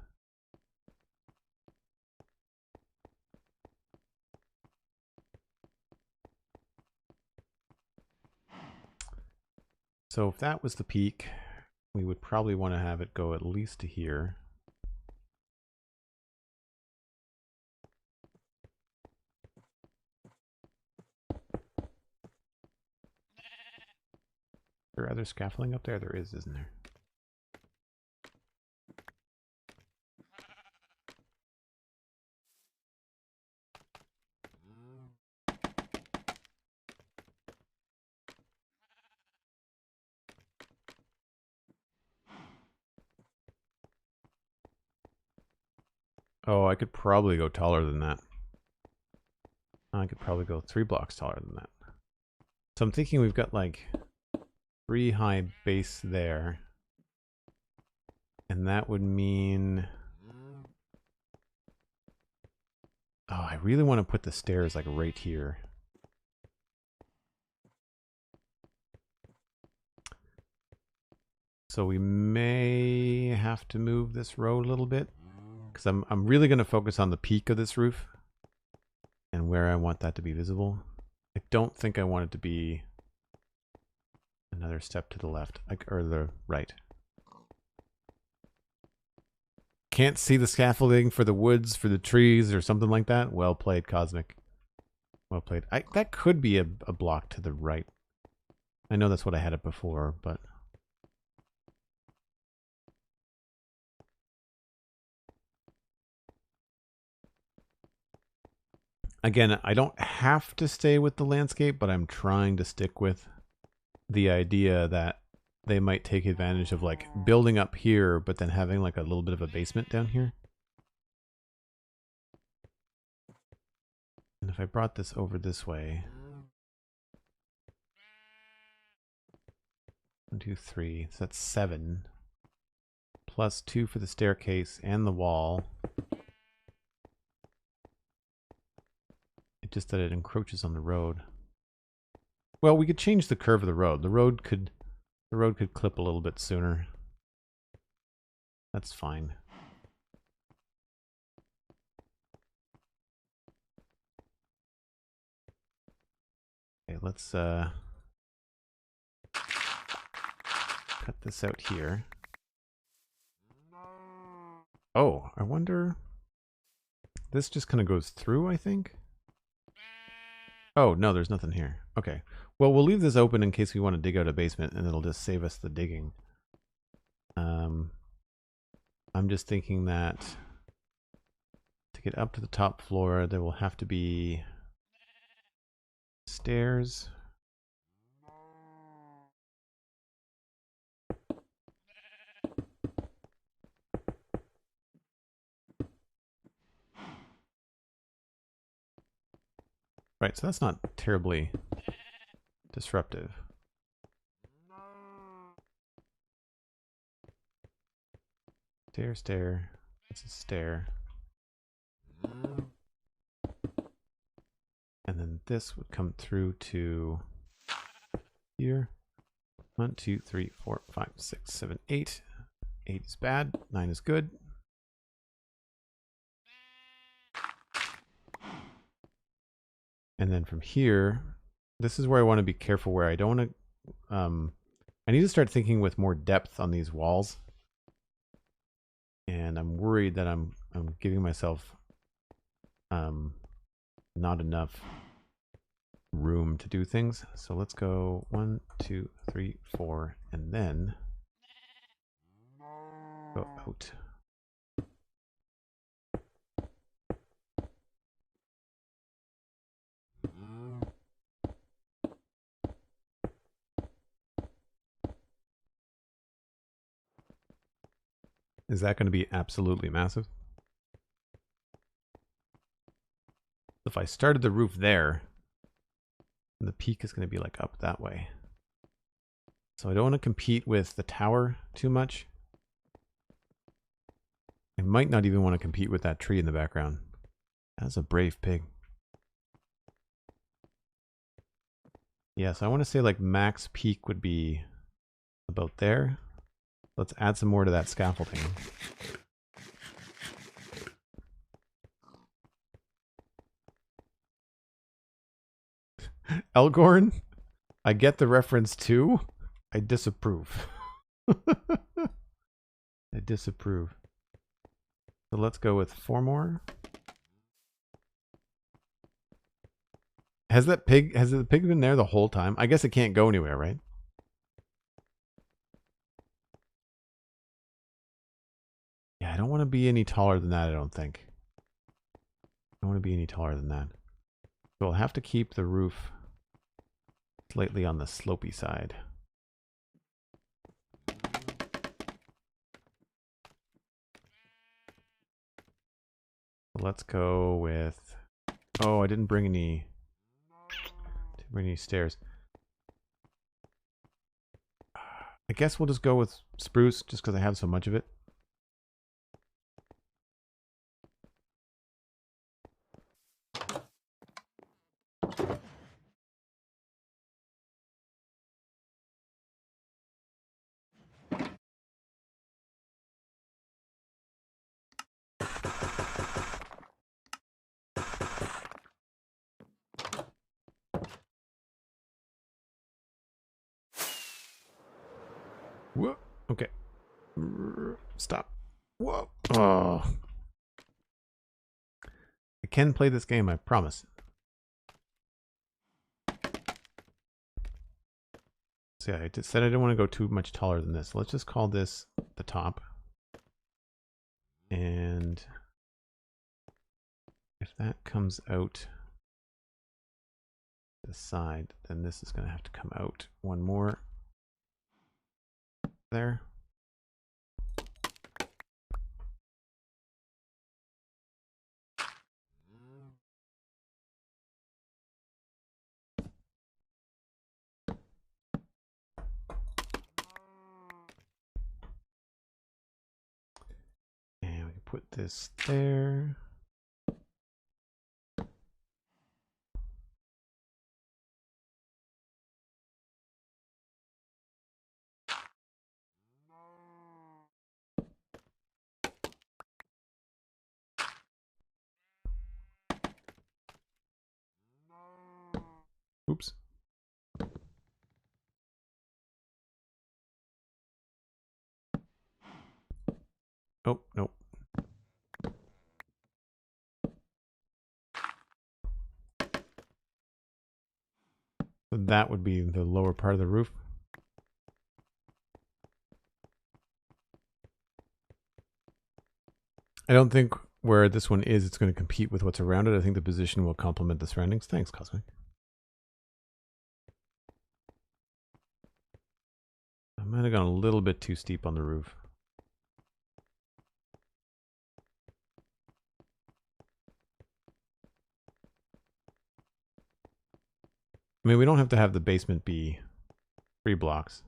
So if that was the peak, we would probably want to have it go at least to here. Is there other scaffolding up there? There is, isn't there? Oh, I could probably go taller than that. I could probably go 3 blocks taller than that. So I'm thinking we've got like 3 high base there. And that would mean... Oh, I really want to put the stairs like right here. So we may have to move this road a little bit. Because I'm really going to focus on the peak of this roof. And where I want that to be visible. I don't think I want it to be another step to the left. Or the right. Can't see the scaffolding for the woods, for the trees, or something like that. Well played, Cosmic. Well played. That could be a block to the right. I know that's what I had it before, but... Again, I don't have to stay with the landscape, but I'm trying to stick with the idea that they might take advantage of like building up here, but then having like a little bit of a basement down here. And if I brought this over this way... 1, 2, 3. So that's 7. Plus 2 for the staircase and the wall. Just that it encroaches on the road. Well, we could change the curve of the road. The road could clip a little bit sooner. That's fine. Okay, let's cut this out here. Oh, I wonder... This just kind of goes through, I think? Oh, no, there's nothing here. Okay. Well, we'll leave this open in case we want to dig out a basement, and it'll just save us the digging. I'm just thinking that to get up to the top floor, there will have to be stairs. Right, so that's not terribly disruptive. Stair, stair. It's a stair. And then this would come through to here. 1, 2, 3, 4, 5, 6, 7, 8. 8 is bad. 9 is good. And then from here, this is where I want to be careful where I don't want to... I need to start thinking with more depth on these walls. And I'm worried that I'm giving myself not enough room to do things. So let's go 1, 2, 3, 4, and then go out. Is that going to be absolutely massive? If I started the roof there, the peak is going to be like up that way. So I don't want to compete with the tower too much. I might not even want to compete with that tree in the background. That's a brave pig. Yeah, so I want to say like max peak would be about there. Let's add some more to that scaffolding. Elgorn, I get the reference too. I disapprove. I disapprove. So let's go with 4 more. Has the pig been there the whole time? I guess it can't go anywhere, right? Yeah, I don't want to be any taller than that, I don't think. I don't want to be any taller than that. So I'll have to keep the roof slightly on the slopey side. let's go with... Oh, I didn't bring any stairs. I guess we'll just go with spruce just because I have so much of it. Whoa. Okay. Stop. Whoa. Oh. I can play this game, I promise. So yeah, I just said I didn't want to go too much taller than this. Let's just call this the top. And if that comes out the side, then this is going to have to come out one more. There. And we can put this there. Oops. Oh, nope. So that would be the lower part of the roof. I don't think where this one is, it's going to compete with what's around it. I think the position will complement the surroundings. Thanks, Cosmic. I might have gone a little bit too steep on the roof. I mean, we don't have to have the basement be 3 blocks.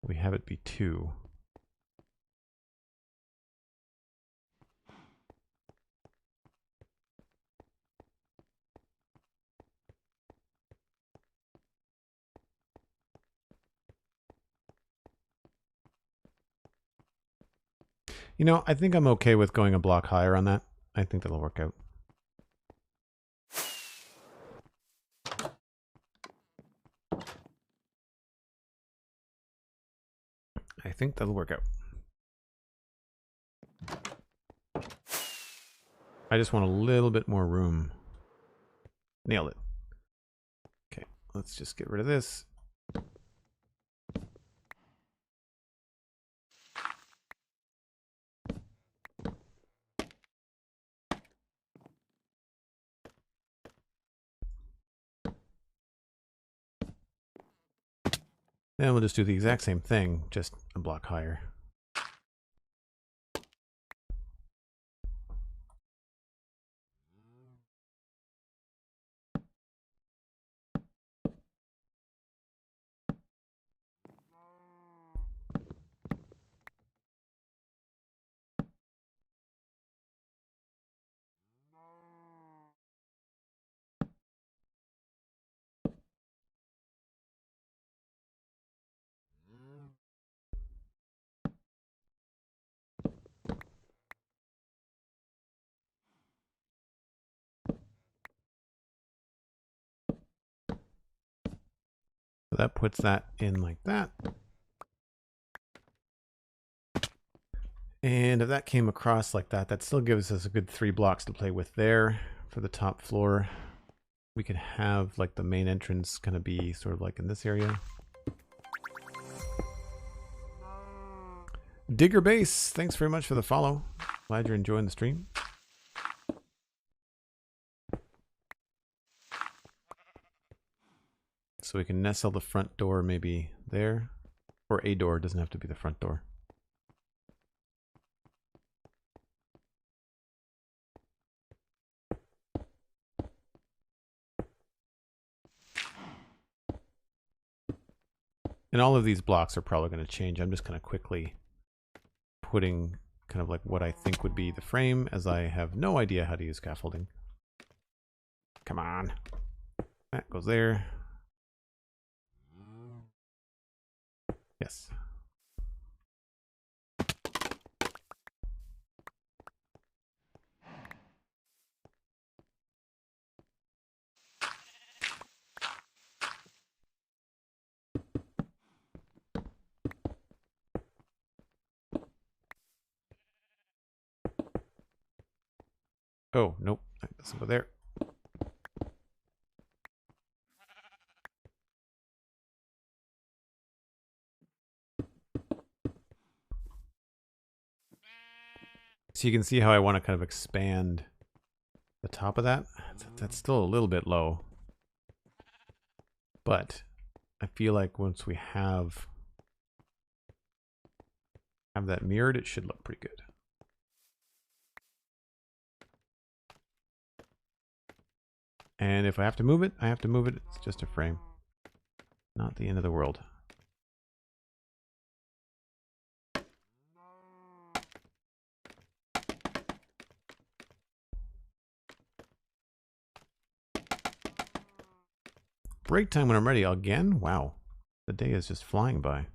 We have it be 2. You know, I think I'm okay with going a block higher on that. I think that'll work out. I think that'll work out. I just want a little bit more room. Nailed it. Okay, let's just get rid of this. Then we'll just do the exact same thing, just a block higher. So that puts that in like that. And if that came across like that, that still gives us a good 3 blocks to play with there for the top floor. We could have like the main entrance kind of be sort of like in this area. Digger Base, thanks very much for the follow. Glad you're enjoying the stream. So we can nestle the front door maybe there. Or a door, doesn't have to be the front door. And all of these blocks are probably going to change. I'm just kind of quickly putting kind of like what I think would be the frame, as I have no idea how to use scaffolding. Come on. That goes there. Yes. Oh, nope. That doesn't go there. So you can see how I want to kind of expand the top of that. That's still a little bit low. But I feel like once we have that mirrored, it should look pretty good. And if I have to move it, I have to move it. It's just a frame. Not the end of the world. Break time when I'm ready. Again? Wow. The day is just flying by.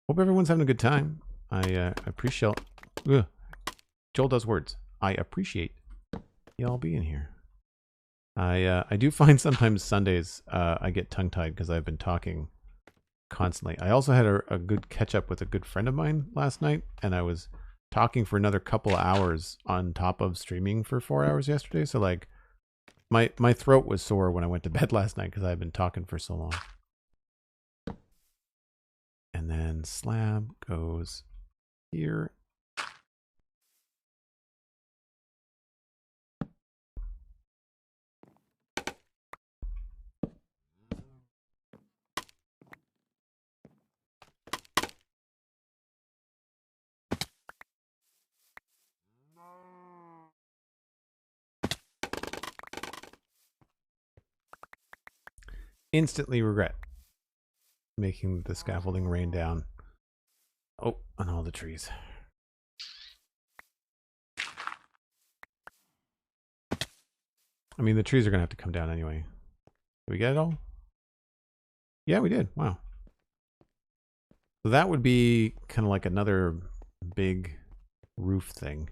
Hope everyone's having a good time. I appreciate... Ugh. Joel does words. I appreciate y'all being here. I do find sometimes Sundays I get tongue-tied because I've been talking constantly. I also had a good catch-up with a good friend of mine last night, and I was talking for another couple of hours on top of streaming for 4 hours yesterday. So like my throat was sore when I went to bed last night because I've been talking for so long. And then slab goes here. Instantly regret making the scaffolding rain down. Oh, on all the trees. I mean, the trees are going to have to come down anyway. Did we get it all? Yeah, we did. Wow. So that would be kind of like another big roof thing.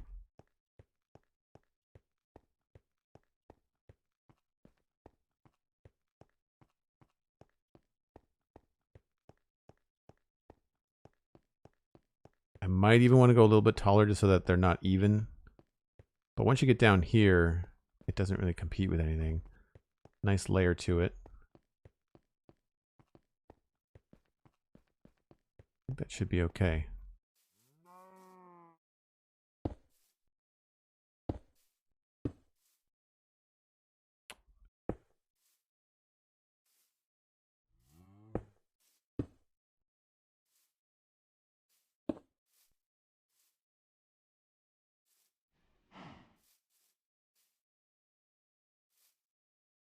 I might even want to go a little bit taller just so that they're not even. But once you get down here, it doesn't really compete with anything. Nice layer to it. I think that should be okay.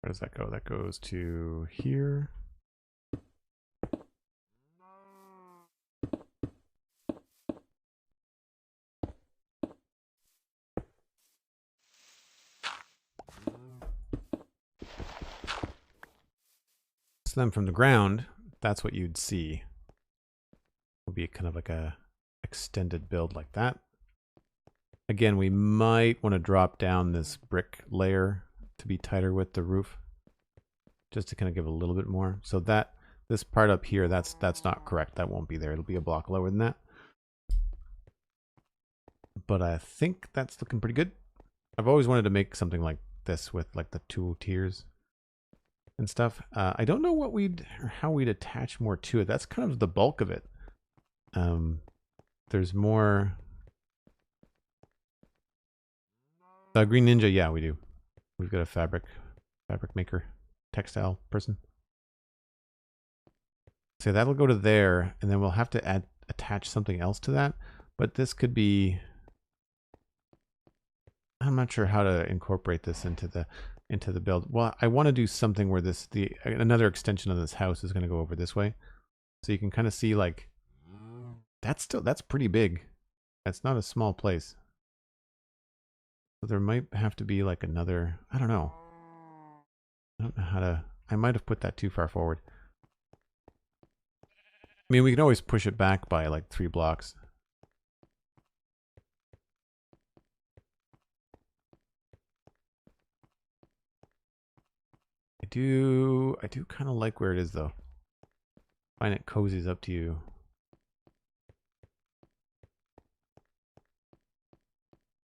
Where does that go? That goes to here. So then from the ground, that's what you'd see. Would be kind of like a extended build like that. Again, we might want to drop down this brick layer to be tighter with the roof, just to kind of give a little bit more. So that this part up here, that's not correct. That won't be there. It'll be a block lower than that. But I think that's looking pretty good. I've always wanted to make something like this with like the 2 tiers and stuff. I don't know what how we'd attach more to it. That's kind of the bulk of it. There's more. Green Ninja, yeah, we do. We've got a fabric maker, textile person. So that'll go to there, and then we'll have to attach something else to that. But this could be, I'm not sure how to incorporate this into the build. Well, I want to do something where another extension of this house is going to go over this way. So you can kind of see, like, that's pretty big. That's not a small place. So there might have to be like another, I don't know. I don't know how to, I might have put that too far forward. I mean, we can always push it back by like 3 blocks. I do kind of like where it is though. Find it cozies up to you.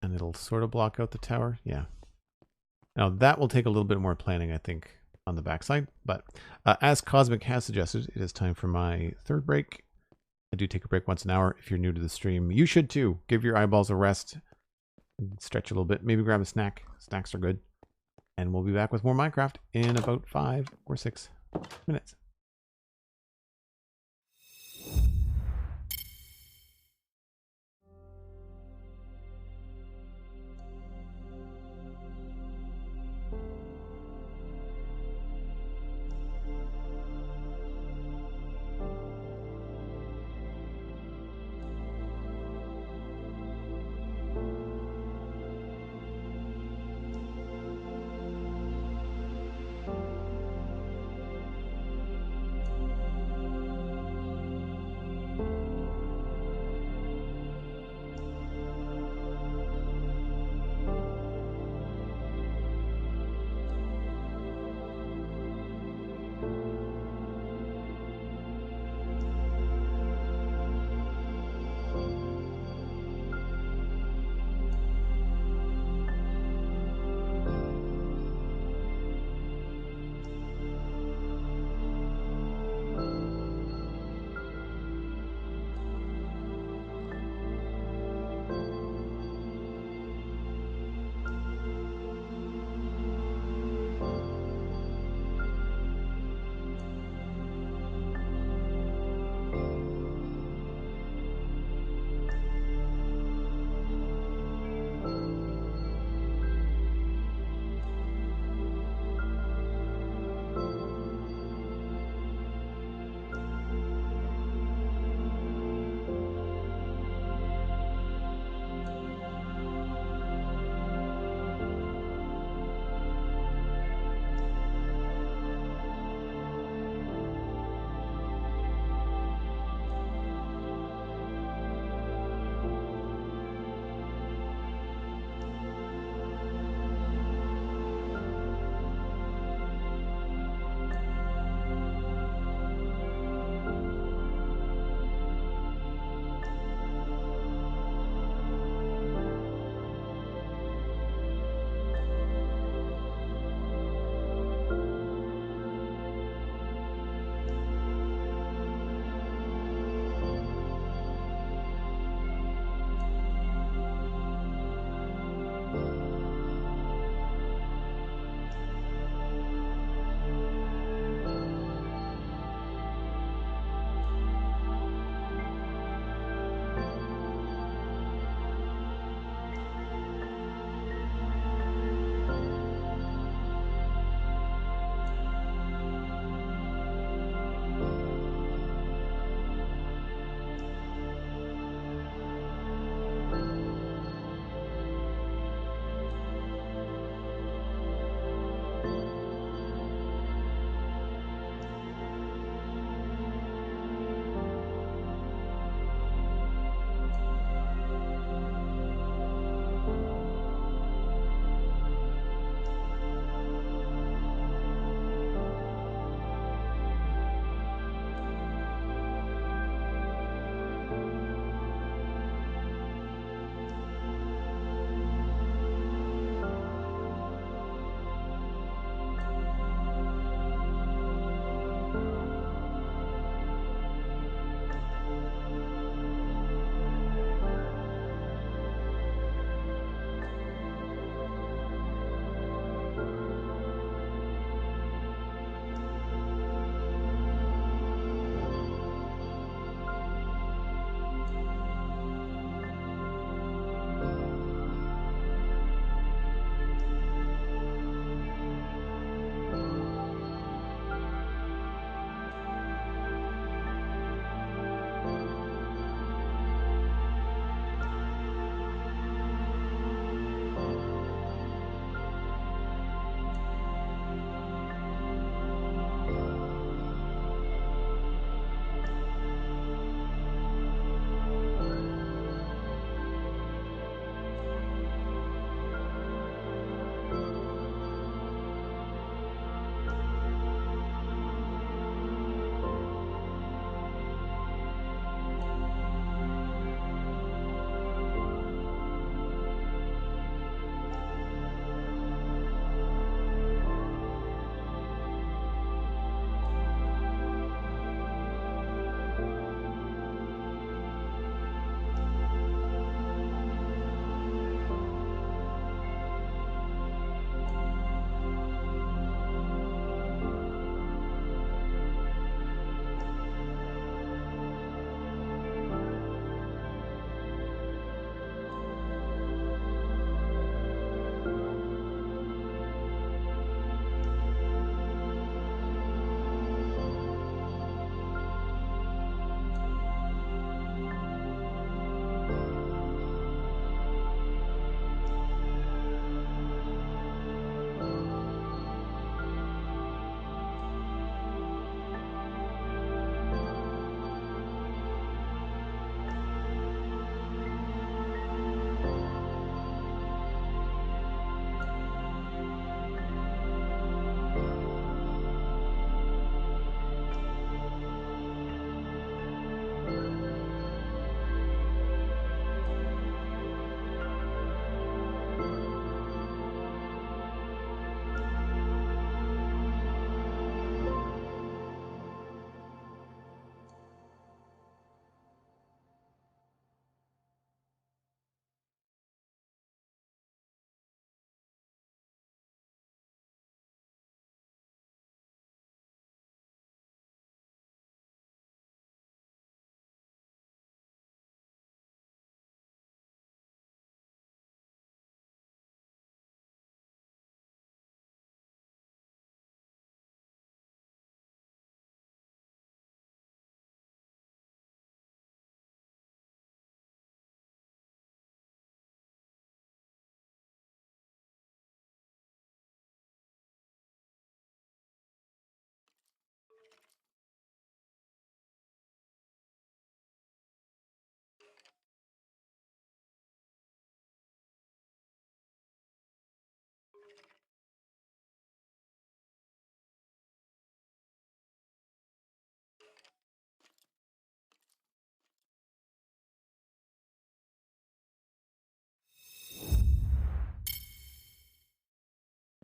And it'll sort of block out the tower. Yeah. Now that will take a little bit more planning, I think, on the backside. But as Cosmic has suggested, it is time for my 3rd break. I do take a break once an hour. If you're new to the stream, you should too. Give your eyeballs a rest. Stretch a little bit. Maybe grab a snack. Snacks are good. And we'll be back with more Minecraft in about 5 or 6 minutes.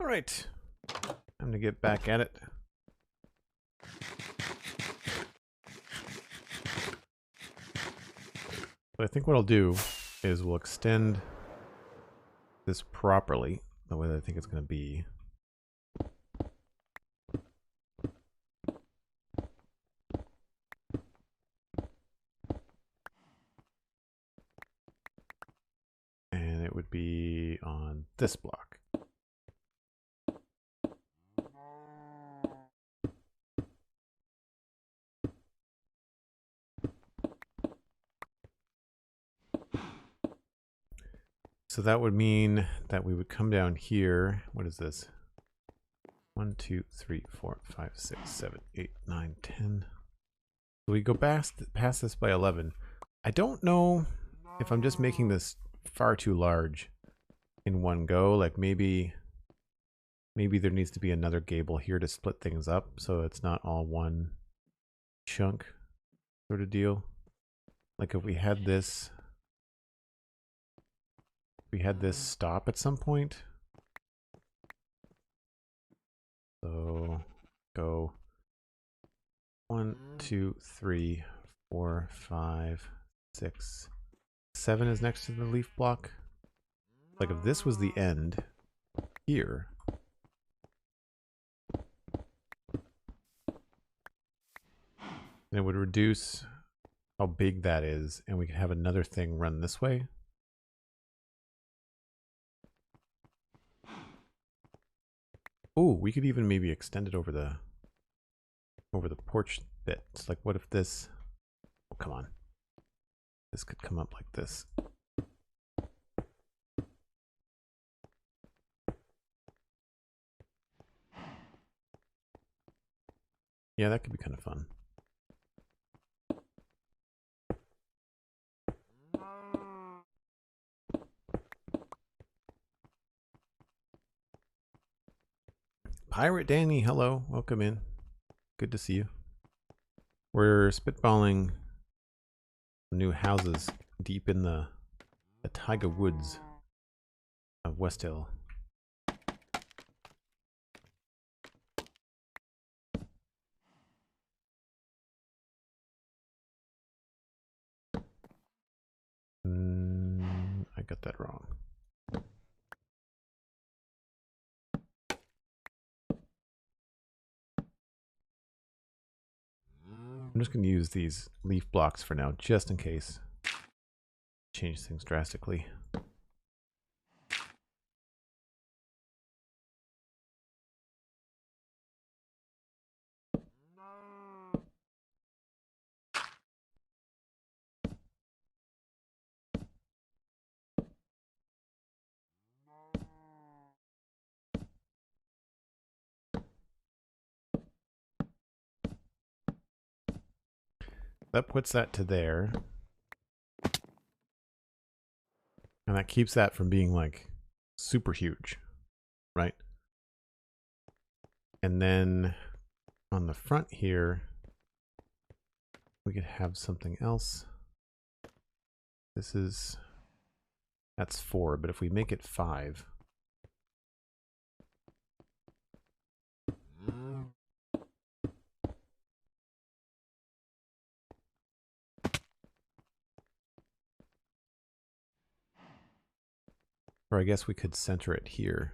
All right, time to get back at it. So I think what I'll do is we'll extend this properly, the way that I think it's going to be. And it would be on this block. So that would mean that we would come down here. What is this? 1, 2, 3, 4, 5, 6, 7, 8, 9, 10. So we go past this by 11. I don't know if I'm just making this far too large in one go. Like maybe there needs to be another gable here to split things up so it's not all one chunk sort of deal. Like if we had this stop at some point. So go 1, 2, 3, 4, 5, 6, 7 is next to the leaf block. Like if this was the end here, then it would reduce how big that is, and we could have another thing run this way. Oh, we could even maybe extend it over the porch bit. It's like, what if this? Oh, come on. This could come up like this. Yeah, that could be kind of fun. Pirate Danny, hello, welcome in. Good to see you. We're spitballing new houses deep in the taiga woods of Westhill. I got that wrong. I'm just going to use these leaf blocks for now, just in case. Change things drastically. That puts that to there. And that keeps that from being like super huge, right? And then on the front here, we could have something else. That's 4, but if we make it 5. Or I guess we could center it here.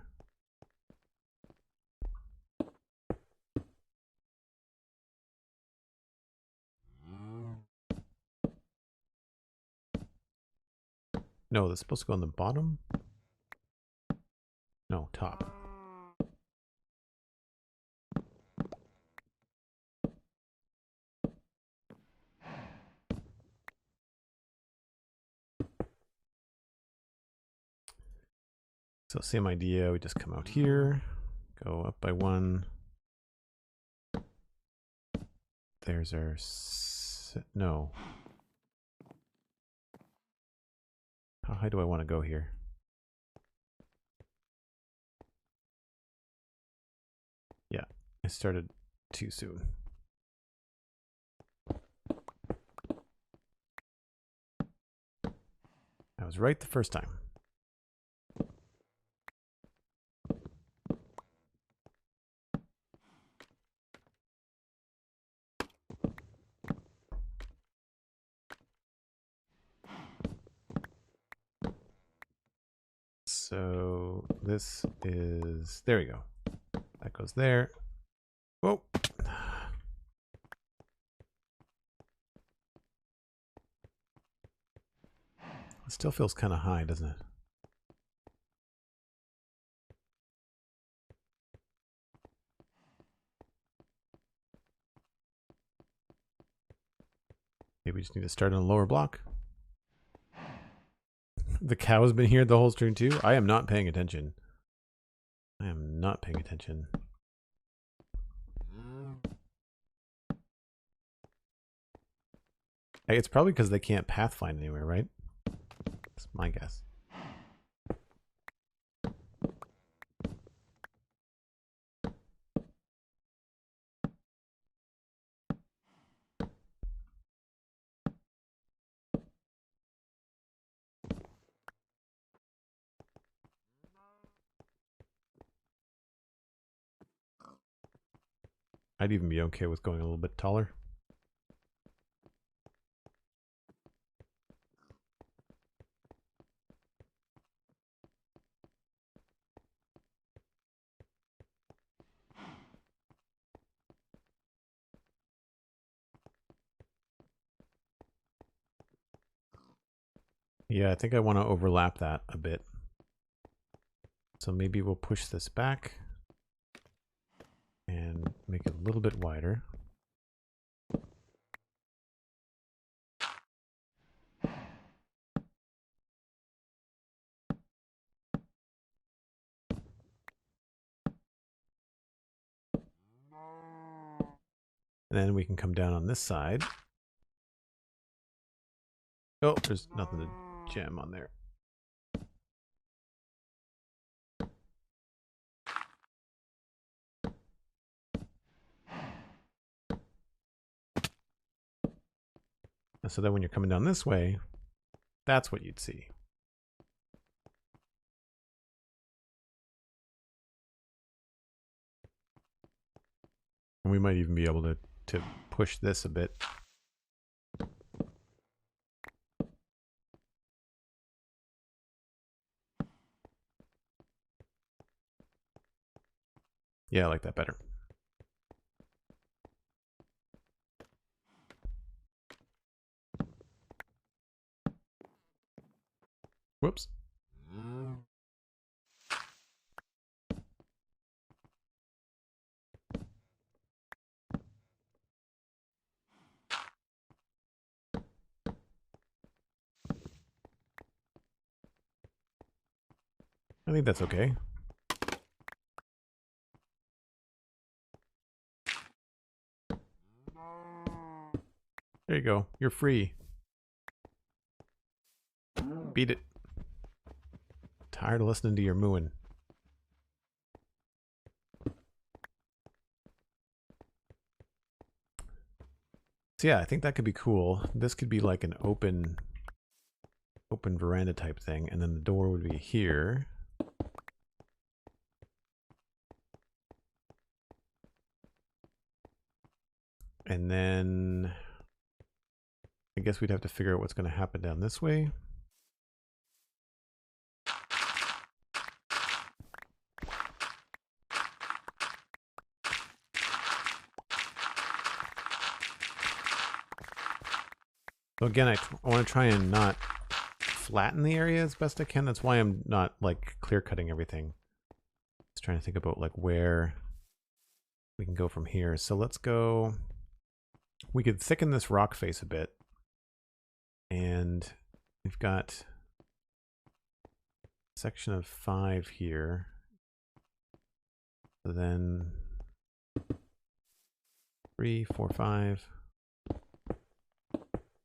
No, that's supposed to go on the bottom? No, top. So same idea, we just come out here, go up by 1. There's our, no. How high do I want to go here? Yeah, I started too soon. I was right the first time. this is, there we go. That goes there. Whoa. It still feels kind of high, doesn't it? Maybe we just need to start on a lower block. The cow has been here the whole stream too. I am not paying attention. I am not paying attention. Hey, it's probably because they can't pathfind anywhere, right? That's my guess. I'd even be okay with going a little bit taller. Yeah, I think I want to overlap that a bit. So maybe we'll push this back and make it a little bit wider. And then we can come down on this side. Oh, there's nothing to jam on there. And so then when you're coming down this way, that's what you'd see. And we might even be able to push this a bit. Yeah, I like that better. Whoops. I think that's okay. There you go. You're free. Beat it. Tired of listening to your mooing. So yeah, I think that could be cool. This could be like an open veranda type thing, and then the door would be here. And then I guess we'd have to figure out what's going to happen down this way. So again, I want to try and not flatten the area as best I can. That's why I'm not like clear cutting everything. Just trying to think about like where we can go from here. So let's go. We could thicken this rock face a bit. And we've got a section of 5 here. So then 3, 4, 5,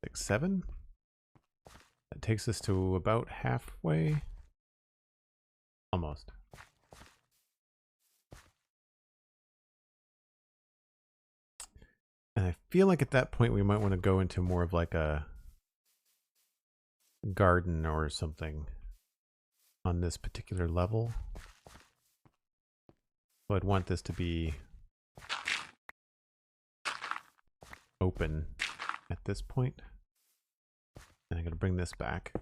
6, 7. That takes us to about halfway. Almost. And I feel like at that point we might want to go into more of like a garden or something on this particular level. So I'd want this to be open at this point. And I'm going to bring this back.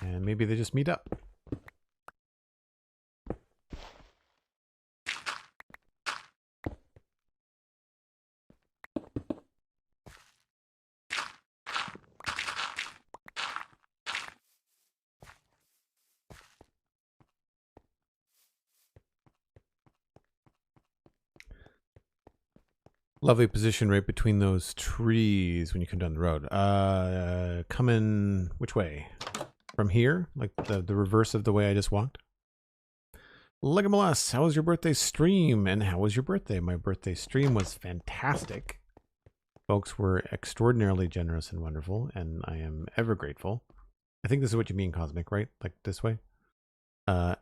And maybe they just meet up. Lovely position right between those trees when you come down the road. Coming which way? From here? Like the reverse of the way I just walked? Legomalus, how was your birthday stream? And how was your birthday? My birthday stream was fantastic. Folks were extraordinarily generous and wonderful, and I am ever grateful. I think this is what you mean, Cosmic, right? Like this way? I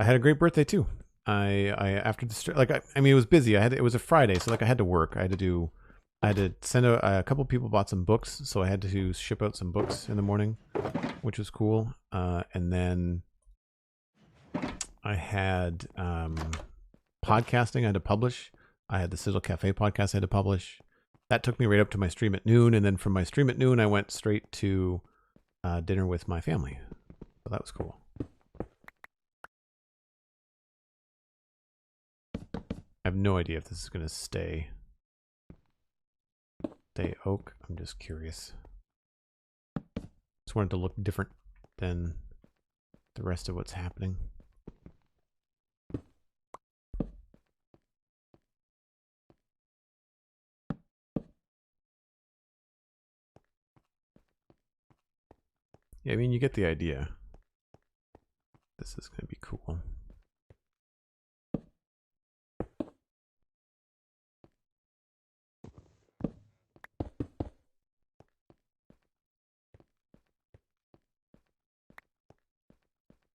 had a great birthday too. I after the like I mean it was busy. It was a Friday, so like I had to work. I had to send a couple people bought some books, so I had to ship out some books in the morning, which was cool. And then I had podcasting I had to publish. I had the Citadel Cafe podcast I had to publish. That took me right up to my stream at noon, and then from my stream at noon I went straight to dinner with my family. So that was cool. I have no idea if this is going to stay oak. I'm just curious. Just wanted to look different than the rest of what's happening. Yeah, I mean, you get the idea. This is going to be cool.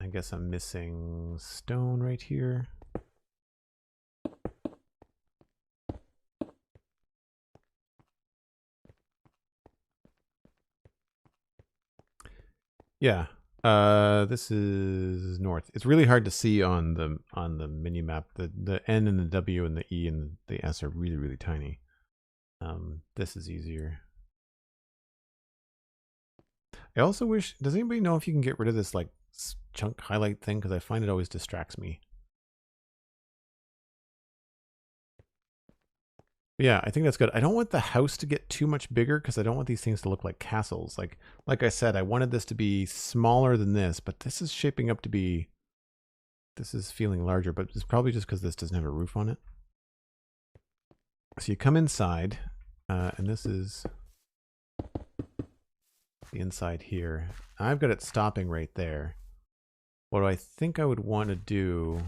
I guess I'm missing stone right here. Yeah, this is north. It's really hard to see on the mini map. The N and the W and the E and the S are really, really tiny. This is easier. I also wish, does anybody know if you can get rid of this like chunk highlight thing? Because I find it always distracts me. But yeah, I think that's good. I don't want the house to get too much bigger because I don't want these things to look like castles. Like I said, I wanted this to be smaller than this, but this is shaping up to be, this is feeling larger, but it's probably just because this doesn't have a roof on it. So you come inside, and this is the inside here. I've got it stopping right there. What I think I would want to do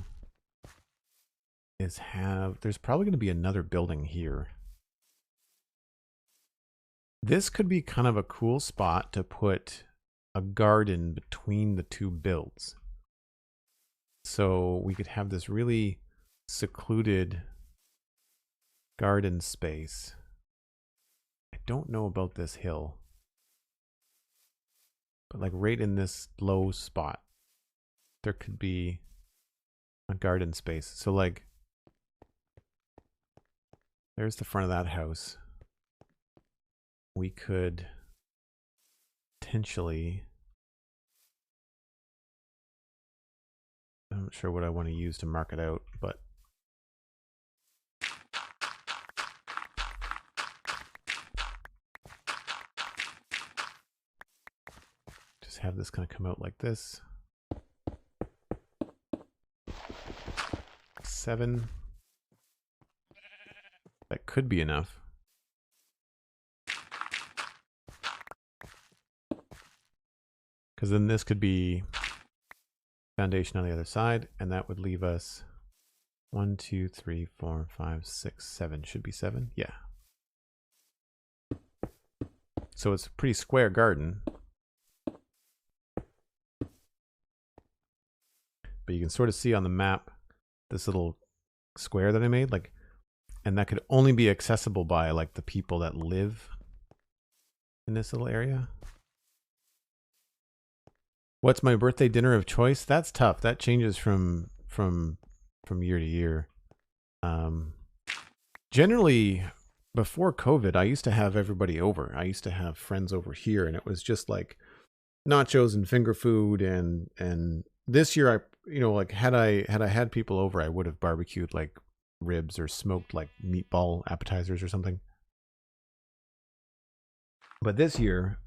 is have, there's probably going to be another building here. This could be kind of a cool spot to put a garden between the two builds. So we could have this really secluded garden space. I don't know about this hill, but like right in this low spot, there could be a garden space. So like, there's the front of that house. We could potentially, I'm not sure what I want to use to mark it out, but just have this kind of come out like this. 7. That could be enough. Because then this could be foundation on the other side, and that would leave us 1, 2, 3, 4, 5, 6, 7. Should be 7. Yeah. So it's a pretty square garden. But you can sort of see on the map this little square that I made, like, and that could only be accessible by like the people that live in this little area. What's my birthday dinner of choice? That's tough. That changes from year to year. Generally, before COVID, I used to have everybody over. I used to have friends over here, and it was just like nachos and finger food. And this year, like had I had people over, I would have barbecued like ribs or smoked like meatball appetizers or something. But this year,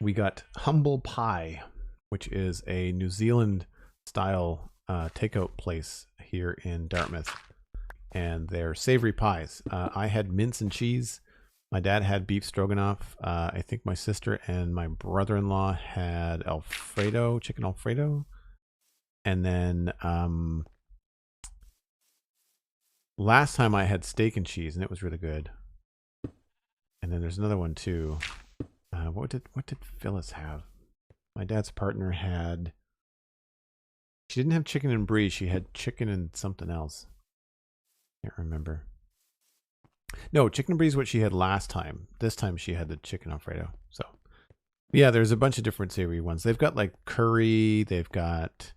we got humble pie, which is a New Zealand style takeout place here in Dartmouth, and they're savory pies. I had mince and cheese. My dad had beef stroganoff. I think my sister and my brother-in-law had Alfredo, chicken Alfredo. And then last time I had steak and cheese, and it was really good. And then there's another one too. What did Phyllis have? My dad's partner had. She didn't have chicken and brie. She had chicken and something else. Can't remember. No, chicken and brie is what she had last time. This time she had the chicken Alfredo. So, yeah, there's a bunch of different savory ones. They've got like curry. They've got.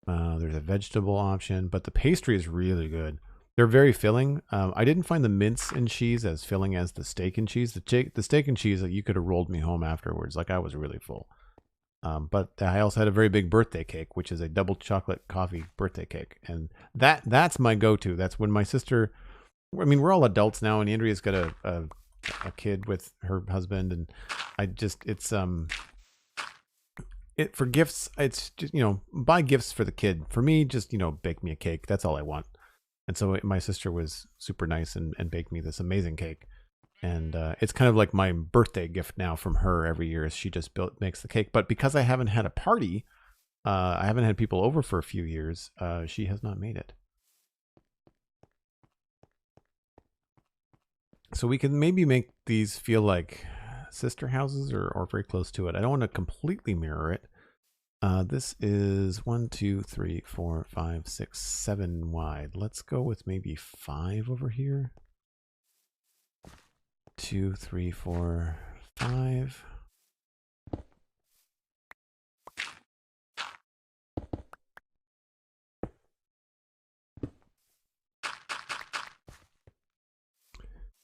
There's a vegetable option, but the pastry is really good. They're very filling. I didn't find the mince and cheese as filling as the steak and cheese. The steak and cheese, like, you could have rolled me home afterwards. Like, I was really full. But I also had a very big birthday cake, which is a double chocolate coffee birthday cake. And that's my go-to. That's when my sister, I mean, we're all adults now, and Andrea's got a kid with her husband, and for gifts, it's just, buy gifts for the kid. For me, just, bake me a cake. That's all I want. And so my sister was super nice and baked me this amazing cake. And it's kind of like my birthday gift now from her every year. Is she just makes the cake. But because I haven't had a party, I haven't had people over for a few years, she has not made it. So we can maybe make these feel like sister houses or very close to it. I don't want to completely mirror it. This is 1, 2, 3, 4, 5, 6, 7 wide. Let's go with maybe 5 over here. 2, 3, 4, 5.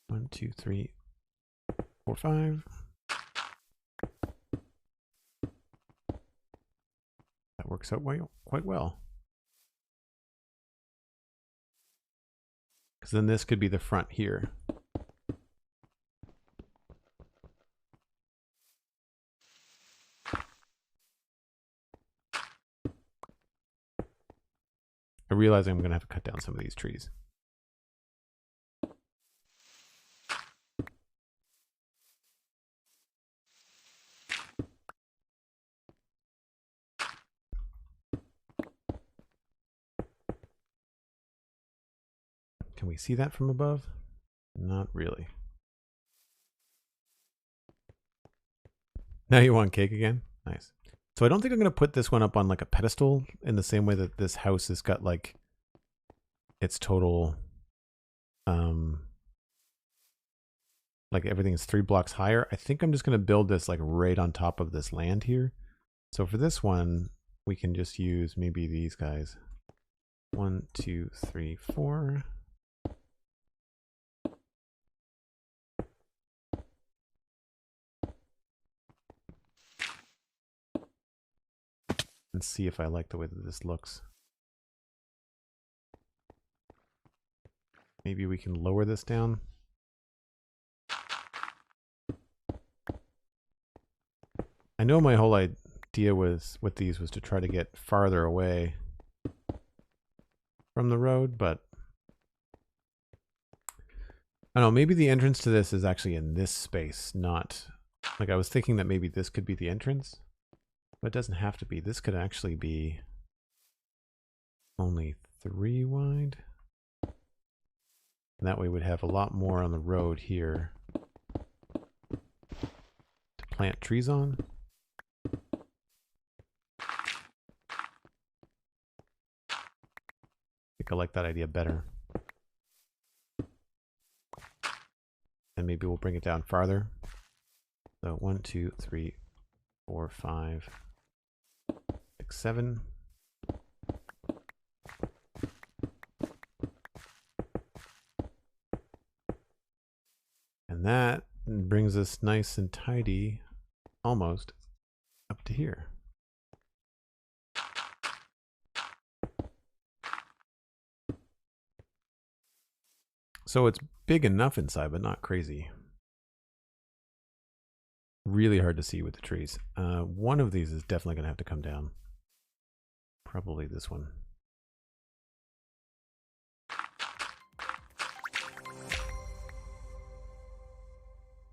One, two, three, 4, 5. That works out quite well. Because then this could be the front here. I realize I'm going to have to cut down some of these trees. Can we see that from above? Not really. Now you want cake again? Nice. So I don't think I'm going to put this one up on like a pedestal in the same way that this house has got like its total, like everything is 3 blocks higher. I think I'm just going to build this like right on top of this land here. So for this one, we can just use maybe these guys. 1, 2, 3, 4. And see if I like the way that this looks. Maybe we can lower this down. I know my whole idea with these was to try to get farther away from the road, but I don't know, maybe the entrance to this is actually in this space, not like I was thinking that maybe this could be the entrance, but it doesn't have to be. This could actually be only 3 wide. And that way we'd have a lot more on the road here to plant trees on. I think I like that idea better. And maybe we'll bring it down farther. So 1, 2, 3, 4, 5, 6, 7. brings us nice and tidy, almost, up to here. So it's big enough inside, but not crazy. Really hard to see with the trees. One of these is definitely going to have to come down. Probably this one.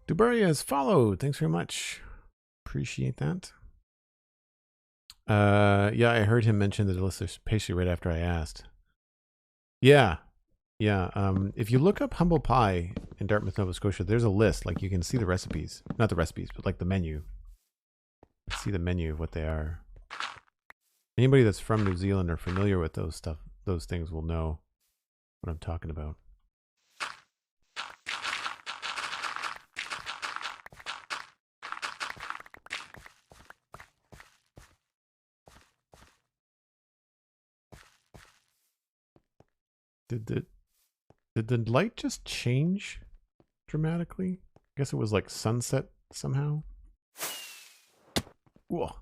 Dubaria has followed. Thanks very much. Appreciate that. Yeah, I heard him mention the delicious pastry right after I asked. Yeah. Yeah. If you look up humble pie in Dartmouth, Nova Scotia, there's a list. Like you can see the recipes. Not the recipes, but like the menu. See the menu of what they are. Anybody that's from New Zealand or familiar with those things will know what I'm talking about. Did the light just change dramatically? I guess it was like sunset somehow. Whoa.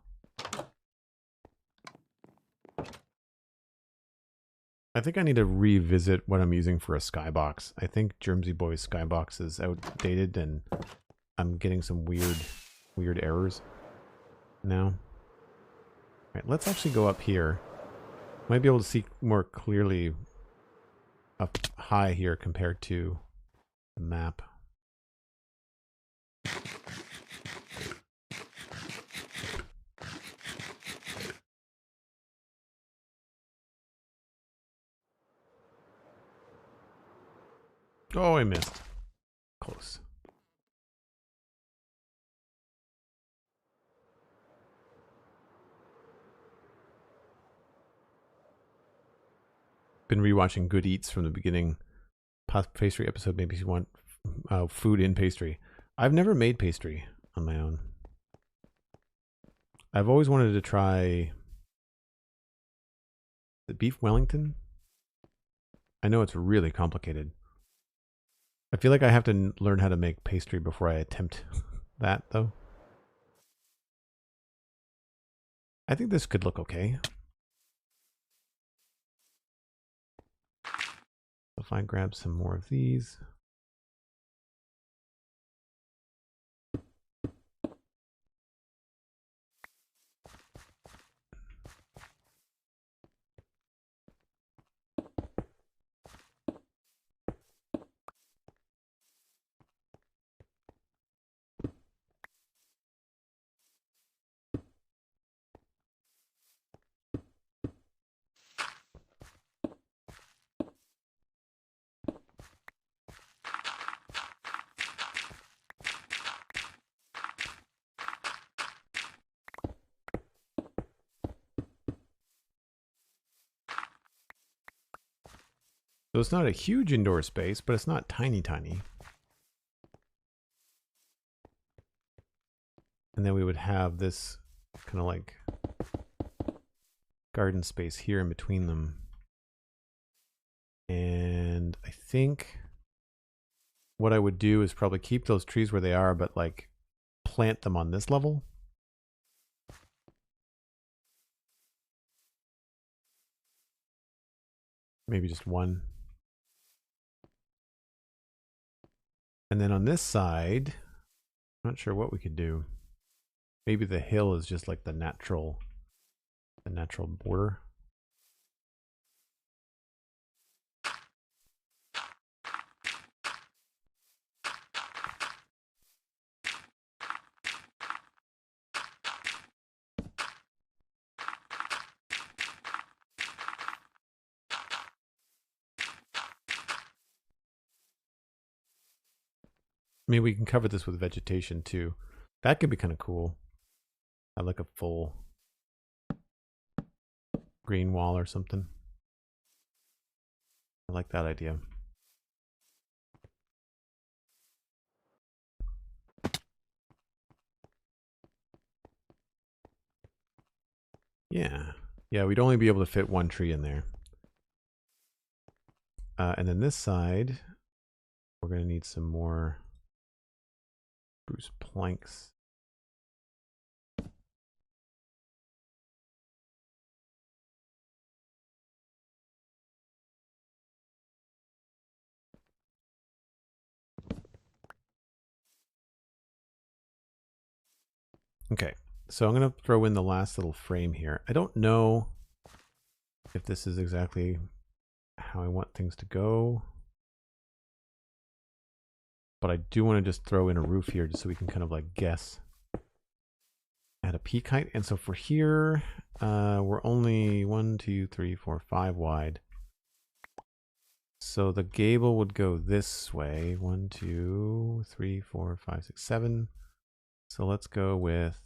I think I need to revisit what I'm using for a skybox. I think Germsy Boy's skybox is outdated and I'm getting some weird errors now. All right, let's actually go up here. Might be able to see more clearly up high here compared to the map. Oh, I missed. Close. Been rewatching Good Eats from the beginning. Pastry episode maybe you want food in pastry. I've never made pastry on my own. I've always wanted to try the beef Wellington. I know it's really complicated. I feel like I have to learn how to make pastry before I attempt that, though. I think this could look okay. If I grab some more of these. So it's not a huge indoor space, but it's not tiny. And then we would have this kind of like garden space here in between them. And I think what I would do is probably keep those trees where they are, but like plant them on this level. Maybe just one. And then on this side, I'm not sure what we could do. Maybe the hill is just like the natural border. I mean, we can cover this with vegetation too. That could be kind of cool. I like a full green wall or something. I like that idea. Yeah. Yeah, we'd only be able to fit one tree in there. And then this side, we're going to need some more Spruce planks. Okay, so I'm going to throw in the last little frame here. I don't know if this is exactly how I want things to go, but I do want to just throw in a roof here just so we can kind of like guess at a peak height. And so for here, we're only 1, 2, 3, 4, 5 wide. So the gable would go this way. 1, 2, 3, 4, 5, 6, 7. So let's go with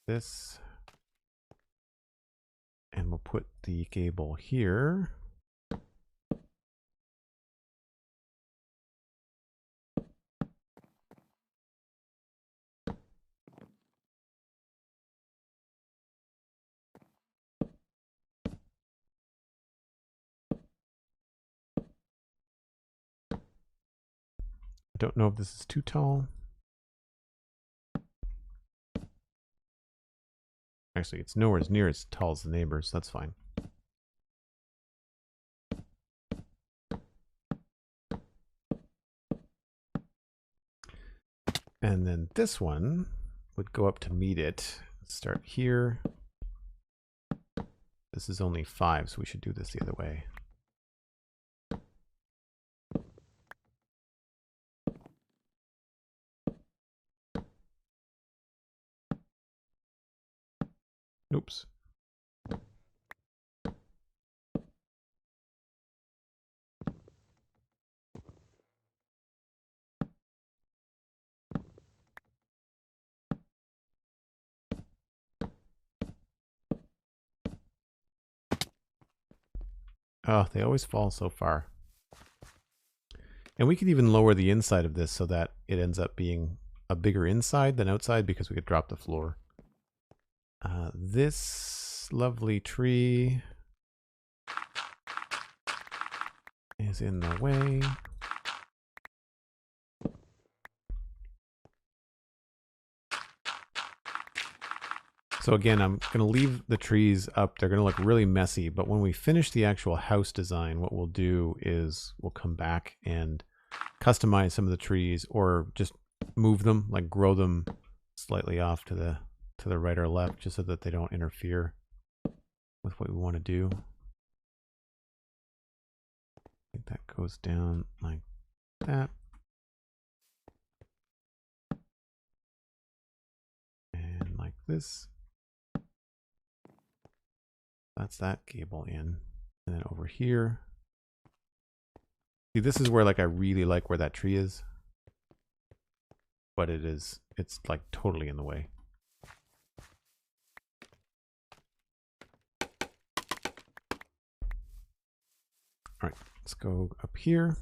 this. And we'll put the gable here. I don't know if this is too tall. Actually, it's nowhere near as tall as the neighbors. That's fine. And then this one would go up to meet it. Let's start here. This is only 5, so we should do this the other way. Oops. Oh, they always fall so far. And we could even lower the inside of this so that it ends up being a bigger inside than outside because we could drop the floor. This lovely tree is in the way. So again, I'm going to leave the trees up. They're going to look really messy, but when we finish the actual house design, what we'll do is we'll come back and customize some of the trees or just move them, like grow them slightly off to the right or left just so that they don't interfere with what we want to do. I think that goes down like that. And like this. That's that gable in. And then over here. See, this is where like I really like where that tree is. But it's like totally in the way. All right, let's go up here.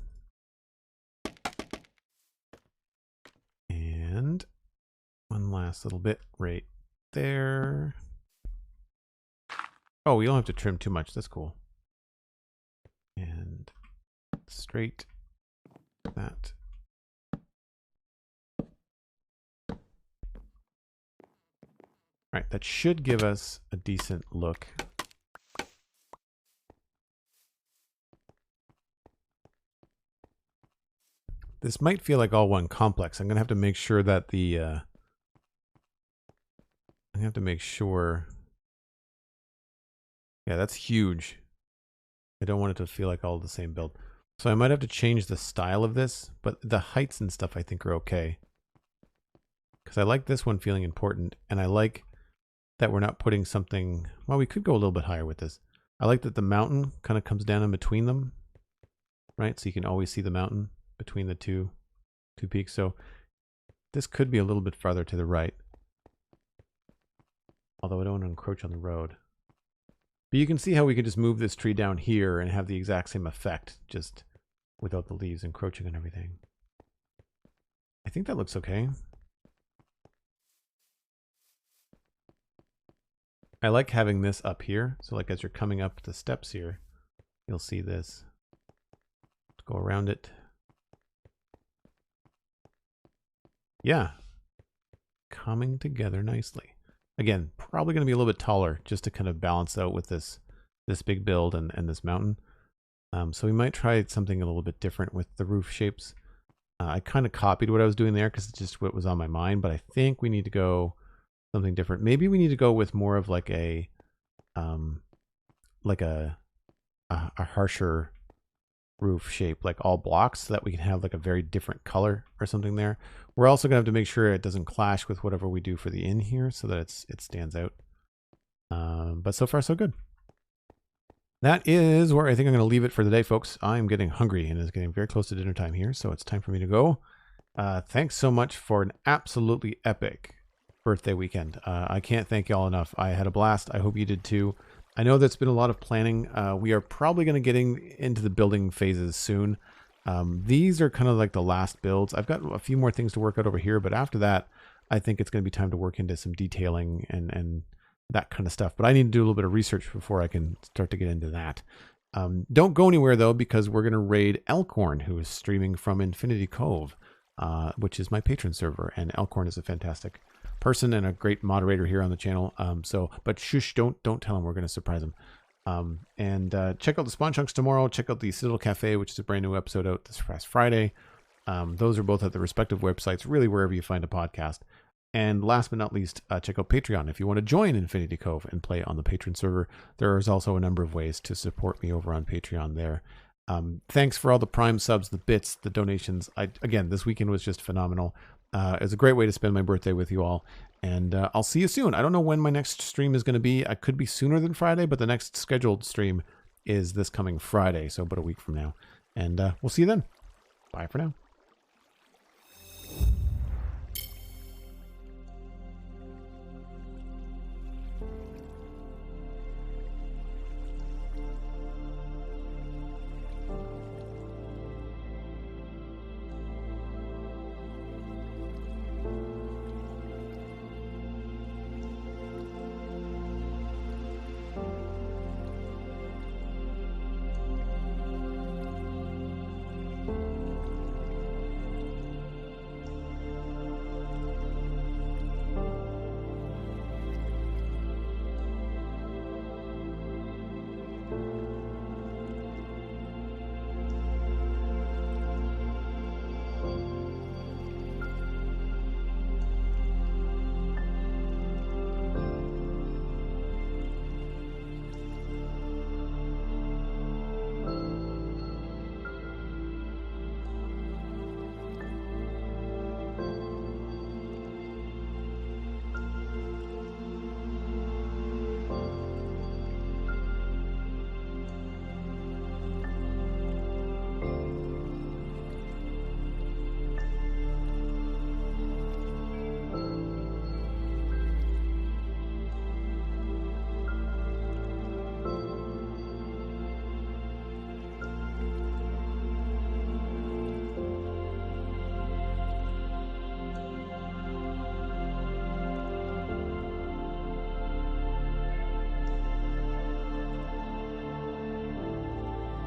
And one last little bit right there. Oh, we don't have to trim too much. That's cool. And straight that. All right, that should give us a decent look. This might feel like all one complex. I'm gonna have to make sure that the I have to make sure. Yeah, that's huge. I don't want it to feel like all the same build. So I might have to change the style of this, but the heights and stuff I think are okay. Because I like this one feeling important, and I like that we're not putting something... Well, we could go a little bit higher with this. I like that the mountain kind of comes down in between them, right? So you can always see the mountain between the two peaks. So this could be a little bit farther to the right. Although I don't want to encroach on the road. But you can see how we could just move this tree down here and have the exact same effect, just without the leaves encroaching on everything. I think that looks okay. I like having this up here. So like as you're coming up the steps here, you'll see this. Let's go around it. yeah, coming together nicely. Again, probably going to be a little bit taller just to kind of balance out with this big build and this mountain. So we might try something a little bit different with the roof shapes. I kind of copied what I was doing there because it's just what was on my mind, but I think we need to go something different. Maybe we need to go with more of like a harsher roof shape, like all blocks, so that we can have like a very different color or something there. We're also gonna have to make sure it doesn't clash with whatever we do for the inn here, so that it stands out. But so far so good. That is where I think I'm going to leave it for the day, folks. I'm getting hungry and it's getting very close to dinner time here, so it's time for me to go. Thanks so much for an absolutely epic birthday weekend. I can't thank y'all enough. I had a blast. I hope you did too. I know that's been a lot of planning. We are probably going to get into the building phases soon. These are kind of like the last builds. I've got a few more things to work out over here, but after that, I think it's going to be time to work into some detailing and that kind of stuff. But I need to do a little bit of research before I can start to get into that. Don't go anywhere though, because we're going to raid Elkhorn, who is streaming from Infinity Cove, which is my patron server. And Elkhorn is a fantastic person and a great moderator here on the channel. But shush, don't tell him. We're going to surprise him. Check out the Spawn Chunks tomorrow. Check out the Citadel Cafe, which is a brand new episode out this past Friday. Those are both at the respective websites, really wherever you find a podcast. And last but not least, check out Patreon. If you want to join Infinity Cove and play on the patron server, there is also a number of ways to support me over on Patreon there. Thanks for all the Prime subs, the bits, the donations. Again, this weekend was just phenomenal. It was a great way to spend my birthday with you all. And I'll see you soon. I don't know when my next stream is going to be. I could be sooner than Friday, but the next scheduled stream is this coming Friday, so about a week from now. And we'll see you then. Bye for now.